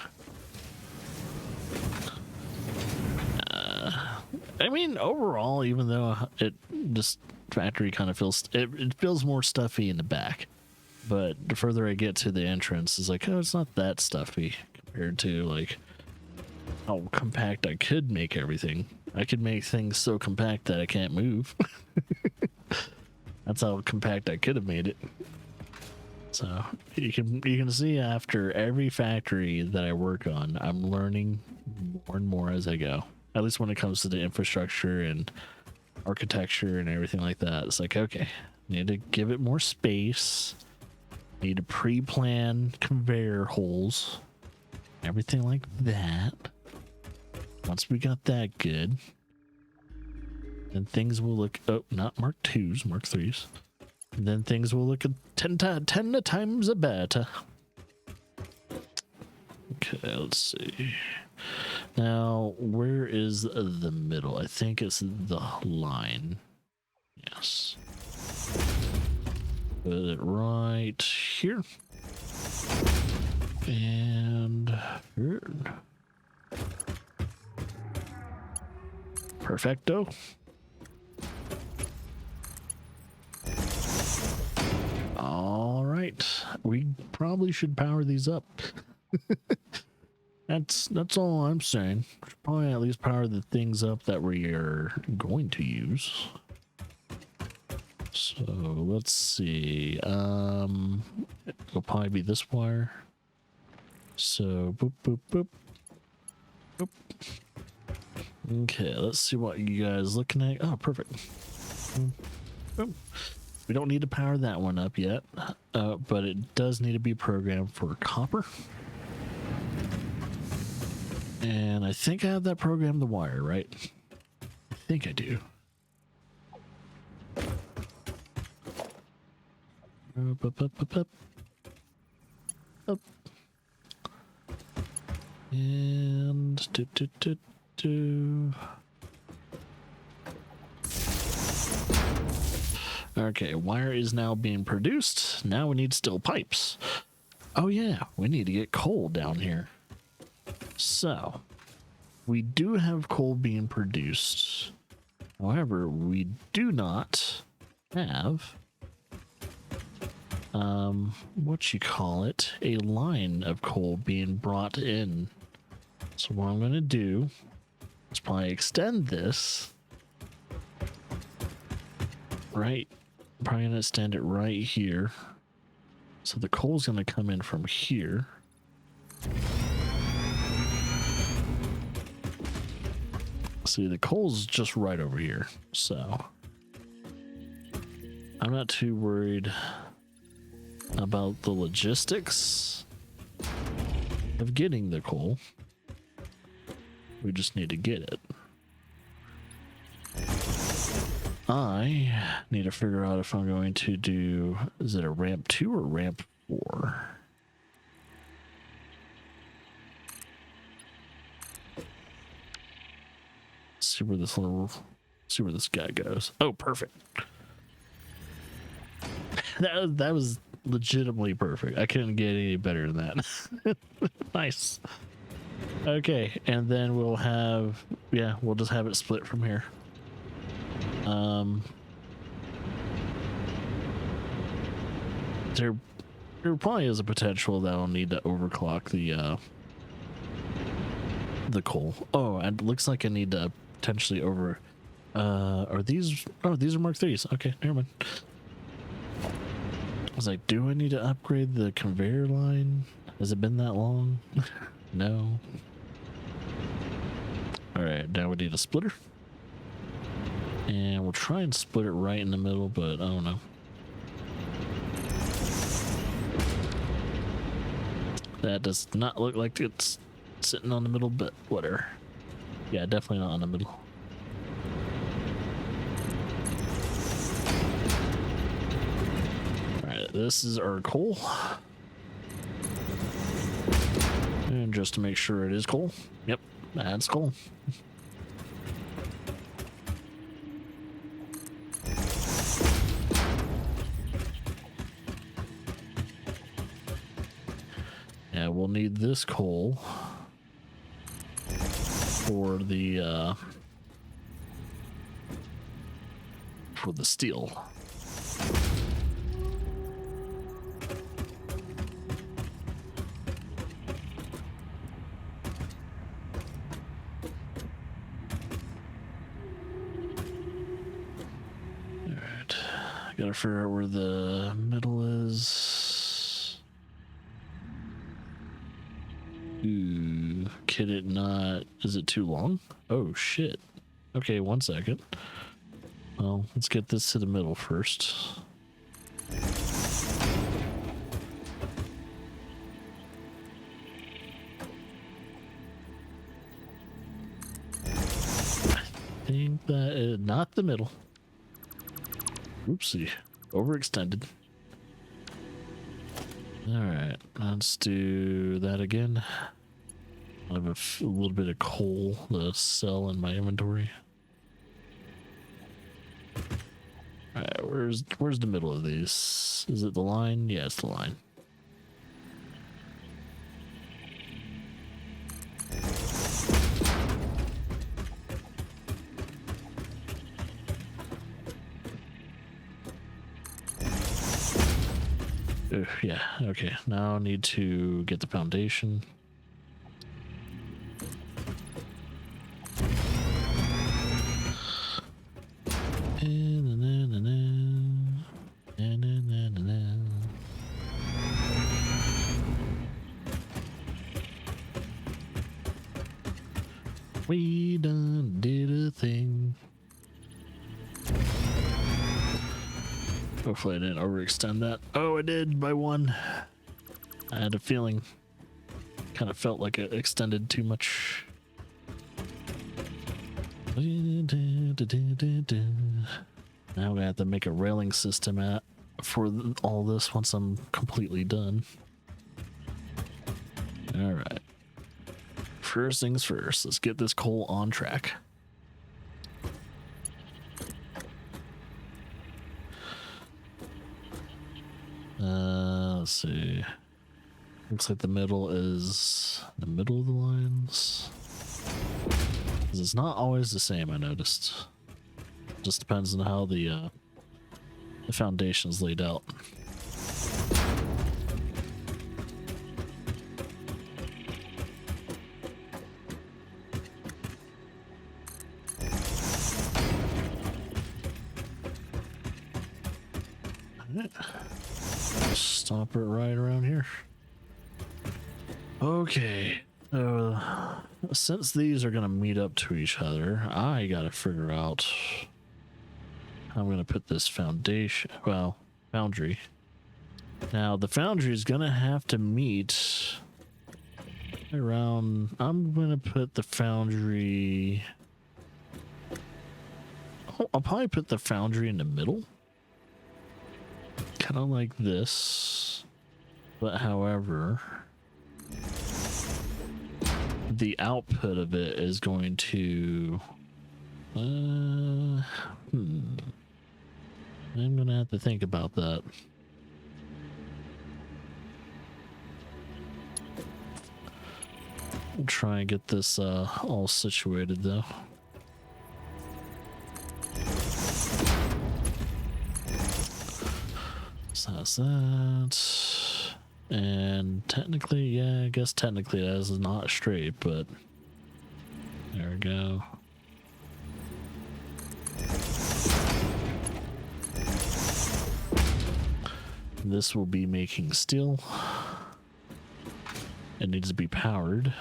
S1: I mean, overall, even though this factory kind of feels... It feels more stuffy in the back. But the further I get to the entrance, it's like, oh, it's not that stuffy compared to, like, how compact I could make everything. I could make things so compact that I can't move. That's how compact I could have made it. So you can see after every factory that I work on, I'm learning more and more as I go. At least when it comes to the infrastructure and architecture and everything like that. It's like, okay, need to give it more space. Need to pre-plan conveyor holes. Everything like that. Once we got that good, then things will look, oh, not Mark 2s, Mark 3s. Then things will look 10 times better. Okay, let's see. Now, where is the middle? I think it's the line. Yes. Put it right here. And here. Perfecto. All right, we probably should power these up. That's all I'm saying. Should probably at least power the things up that we are going to use. So let's see. It'll probably be this wire. So boop boop boop boop. Okay, let's see what you guys looking at. Oh, perfect. Oh, we don't need to power that one up yet, but it does need to be programmed for copper. And I think I have that programmed the wire, right? I think I do. Up. And do. Okay, wire is now being produced. Now we need steel pipes. Oh yeah, we need to get coal down here. So, we do have coal being produced. However, we do not have what you call it, a line of coal being brought in. So what I'm gonna do is probably extend this right. I'm probably gonna extend it right here. So the coal's gonna come in from here. See, the coal's just right over here. So I'm not too worried about the logistics of getting the coal. We just need to get it. I need to figure out if I'm going to do, is it a ramp 2 or ramp 4? See where this guy goes. Oh, perfect. That was legitimately perfect. I couldn't get any better than that. Nice. Okay, and then we'll have, yeah, we'll just have it split from here. There probably is a potential that I'll need to overclock the coal. Oh, and it looks like I need to potentially over. Are these? Oh, these are Mark 3s. Okay, never mind. I was like, do I need to upgrade the conveyor line? Has it been that long? No. All right, now we need a splitter. And we'll try and split it right in the middle, but I don't know. That does not look like it's sitting on the middle, but whatever. Yeah, definitely not on the middle. Alright, this is our coal. And just to make sure it is coal. Yep, that's coal. Yeah, we'll need this coal for the steel. All right, gotta figure out where the middle is. Ooh, can it not? Is it too long? Oh shit. Okay, 1 second. Well, let's get this to the middle first. I think that is not the middle. Oopsie, overextended. All right, let's do that again. I have a little bit of coal to sell in my inventory. All right, where's the middle of these? Is it the line? Yeah, it's the line. Yeah, okay. Now I need to get the foundation. We done did a thing. Hopefully I didn't overextend that. Oh, I did by one. I had a feeling. Kind of felt like it extended too much. Now we have to make a railing system for all this once I'm completely done. All right. First things first, let's get this coal on track. Let's see. Looks like the middle is the middle of the lines. 'Cause it's not always the same, I noticed. Just depends on how the foundation's laid out. Stop it right around here. Okay. Since these are gonna meet up to each other, I gotta figure out how I'm gonna put this foundation. Well, foundry. Now the foundry is gonna have to meet around. I'm gonna put the foundry. I'll probably put the foundry in the middle. Kind of like this, but however, the output of it is going to I'm gonna have to think about that. I'll try and get this all situated though. So that's that. And technically, yeah, I guess technically that is not straight, but there we go. This will be making steel. It needs to be powered.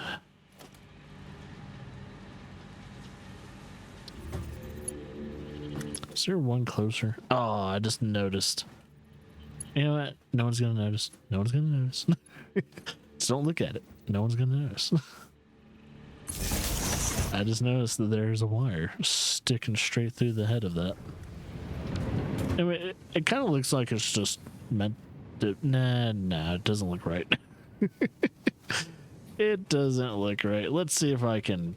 S1: Is there one closer? Oh, I just noticed. You know what? No one's gonna notice. No one's gonna notice. Just don't look at it. No one's gonna notice. I just noticed that there's a wire sticking straight through the head of that. Anyway, it kind of looks like it's just meant to. Nah, it doesn't look right. It doesn't look right. Let's see if I can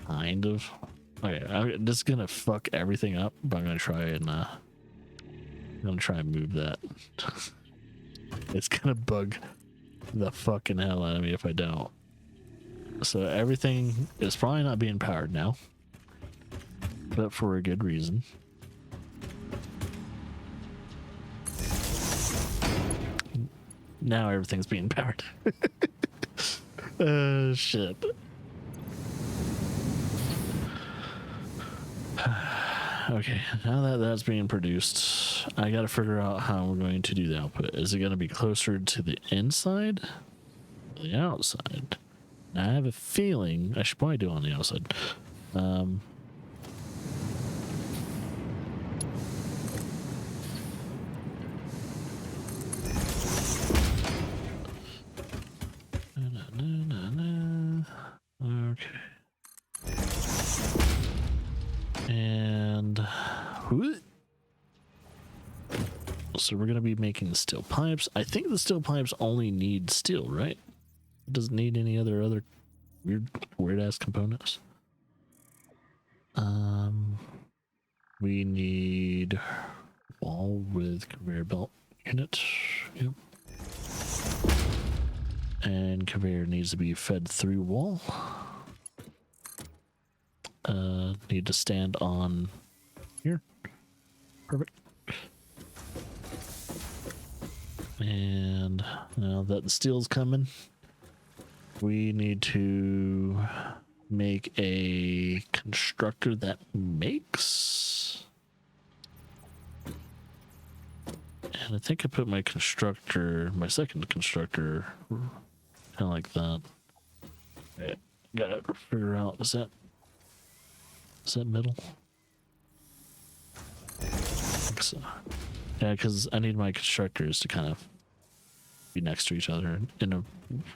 S1: kind of. Okay, I'm just gonna fuck everything up, but I'm gonna try and move that. It's gonna bug the fucking hell out of me if I don't. So everything is probably not being powered now, but for a good reason. Now everything's being powered. Shit. Okay, now that that's being produced, I gotta figure out how we're going to do the output. Is it gonna be closer to the inside or the outside? Now, I have a feeling I should probably do it on the outside. Okay. And so we're gonna be making steel pipes. I think the steel pipes only need steel, right? It doesn't need any other weird ass components. We need wall with conveyor belt unit. Yep. And conveyor needs to be fed through wall. Need to stand on here. Perfect. And now that the steel's coming, we need to make a constructor that makes. And I think I put my second constructor, kind of like that. Okay, gotta figure out, is that Is that middle? I think so. Yeah, because I need my constructors to kind of be next to each other in a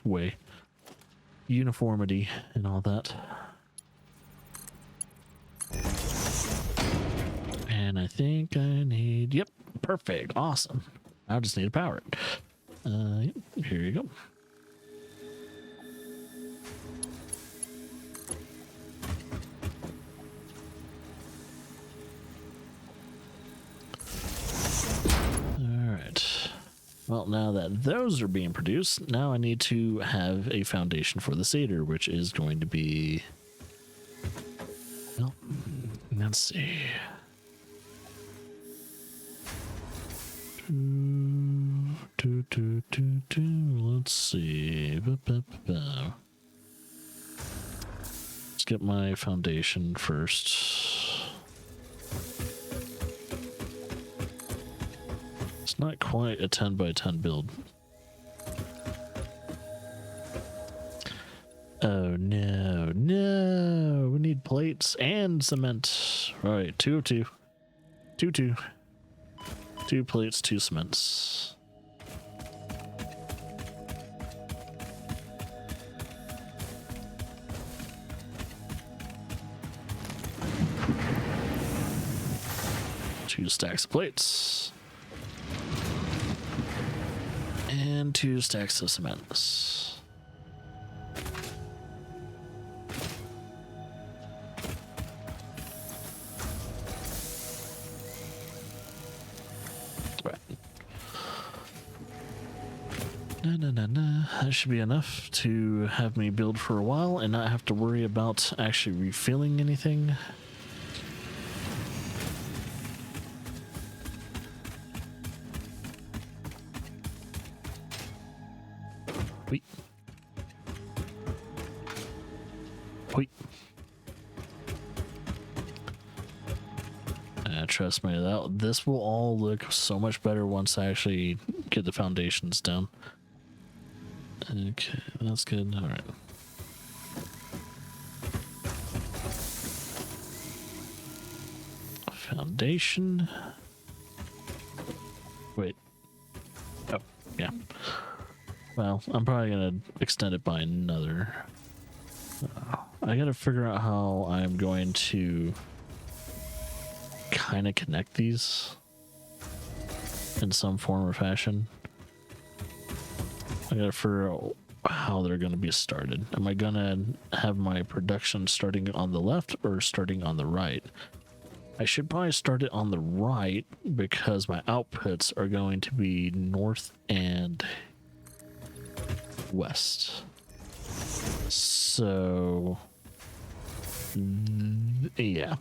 S1: way. Uniformity and all that. And I think I need, yep, perfect, awesome. I just need to power it. Yep, here you go. All right. Well, now that those are being produced, now I need to have a foundation for the Seder, which is going to be, well, let's see. Let's see. Let's get my foundation first. It's not quite a 10 by 10 build. Oh no, no, we need plates and cement. All right, 2 of 2. 2. 2 plates, 2 cements. Two stacks of plates. And 2 stacks of cements. That should be enough to have me build for a while and not have to worry about actually refilling anything. Wait. Wait. Trust me, this will all look so much better once I actually get the foundations down. Okay, that's good. All right. Foundation. Wait. Oh, yeah. Well, I'm probably gonna extend it by another. I gotta figure out how I'm going to kind of connect these in some form or fashion. I gotta figure out how they're gonna be started. Am I gonna have my production starting on the left or starting on the right? I should probably start it on the right because my outputs are going to be north and west. So, yeah.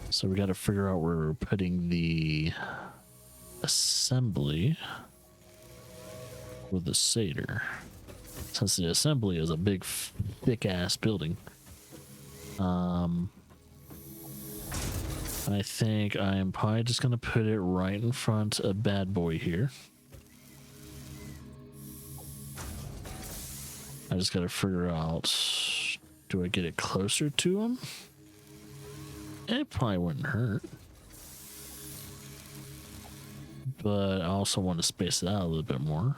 S1: So we got to figure out where we're putting the assembly with the Seder. Since the assembly is a big, thick-ass building. I think I am probably just going to put it right in front of Bad Boy here. I just got to figure out, do I get it closer to him? It probably wouldn't hurt. But I also want to space it out a little bit more.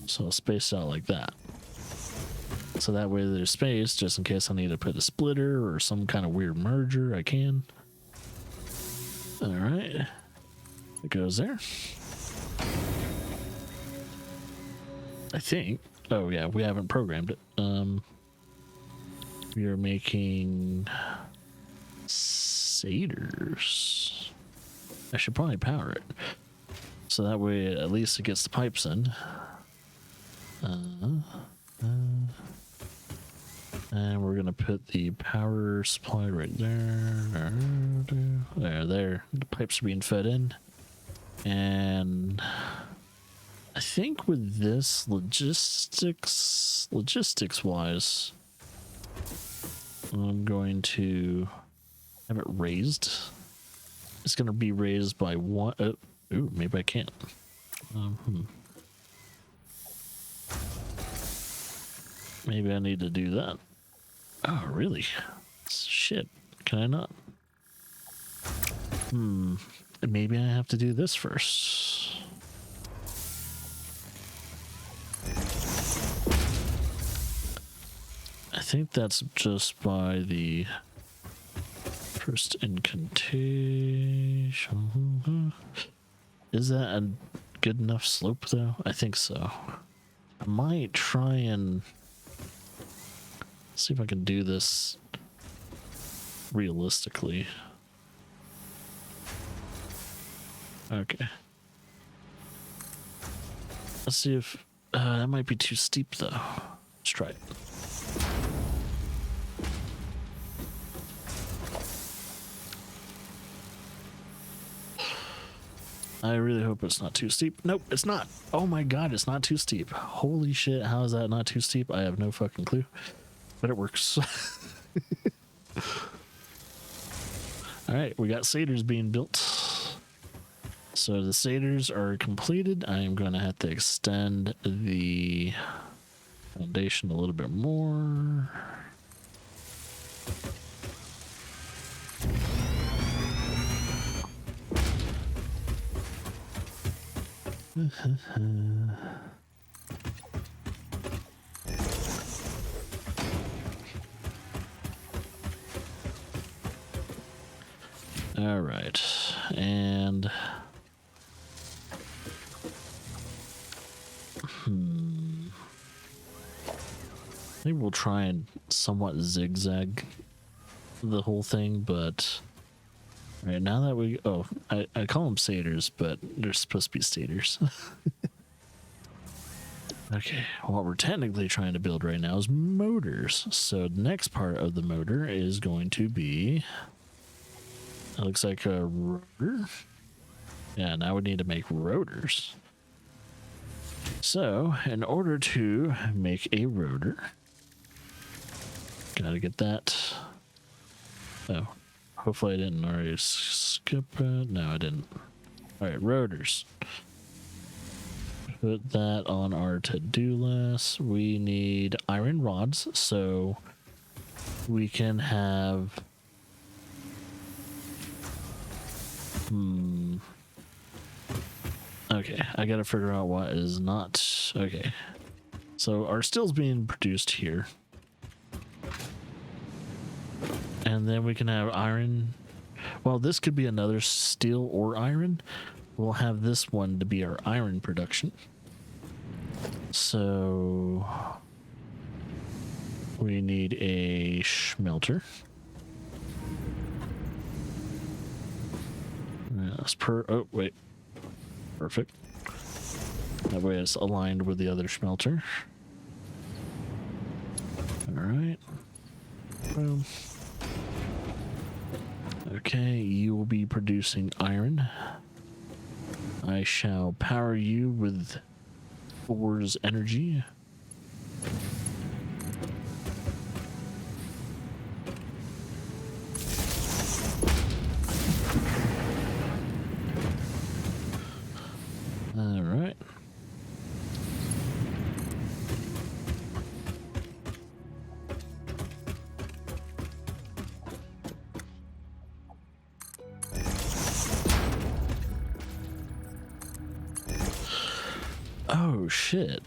S1: So I'll space it out like that. So that way there's space just in case I need to put a splitter or some kind of weird merger, I can. All right. It goes there. I think. Oh yeah, we haven't programmed it. We are making Seders. I should probably power it. So that way at least it gets the pipes in. And we're gonna put the power supply right there. There. The pipes are being fed in. And I think with this logistics wise, I'm going to have it raised. It's gonna be raised by one. Ooh, maybe I can't. Maybe I need to do that. Oh, really? Shit. Can I not? Maybe I have to do this first. I think that's just by the first incantation. Is that a good enough slope though? I think so. I might try and see if I can do this realistically. Okay. Let's see if that might be too steep though. Let's try it. I really hope it's not too steep. Nope, it's not. Oh my god, it's not too steep. Holy shit, how is that not too steep? I have no fucking clue. But it works. Alright, we got satyrs being built. So the satyrs are completed. I am going to have to extend the foundation a little bit more. All right, and maybe we'll try and somewhat zigzag the whole thing, but right now that we I call them satyrs, but they're supposed to be satyrs. Okay, what we're technically trying to build right now is motors. So the next part of the motor is going to be, it looks like a rotor. Yeah, now we need to make rotors. So in order to make a rotor, gotta get that. Oh, hopefully I didn't already skip it. No, I didn't. All right, rotors. Put that on our to-do list. We need iron rods, so we can have okay, I gotta figure out what is not okay. So our steel's being produced here, and then we can have iron. Well, this could be another steel or iron. We'll have this one to be our iron production. So we need a smelter. Yes, oh wait, perfect. That way it's aligned with the other smelter. All right. Boom. Okay, you will be producing iron. I shall power you with Thor's energy. All right. Oh shit.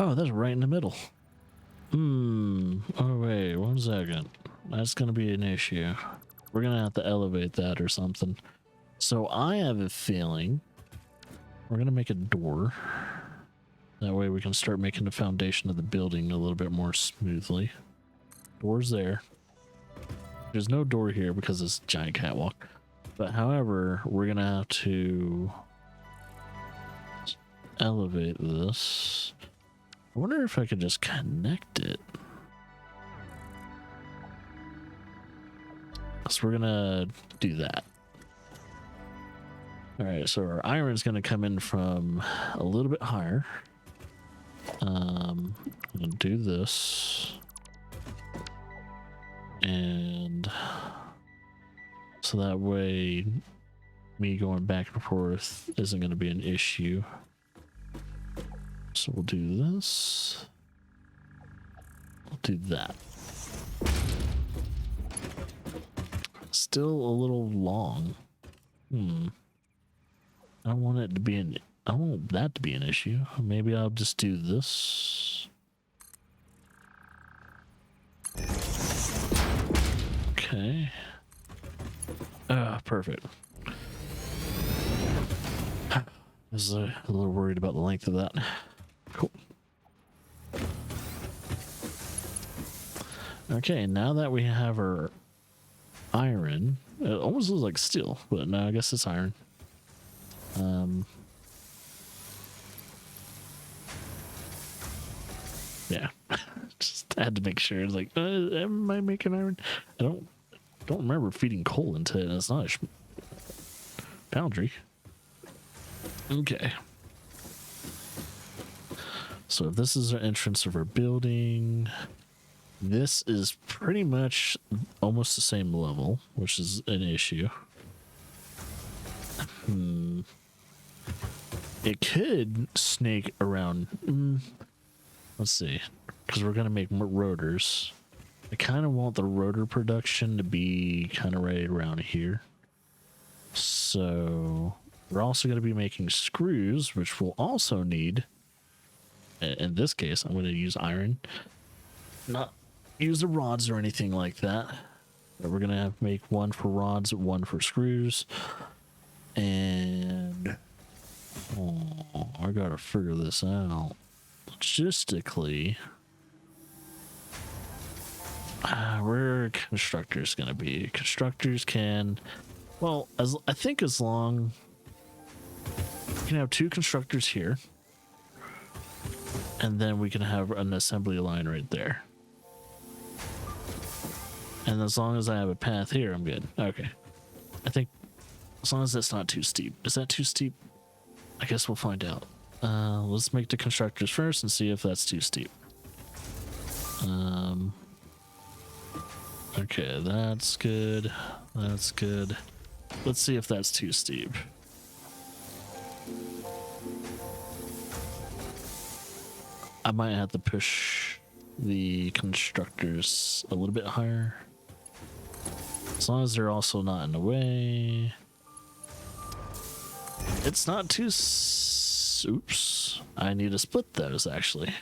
S1: Oh, that's right in the middle. Oh wait, 1 second. That's gonna be an issue. We're gonna have to elevate that or something. So I have a feeling we're gonna make a door. That way we can start making the foundation of the building a little bit more smoothly. Door's there. There's no door here because it's a giant catwalk. But however, we're gonna have to elevate this. I wonder if I could just connect it. So we're gonna do that. All right, so our iron's gonna come in from a little bit higher. I'm gonna do this, and so that way me going back and forth isn't gonna be an issue. So we'll do this. We'll do that. Still a little long. I don't want it to be I don't want that to be an issue. Maybe I'll just do this. Okay. Perfect. I was a little worried about the length of that. Cool. Okay, now that we have our iron, it almost looks like steel, but no, I guess it's iron. Yeah, just had to make sure. Like, am I making iron? I don't remember feeding coal into it. It's not a foundry. Okay. So if this is our entrance of our building, this is pretty much almost the same level, which is an issue. It could snake around. Let's see, because we're gonna make more rotors. I kind of want the rotor production to be kind of right around here. So we're also going to be making screws, which we'll also need. In this case, I'm going to use iron, not use the rods or anything like that. But we're going to have to make one for rods, one for screws. And I got to figure this out. Logistically, where constructors going to be? Constructors can, well, I think as long we can have two constructors here, and then we can have an assembly line right there. And as long as I have a path here, I'm good. Okay. I think as long as that's not too steep. Is that too steep? I guess we'll find out. Let's make the constructors first and see if that's too steep. Okay, that's good. That's good. Let's see if that's too steep. I might have to push the constructors a little bit higher. As long as they're also not in the way. It's not too... Oops. I need to split those, actually.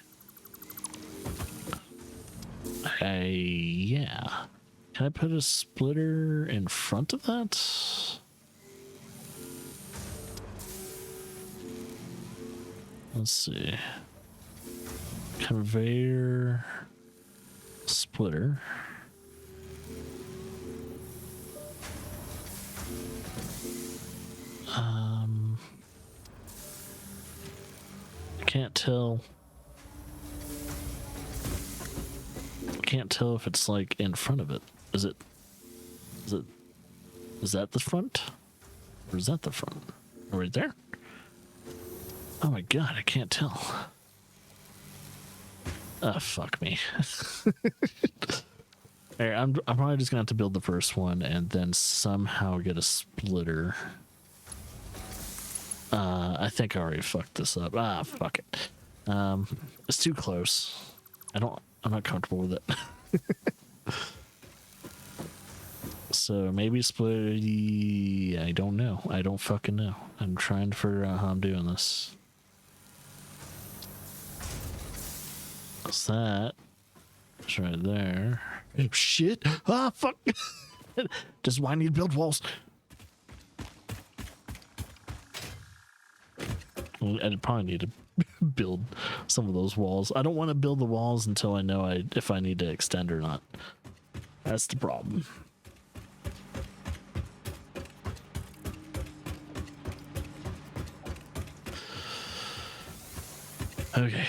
S1: Yeah. Can I put a splitter in front of that? Let's see. Conveyor splitter. Can't tell. Can't tell if it's like in front of it. Is that the front? Or is that the front? Right there? Oh my god, I can't tell. Ah, fuck me. Hey, I'm probably just gonna have to build the first one and then somehow get a splitter. I think I already fucked this up. Ah, fuck it. It's too close. I'm not comfortable with it. So maybe split. I don't know. I don't fucking know. I'm trying to figure out how I'm doing this. What's that? It's right there. Oh shit! Ah, fuck! This is why I need to build walls. I'd probably need to build some of those walls. I don't want to build the walls until I know if I need to extend or not. That's the problem. Okay.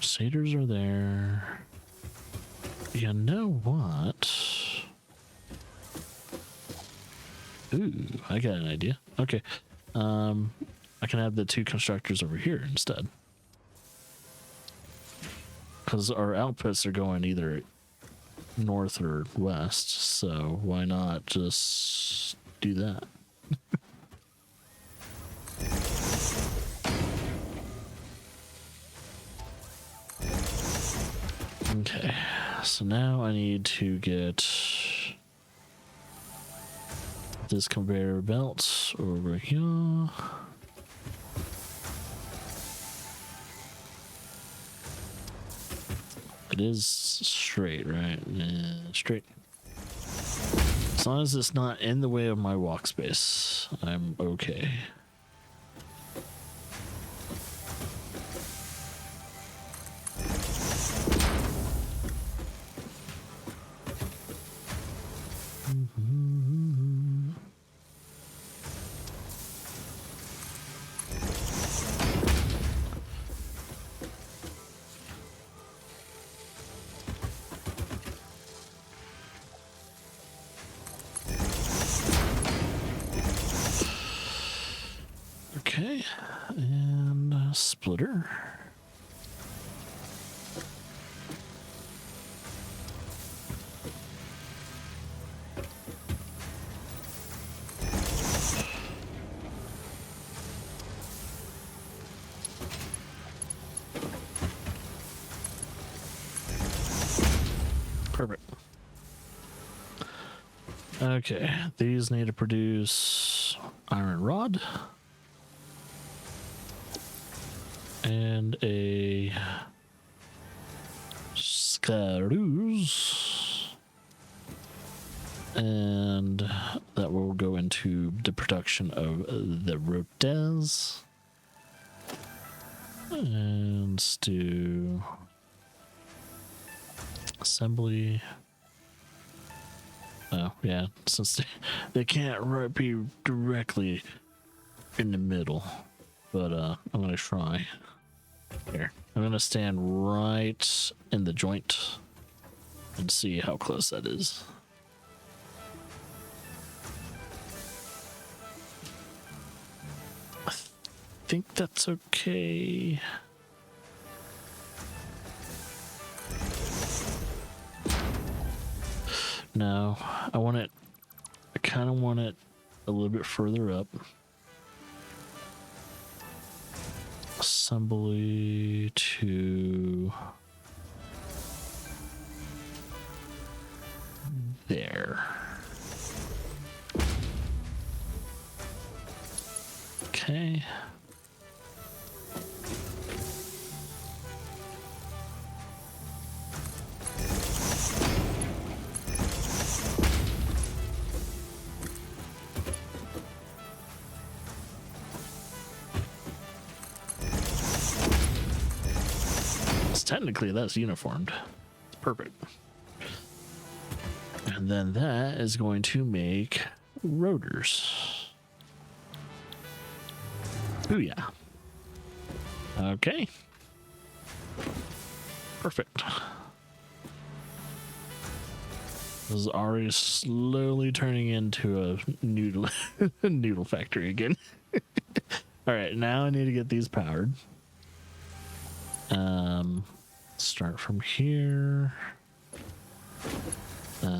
S1: Satyrs are there. You know what? Ooh, I got an idea. Okay. I can have the two constructors over here instead. Because our outputs are going either north or west, so why not just do that? Okay, so now I need to get this conveyor belt over here. It is straight, right? Yeah, straight. As long as it's not in the way of my walk space, I'm okay. Okay, and a splitter. Perfect. Okay, these need to produce iron rod and a screws, and that will go into the production of the rotors. And let's do assembly. Oh yeah, since they can't be directly in the middle, but I'm gonna try. Here, I'm gonna stand right in the joint and see how close that is. I think that's okay. No, I want it, I kind of want it a little bit further up. Assembly to there. Okay. Technically that's uniformed. It's perfect. And then that is going to make rotors. Ooh yeah. Okay. Perfect. This is already slowly turning into a noodle noodle factory again. All right, now I need to get these powered. Start from here. Yeah,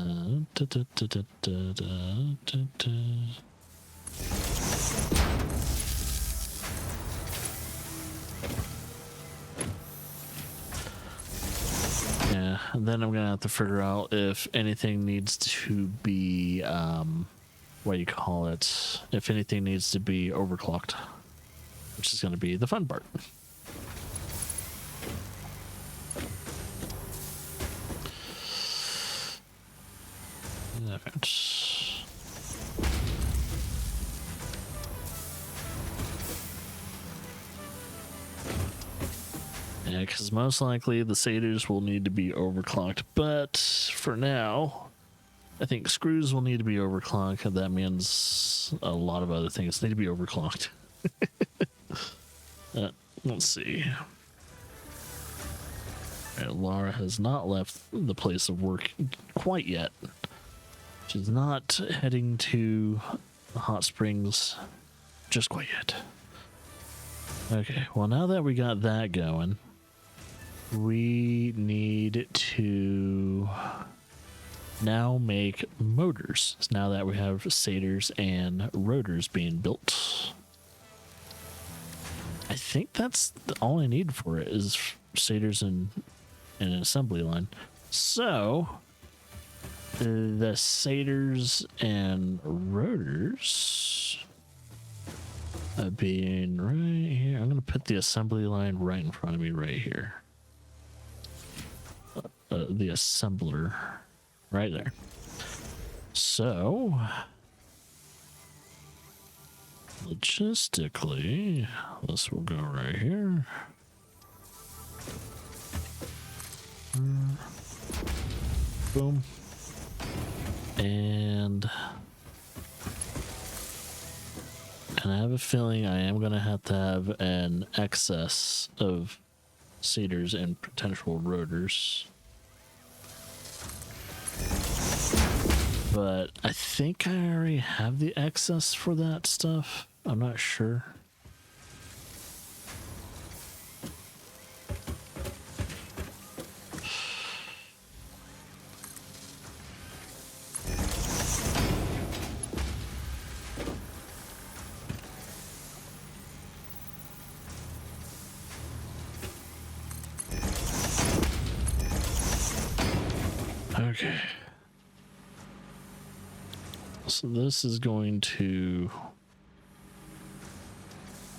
S1: and then I'm gonna have to figure out if anything needs to be what do you call it? If anything needs to be overclocked, which is gonna be the fun part. Yeah, because most likely the satyrs will need to be overclocked, but for now, I think screws will need to be overclocked, and that means a lot of other things need to be overclocked. Let's see. Right, Laura has not left the place of work quite yet. She's not heading to hot springs just quite yet. Okay, well now that we got that going, we need to now make motors. Now that we have satyrs and rotors being built, I think that's all I need for it is satyrs and an assembly line. So the satyrs and rotors being right here. I'm going to put the assembly line right in front of me right here. The assembler right there. So logistically, this will go right here. Boom. And I have a feeling I am going to have an excess of satyrs and potential rotors. But I think I already have the excess for that stuff. I'm not sure. Okay. So this is going to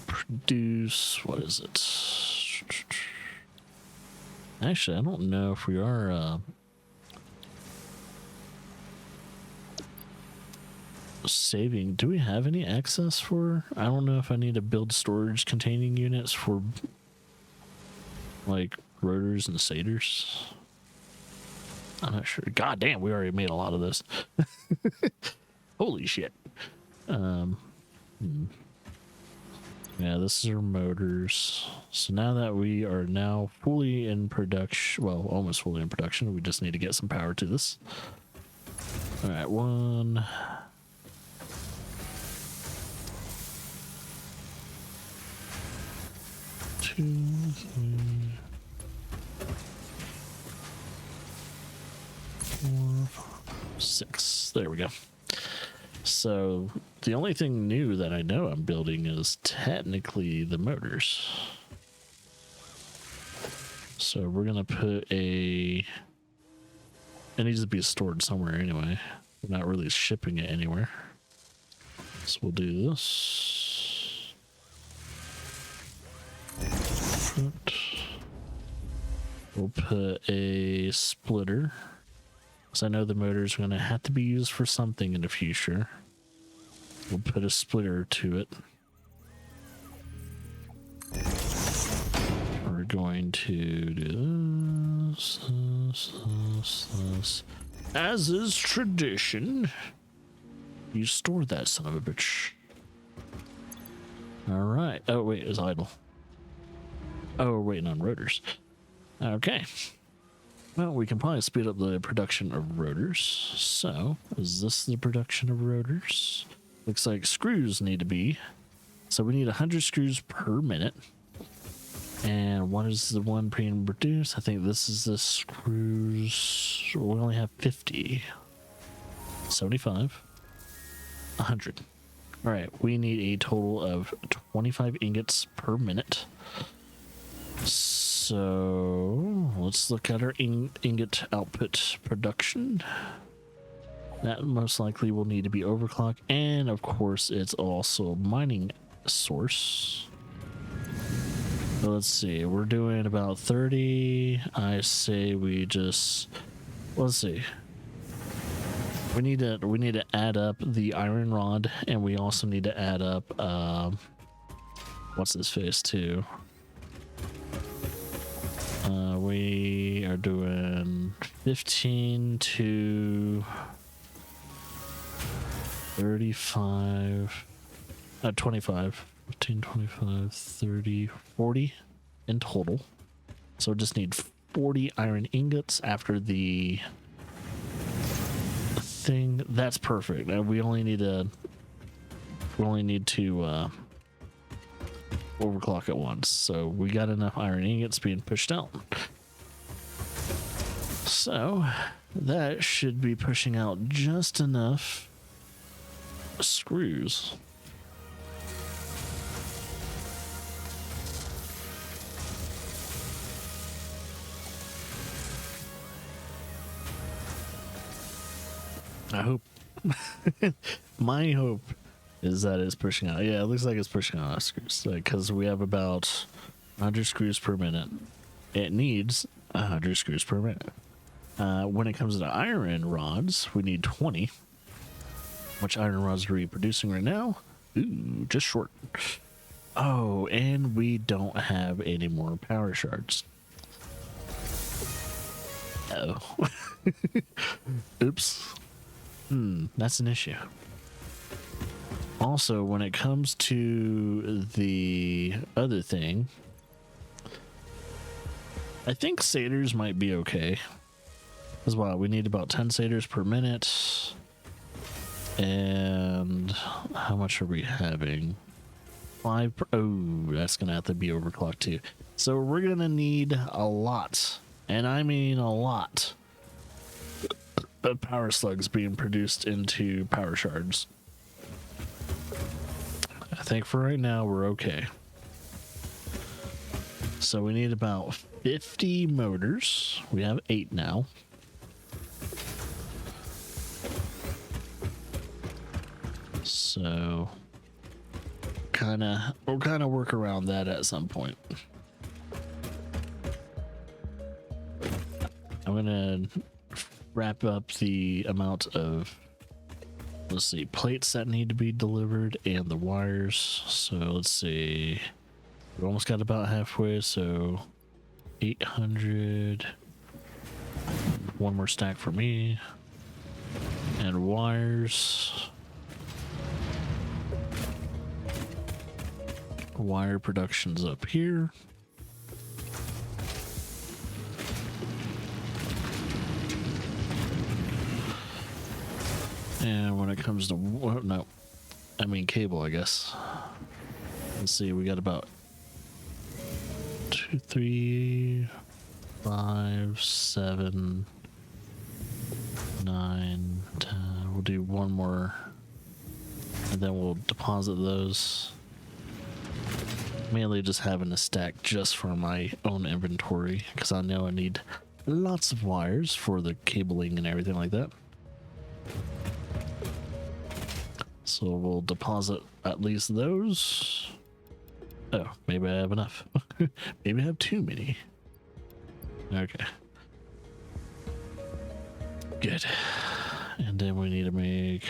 S1: produce, what is it? Actually, I don't know if we are saving. Do we have any access for? I don't know if I need to build storage containing units for like rotors and satyrs. I'm not sure. God damn, we already made a lot of this. Holy shit. Yeah, this is our motors. So now that we are now fully in production, well, almost fully in production, we just need to get some power to this. All right, 1, 2, 3, 4, 5, 6. There we go. So the only thing new that I know I'm building is technically the motors. So we're gonna put it needs to be stored somewhere anyway. We're not really shipping it anywhere. So we'll do this. We'll put a splitter. So I know the motor's going to have to be used for something in the future. We'll put a splitter to it. We're going to do this. As is tradition. You stored that son of a bitch. All right. Oh, wait, it's idle. Oh, we're waiting on rotors. Okay. Well, we can probably speed up the production of rotors. So, is this the production of rotors? Looks like screws need to be. So we need 100 screws per minute. And what is the one being produced? I think this is the screws. We only have 50. 75. 100. All right, we need a total of 25 ingots per minute. So let's look at our ingot output production. That most likely will need to be overclocked, and of course it's also a mining source. So let's see, we're doing about 30. I say we just, let's see. We need to add up the iron rod, and we also need to add up what's this face too. We are doing 15 to 35, 25, 15, 25, 30, 40 in total. So just need 40 iron ingots after the thing. That's perfect. We only need to overclock it once. So we got enough iron ingots being pushed out. So that should be pushing out just enough screws. I hope. My hope is that it's pushing out. Yeah, it looks like it's pushing out screws because we have about 100 screws per minute. It needs 100 screws per minute. When it comes to iron rods, we need 20. Which iron rods are we producing right now? Ooh, just short. Oh, and we don't have any more power shards. Oh. Oops. That's an issue. Also, when it comes to the other thing, I think satyrs might be okay as well. We need about 10 satyrs per minute. And how much are we having? 5 oh, that's gonna have to be overclocked too. So we're gonna need a lot, and I mean a lot, of power slugs being produced into power shards. I think for right now we're okay. So we need about 50 motors. We have 8 now. So we'll kind of work around that at some point. I'm gonna wrap up the amount of, let's see, plates that need to be delivered and the wires. So let's see, we almost got about halfway. So 800, one more stack for me, and wires. Wire production's up here. And when it comes to, well, no, I mean cable, I guess. Let's see, we got about 2, 3, 5, 7, 9, 10. We'll do one more, and then we'll deposit those. Mainly just having a stack just for my own inventory, because I know I need lots of wires for the cabling and everything like that. So we'll deposit at least those. Oh, maybe I have enough. Maybe I have too many. Okay. Good. And then we need to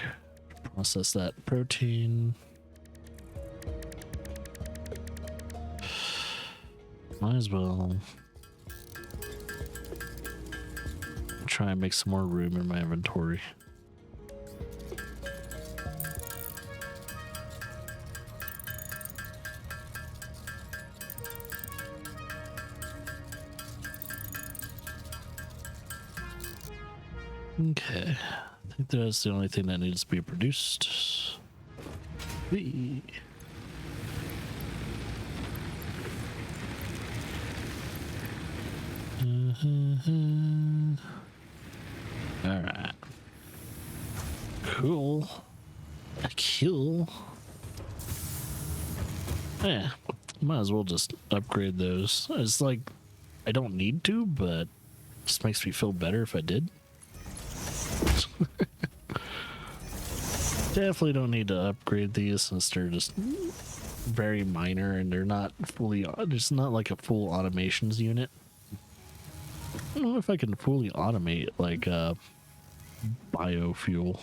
S1: process that protein. Might as well try and make some more room in my inventory. Okay, I think that's the only thing that needs to be produced. Whee. All right. Cool. Cool. Yeah, might as well just upgrade those. It's like I don't need to, but it just makes me feel better if I did. Definitely don't need to upgrade these since they're just very minor and they're not fully, there's not like a full automations unit. I don't know if I can fully automate like biofuel,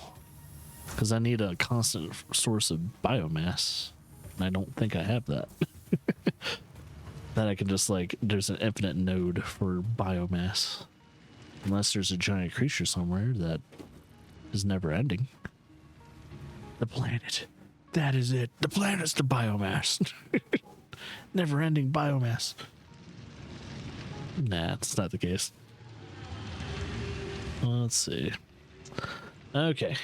S1: because I need a constant source of biomass, and I don't think I have that. That I can just like, there's an infinite node for biomass, unless there's a giant creature somewhere that is never ending. The planet, that is it. The planet's the biomass. Never ending biomass. Nah, it's not the case. Let's see. Okay.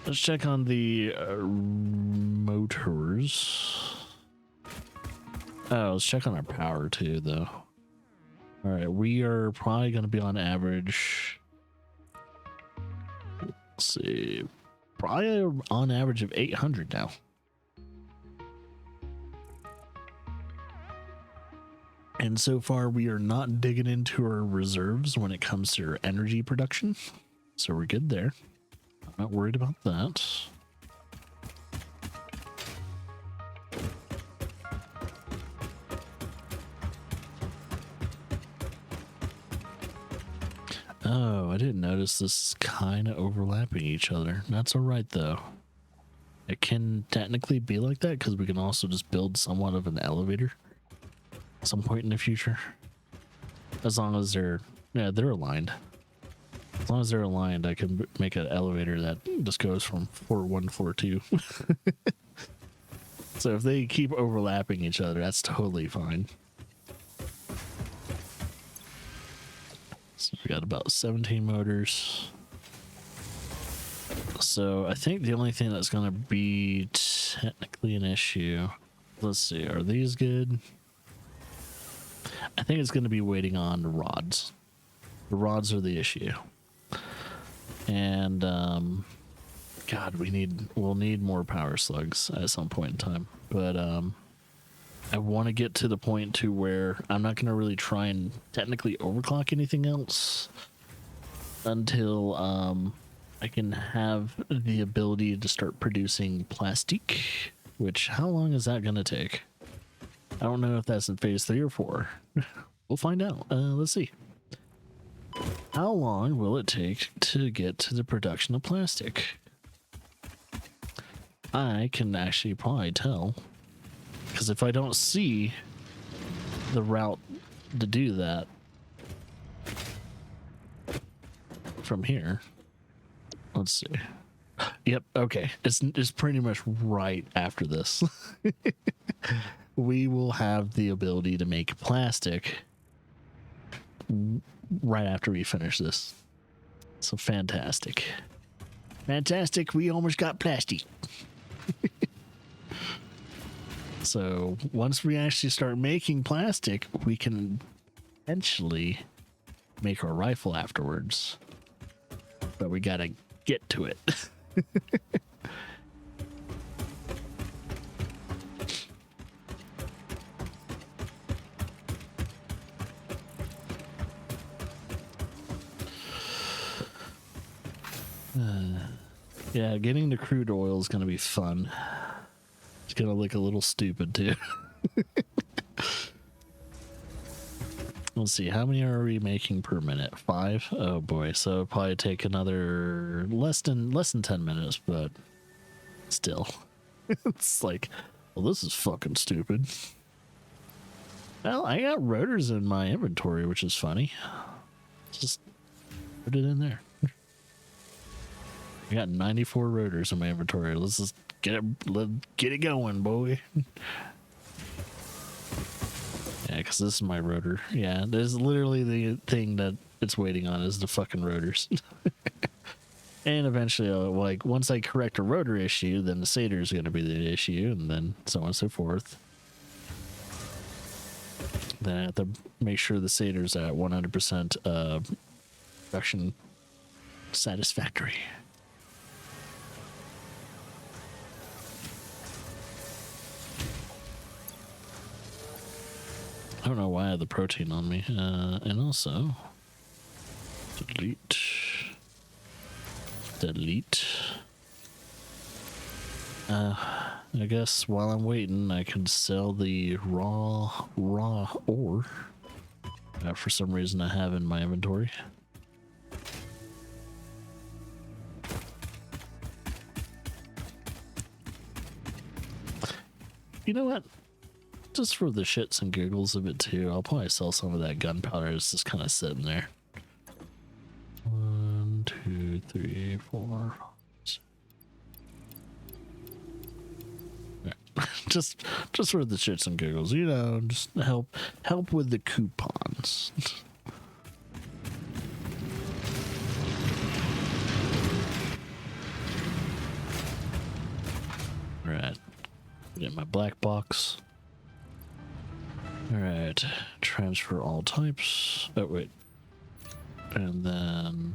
S1: Let's check on the motors. Oh, let's check on our power too, though. All right, we are probably going to be on average. Let's see. Probably on average of 800 now. And so far, we are not digging into our reserves when it comes to our energy production. So we're good there. I'm not worried about that. Oh, I didn't notice this is kind of overlapping each other. That's all right, though. It can technically be like that because we can also just build somewhat of an elevator at some point in the future. As long as they're aligned. As long as they're aligned, I can make an elevator that just goes from floor 1 to floor 2. So if they keep overlapping each other, that's totally fine. So we got about 17 motors. So I think the only thing that's going to be technically an issue, let's see, are these good? I think it's going to be waiting on the rods. The rods are the issue. And God, we'll need more power slugs at some point in time. But I want to get to the point to where I'm not going to really try and technically overclock anything else until I can have the ability to start producing plastic, which how long is that going to take? I don't know if that's in phase 3 or 4. We'll find out. Let's see. How long will it take to get to the production of plastic? I can actually probably tell, because if I don't see the route to do that from here, let's see. Yep, okay. It's pretty much right after this. We will have the ability to make plastic right after we finish this. So fantastic. Fantastic, we almost got plastic. So once we actually start making plastic, we can potentially make our rifle afterwards. But we gotta get to it. Yeah, getting the crude oil is going to be fun. It's going to look a little stupid too. Let's see, how many are we making per minute? 5? Oh boy, so it'll probably take another less than 10 minutes, but still. It's like, well, this is fucking stupid. Well, I got rotors in my inventory, which is funny. Just put it in there. I got 94 rotors in my inventory. Let's just get it going, boy. Yeah, because this is my rotor. Yeah, there's literally the thing that it's waiting on is the fucking rotors. And eventually, like, once I correct a rotor issue, then the satyr is going to be the issue, and then so on and so forth. Then I have to make sure the satyr's at 100% production satisfactory. I don't know why I have the protein on me. And also, delete. I guess while I'm waiting, I can sell the raw ore. For some reason, I have in my inventory. You know what? Just for the shits and giggles of it too, I'll probably sell some of that gunpowder. It's just kind of sitting there. 1, 2, 3, 4. Just for the shits and giggles, you know, just help with the coupons. All right, get my black box. All right, transfer all types. Oh wait, and then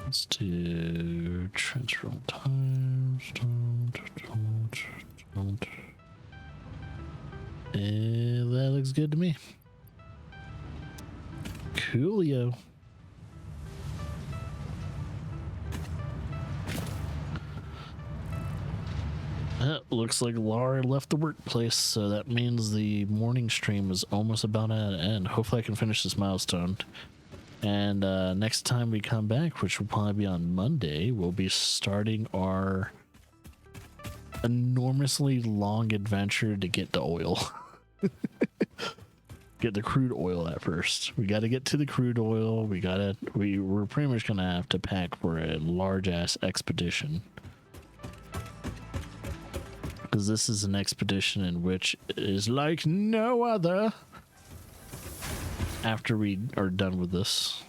S1: let's do transfer all times. That looks good to me. Coolio. looks like Laura left the workplace, so that means the morning stream is almost about at an end. Hopefully I can finish this milestone. And next time we come back, which will probably be on Monday, we'll be starting our enormously long adventure to get the oil. Get the crude oil at first. We got to get to the crude oil. We're pretty much gonna have to pack for a large ass expedition, because this is an expedition in which is like no other. After we are done with this,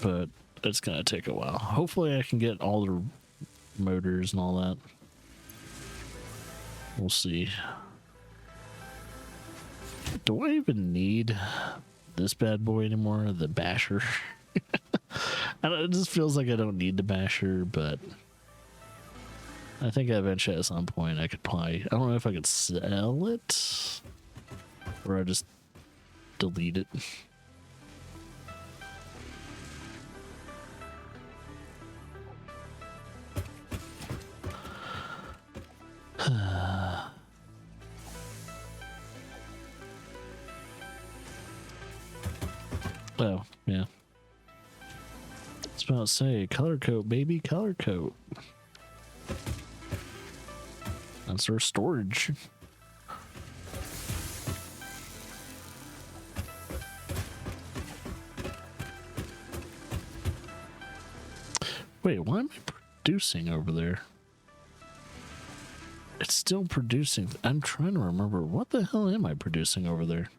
S1: but it's gonna take a while. Hopefully I can get all the motors and all that. We'll see. Do I even need this bad boy anymore? The basher? It just feels like I don't need the basher, but I think eventually at some point I could probably, I don't know if I could sell it or I just delete it. Oh, yeah. I was about to say, color coat, baby, color coat. That's our storage. Wait, why am I producing over there? It's still producing. I'm trying to remember. What the hell am I producing over there?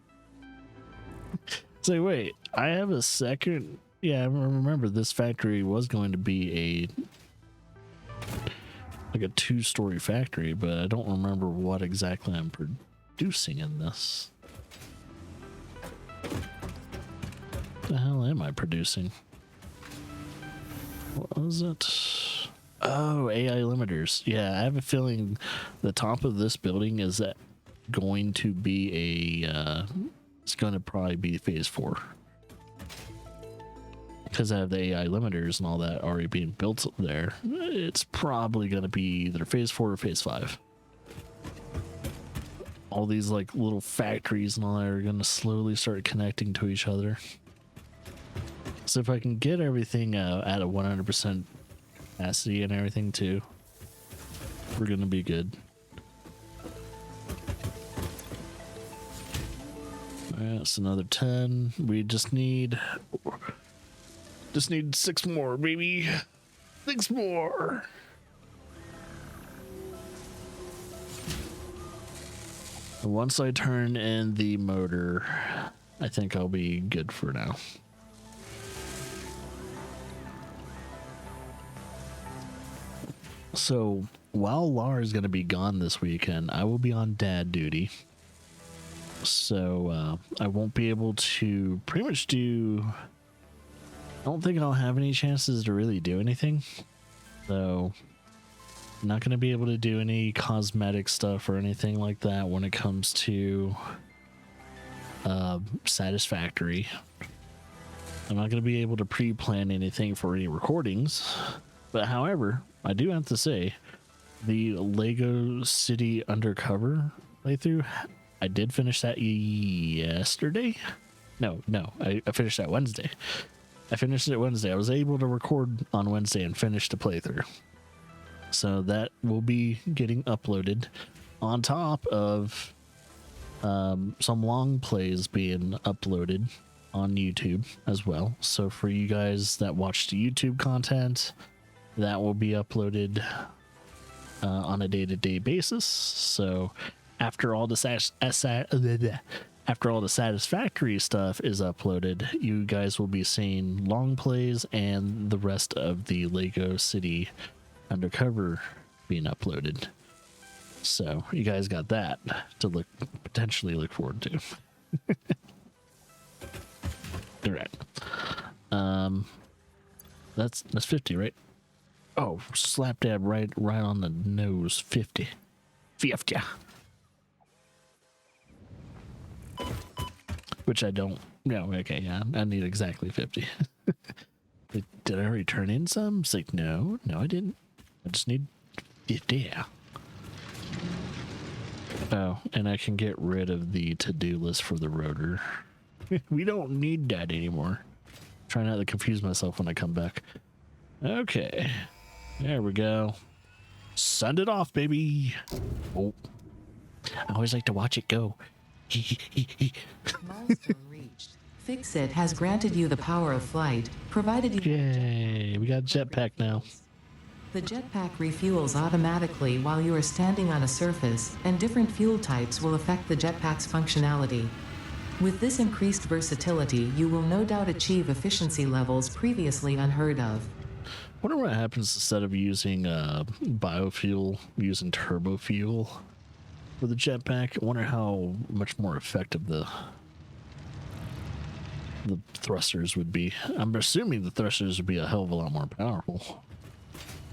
S1: Say, wait, I have a second. Yeah, I remember this factory was going to be like a 2-story factory, but I don't remember what exactly I'm producing in this. What the hell am I producing? What was it? Oh, AI limiters. Yeah, I have a feeling the top of this building is going to be it's going to probably be phase 4. Because I have the AI limiters and all that already being built there. It's probably going to be either phase 4 or phase 5. All these like little factories and all that are going to slowly start connecting to each other. So if I can get everything at a 100% capacity and everything too, we're going to be good. Alright, that's another 10. We just need 6 more, baby. 6 more. Once I turn in the motor, I think I'll be good for now. So while Lara's going to be gone this weekend, I will be on dad duty. So I won't be able to pretty much do... I don't think I'll have any chances to really do anything. So I'm not going to be able to do any cosmetic stuff or anything like that when it comes to Satisfactory. I'm not going to be able to pre-plan anything for any recordings. But however, I do have to say, the Lego City Undercover playthrough, I did finish that yesterday. No, I finished that Wednesday. I finished it Wednesday. I was able to record on Wednesday and finish the playthrough. So that will be getting uploaded on top of some long plays being uploaded on YouTube as well. So for you guys that watch the YouTube content, that will be uploaded on a day-to-day basis. So after all the Satisfactory stuff is uploaded, you guys will be seeing long plays and the rest of the Lego City Undercover being uploaded. So you guys got that to potentially look forward to. All right. That's 50, right? Oh, slap dab right on the nose. 50. 50. Which I don't. No, okay, yeah. I need exactly 50. Did I already turn in some? It's like, no, I didn't. I just need, yeah. Oh, and I can get rid of the to-do list for the rotor. We don't need that anymore. Try not to confuse myself when I come back. Okay. There we go. Send it off, baby. Oh. I always like to watch it go.
S2: Milestone reached. Fix-It has granted you the power of flight, provided you...
S1: Yay, we got jetpack now.
S2: The jetpack refuels automatically while you are standing on a surface, and different fuel types will affect the jetpack's functionality. With this increased versatility, you will no doubt achieve efficiency levels previously unheard of.
S1: I wonder what happens instead of using biofuel, using turbo fuel for the jetpack. I wonder how much more effective the thrusters would be. I'm assuming the thrusters would be a hell of a lot more powerful.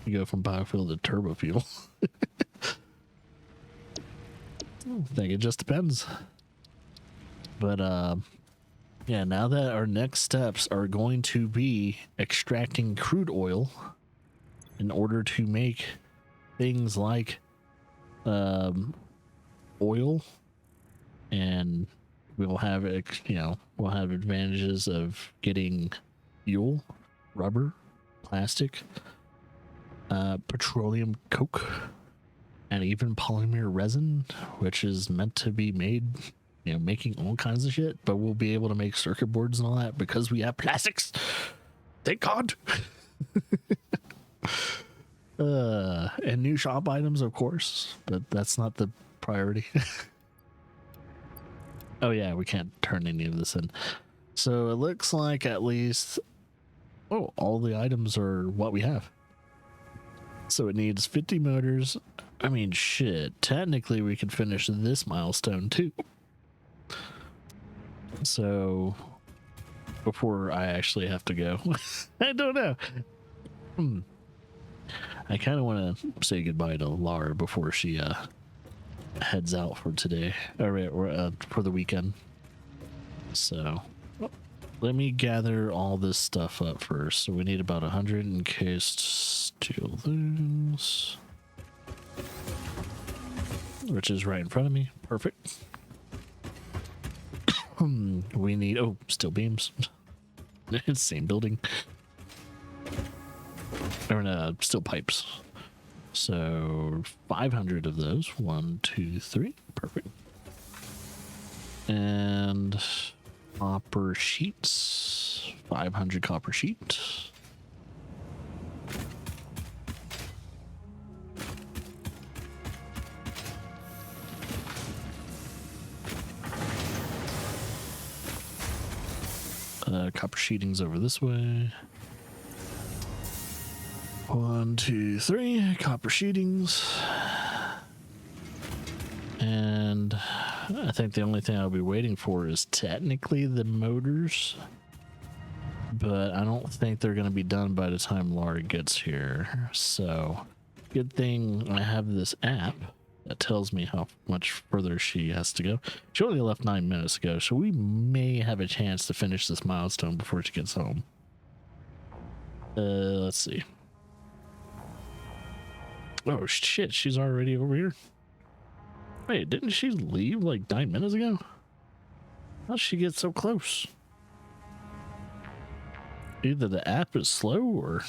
S1: You go from biofuel to turbo fuel. I think it just depends. But yeah, now that our next steps are going to be extracting crude oil in order to make things like oil, and we'll have we'll have advantages of getting fuel, rubber, plastic, petroleum coke, and even polymer resin, which is meant to be made, making all kinds of shit, but we'll be able to make circuit boards and all that because we have plastics. Thank God. And new shop items, of course, but that's not the priority. Oh yeah, we can't turn any of this in. So it looks like at least, all the items are what we have. So it needs 50 motors. I mean, shit, technically we could finish this milestone too. So before I actually have to go, I don't know. I kind of want to say goodbye to Laura before she heads out for today, or for the weekend. So let me gather all this stuff up first. So we need about 100 encased steel things, which is right in front of me. Perfect. We need steel beams. Same building. Or no, steel pipes. So 500 of those. 1, 2, 3. Perfect. And copper sheets. 500 copper sheets. Copper sheeting's over this way. 1, 2, 3 copper sheetings. And I think the only thing I'll be waiting for is technically the motors, but I don't think they're going to be done by the time Laura gets here. So good thing I have this app that tells me how much further she has to go. She only left 9 minutes ago, so we may have a chance to finish this milestone before she gets home. Let's see. Oh shit, she's already over here. Wait, didn't she leave like 9 minutes ago? How'd she get so close? Either the app is slow or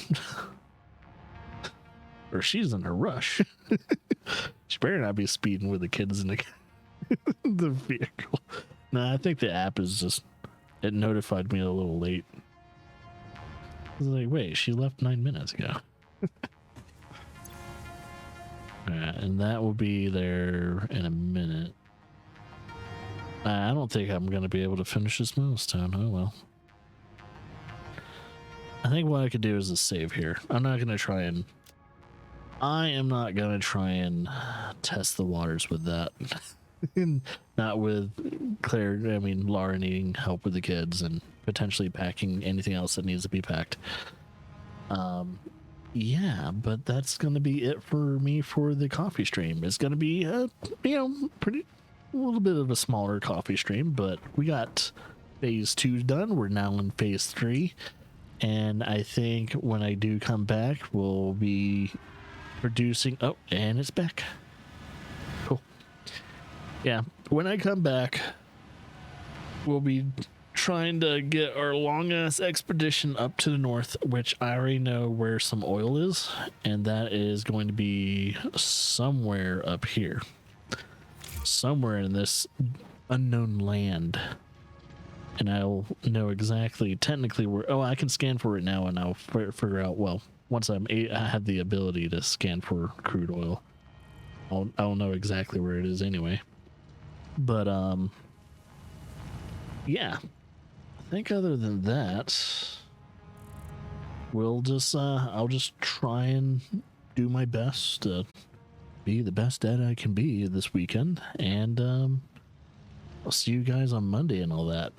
S1: or she's in a rush. She better not be speeding with the kids in the vehicle. Nah, I think the app is just, it notified me a little late. I was like, wait, she left 9 minutes ago. Alright, and that will be there in a minute. I don't think I'm going to be able to finish this milestone. Oh well. I think what I could do is a save here. I am not going to try and test the waters with that. Not with Laura needing help with the kids and potentially packing anything else that needs to be packed. Yeah, but that's going to be it for me for the coffee stream. It's going to be a little bit of a smaller coffee stream, but we got phase 2 done. We're now in phase 3. And I think when I do come back, we'll be producing. Oh, and it's back. Cool. Yeah, when I come back, we'll be trying to get our long ass expedition up to the north, which I already know where some oil is, and that is going to be somewhere up here, somewhere in this unknown land. And I'll know exactly, technically, where. Oh, I can scan for it now, and I'll figure out. Well, once I have the ability to scan for crude oil, I'll know exactly where it is anyway. But yeah. I think other than that, we'll just I'll just try and do my best to be the best dad I can be this weekend, and I'll see you guys on Monday and all that.